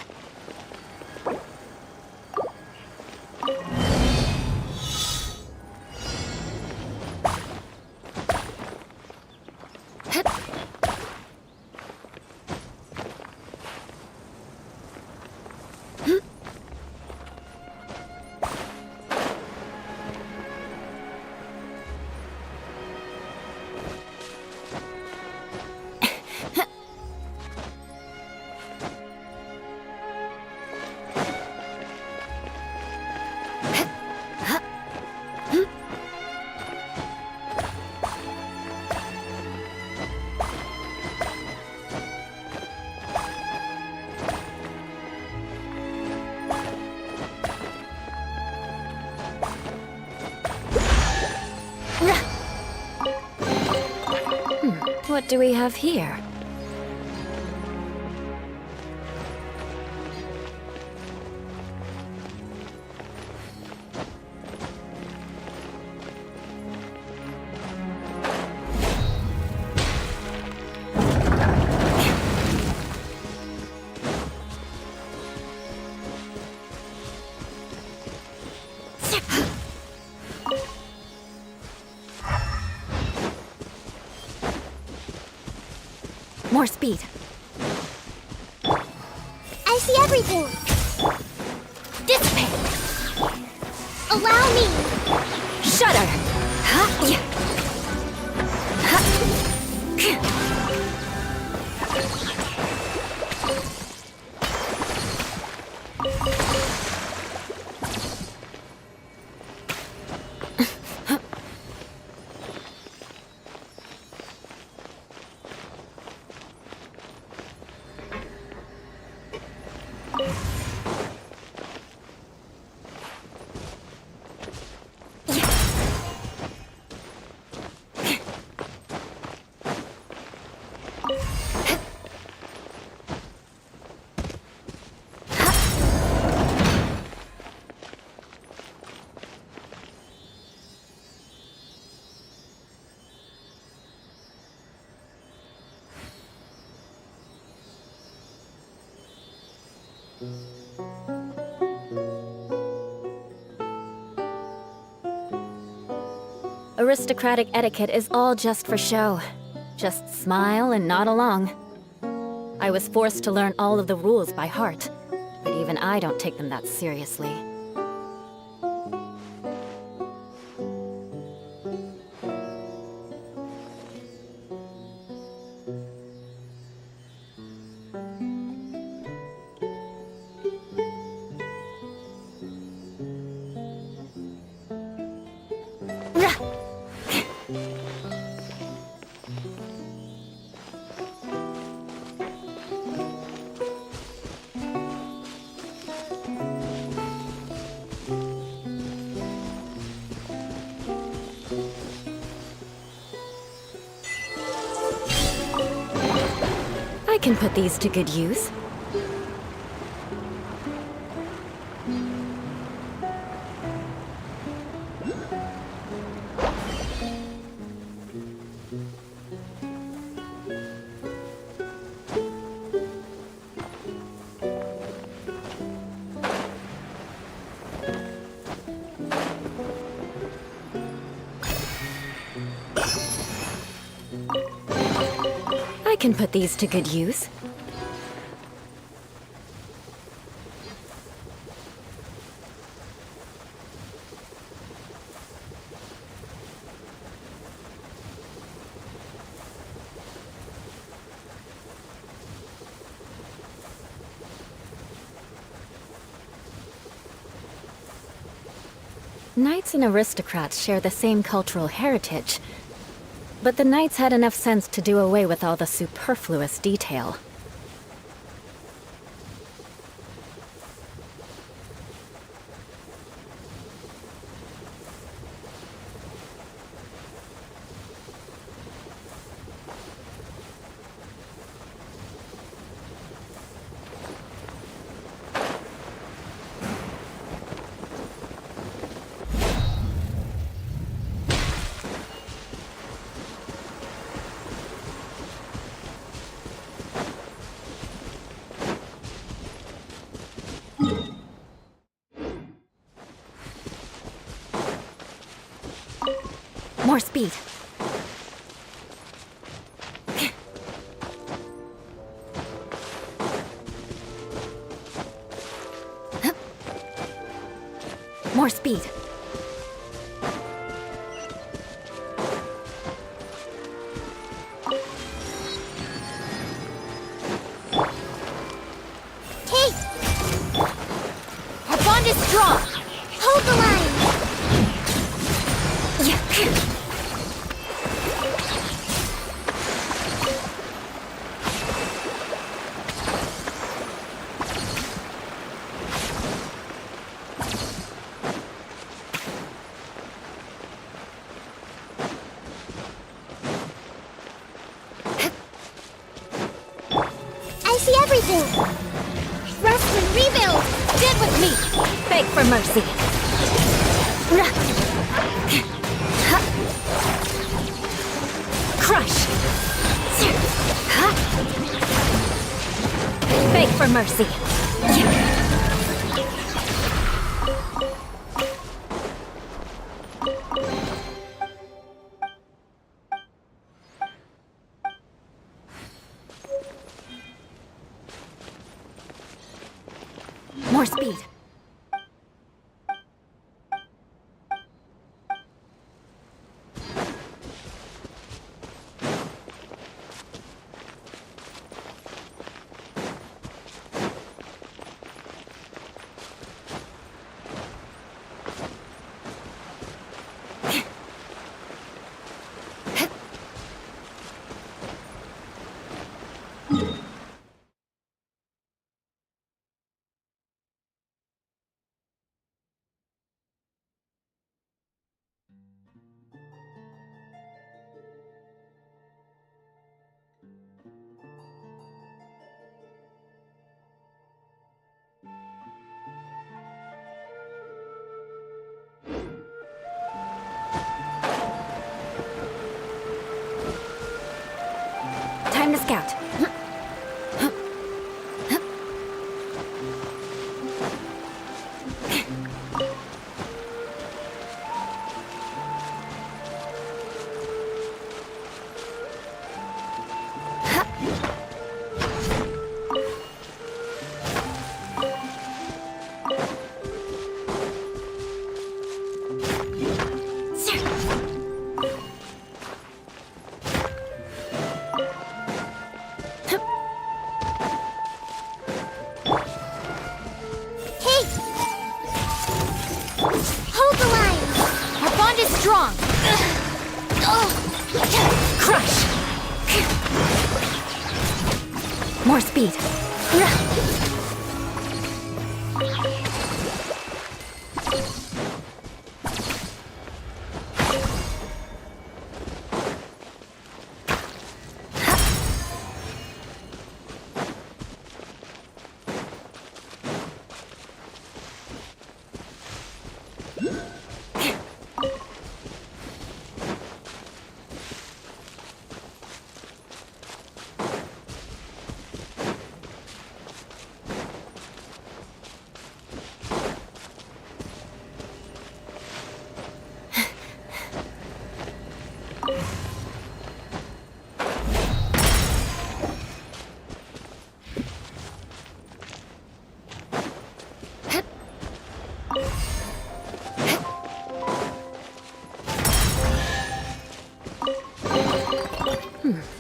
S3: What do we have here? More speed.
S6: I see everything.
S3: Dissipate.
S6: Allow me.
S3: Shudder. Huh? Yeah. Aristocratic etiquette is all just for show. Just smile and nod along. I was forced to learn all of the rules by heart, but even I don't take them that seriously. I can put these to good use. I can put these to good use. Knights and aristocrats share the same cultural heritage, but the knights had enough sense to do away with all the superfluous detail. More speed. More speed.
S6: Hey! Our bond is strong! Hold the line! I see everything! Rest and rebuild!
S3: Stand with me! Beg for mercy. Crush! Beg for mercy. More speed. Time to scout.
S6: Hey! Hold the line! Our bond is strong!
S3: Crush! More speed.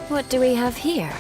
S3: What do we have here?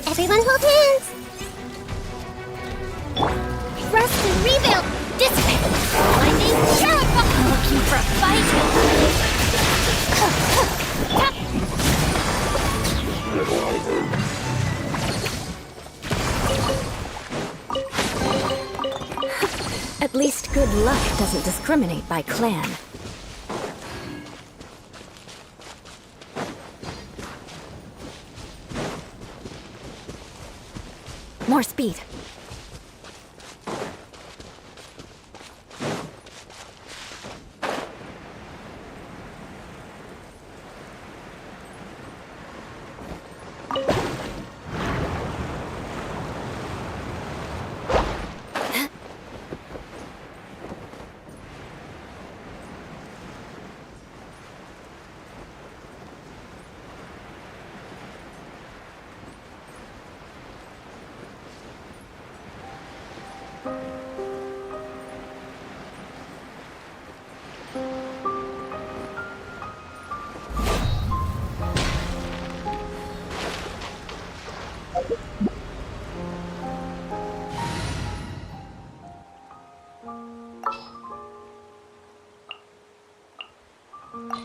S6: Everyone hold hands! Rest and rebuild! Dissipate! My name's terrifying! Looking for a fight?
S3: At least good luck doesn't discriminate by clan. More speed.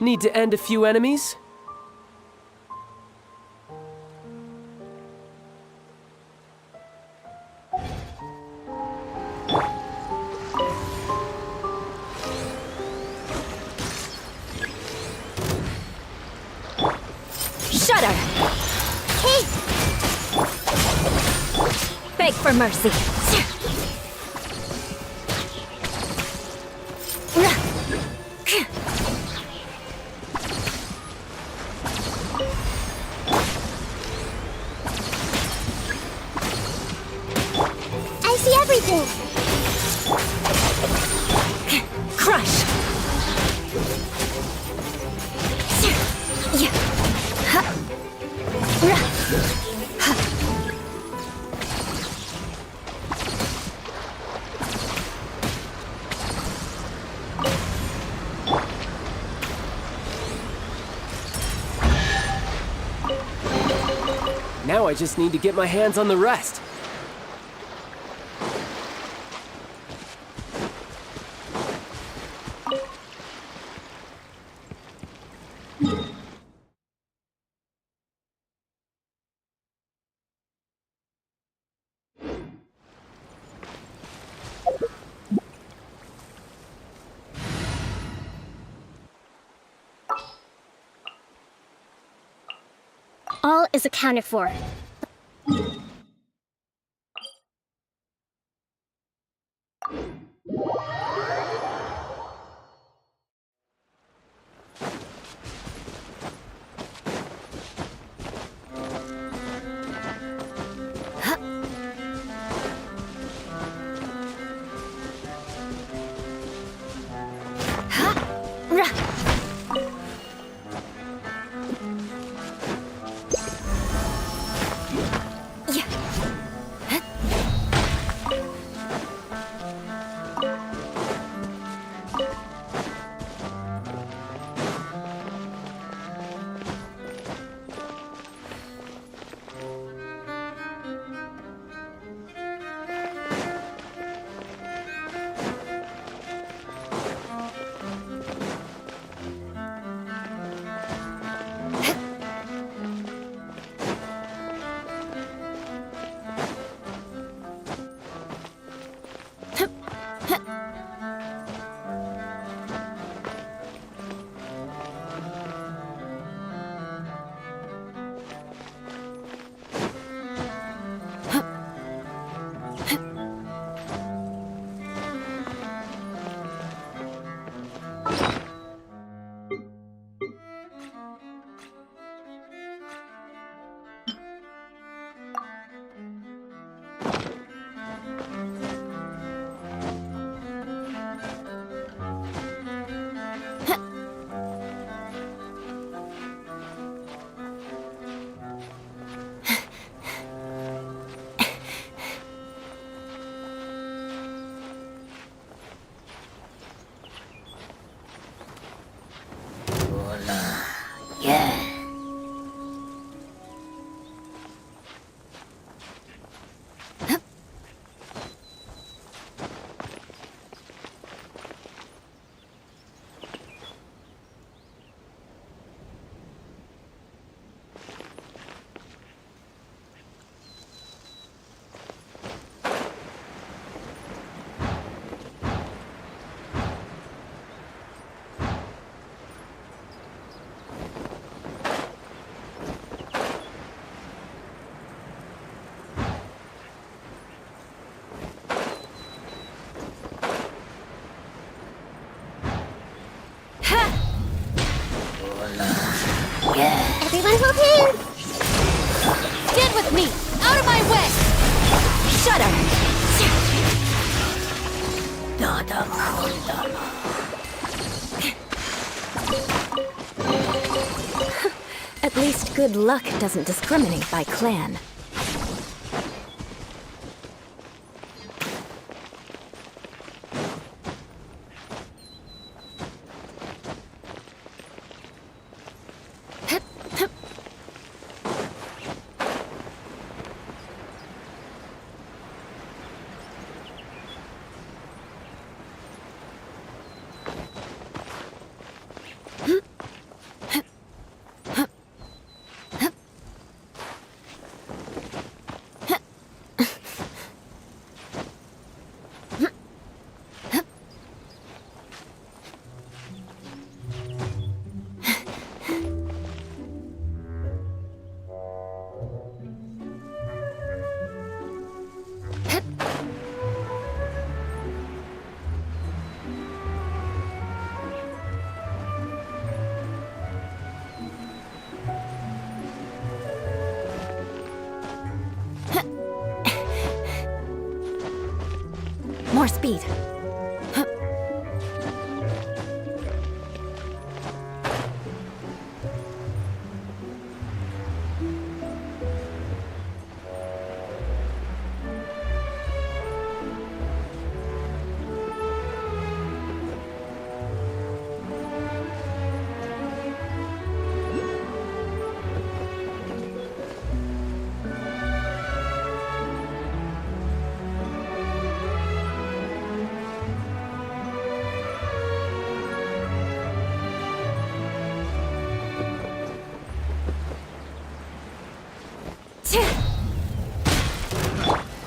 S18: Need to end a few enemies?
S3: Shudder!
S6: Hey!
S3: Beg for mercy.
S6: I see everything!
S3: Crush!
S18: Now I just need to get my hands on the rest.
S6: All is accounted for.
S3: At least good luck doesn't discriminate by clan. More speed.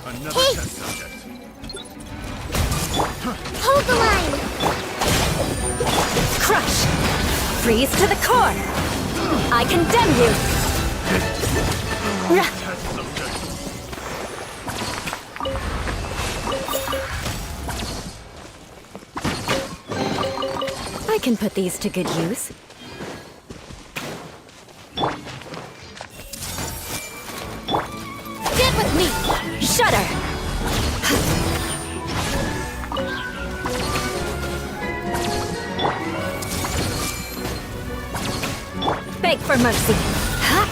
S10: Another
S6: Hey!
S10: test subject.
S6: Hold the line!
S3: Crush! Freeze to the core! I condemn you! Rah!
S10: Test subject.
S3: I can put these to good use. Get with me! Shudder! Beg for mercy! Ha!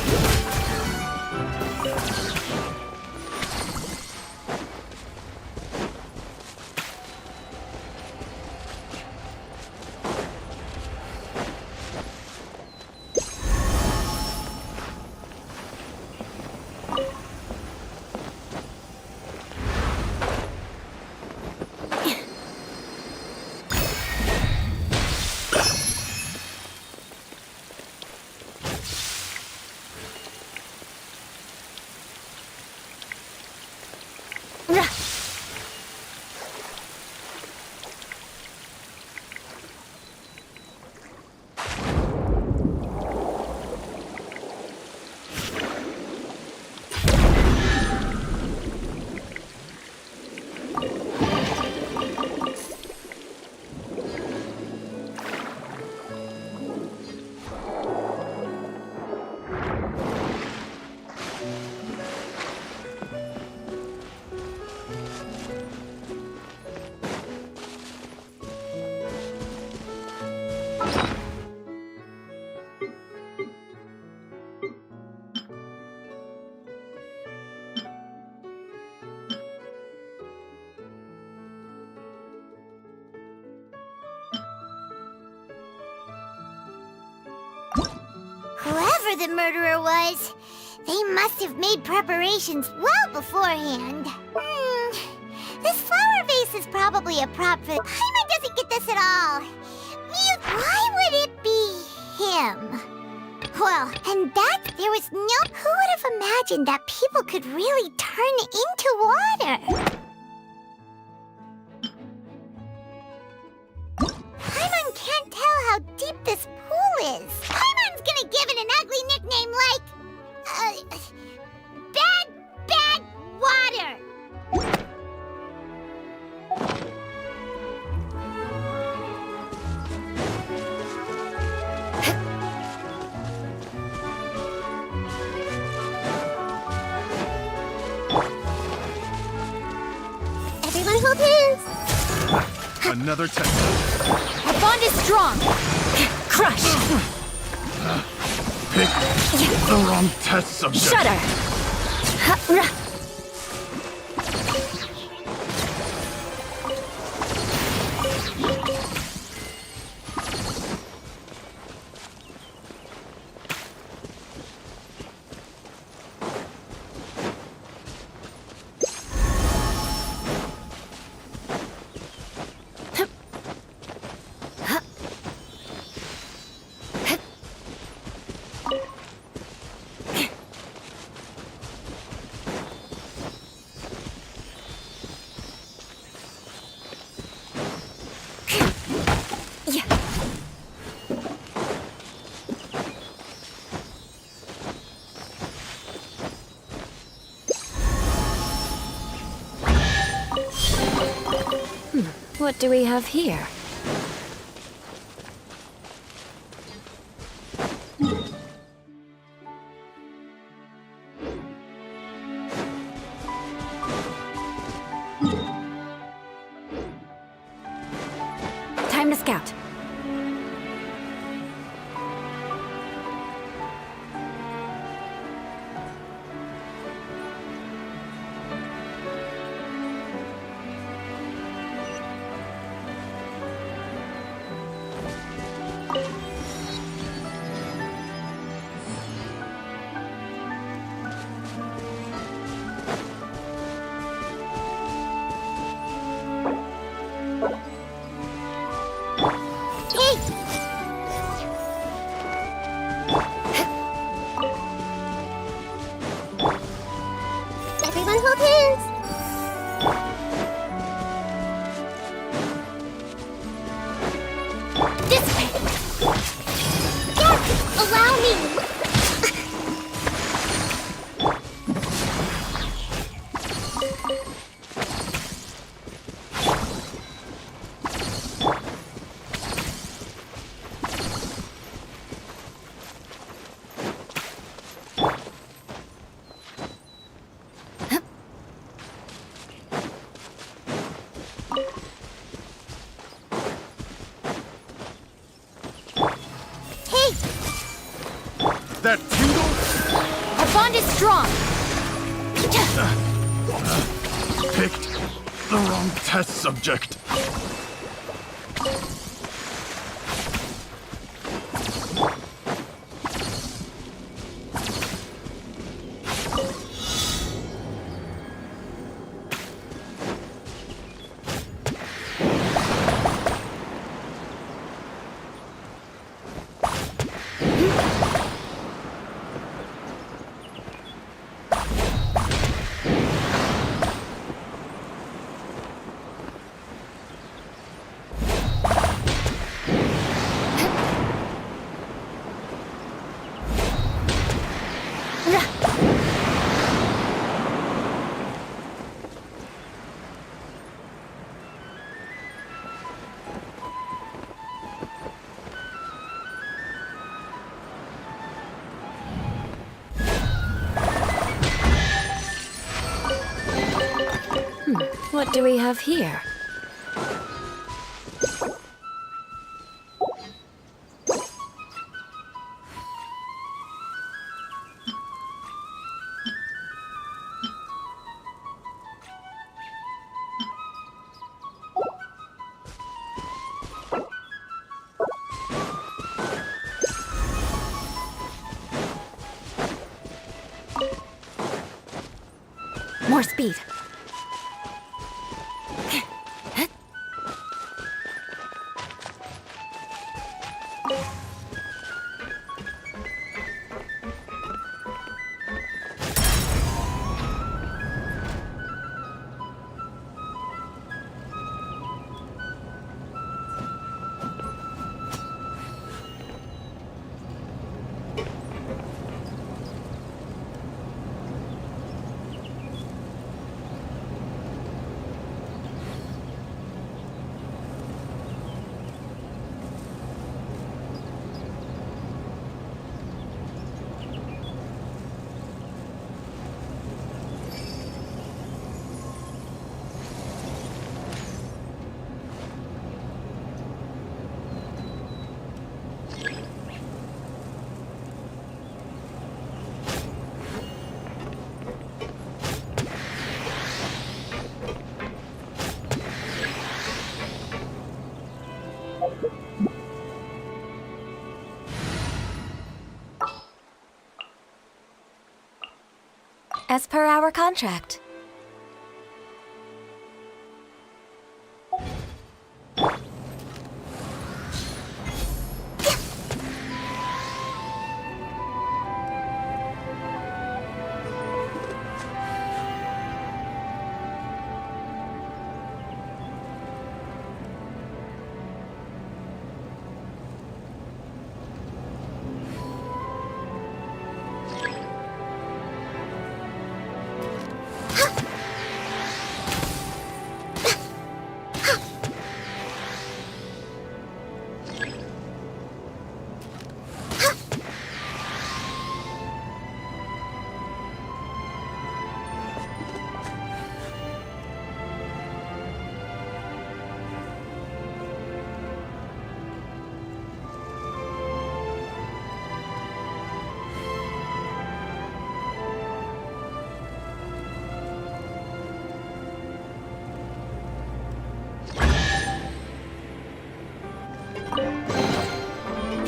S6: Whoever the murderer was, they must have made preparations well beforehand. This flower vase is probably a prop for... Paimon doesn't get this at all. Why would it be him? Well, and that there was no... Who would have imagined that people could really turn into water? Paimon can't tell how deep this pool is. Paimon's gonna give it an ugly nickname like... Bad Water! Everyone hold hands!
S19: Another test.
S3: Our bond is strong. Crush.
S19: Pick the wrong test subject.
S3: Shudder. What do we have here? Time to scout.
S6: Everyone hold hands. This way. Yes, allow me. Hey,
S19: That tingle?
S3: Our bond is strong.
S19: Picked the wrong test subject.
S3: What do we have here? More speed.
S12: As per our contract.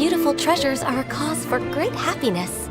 S12: Beautiful treasures are a cause for great happiness.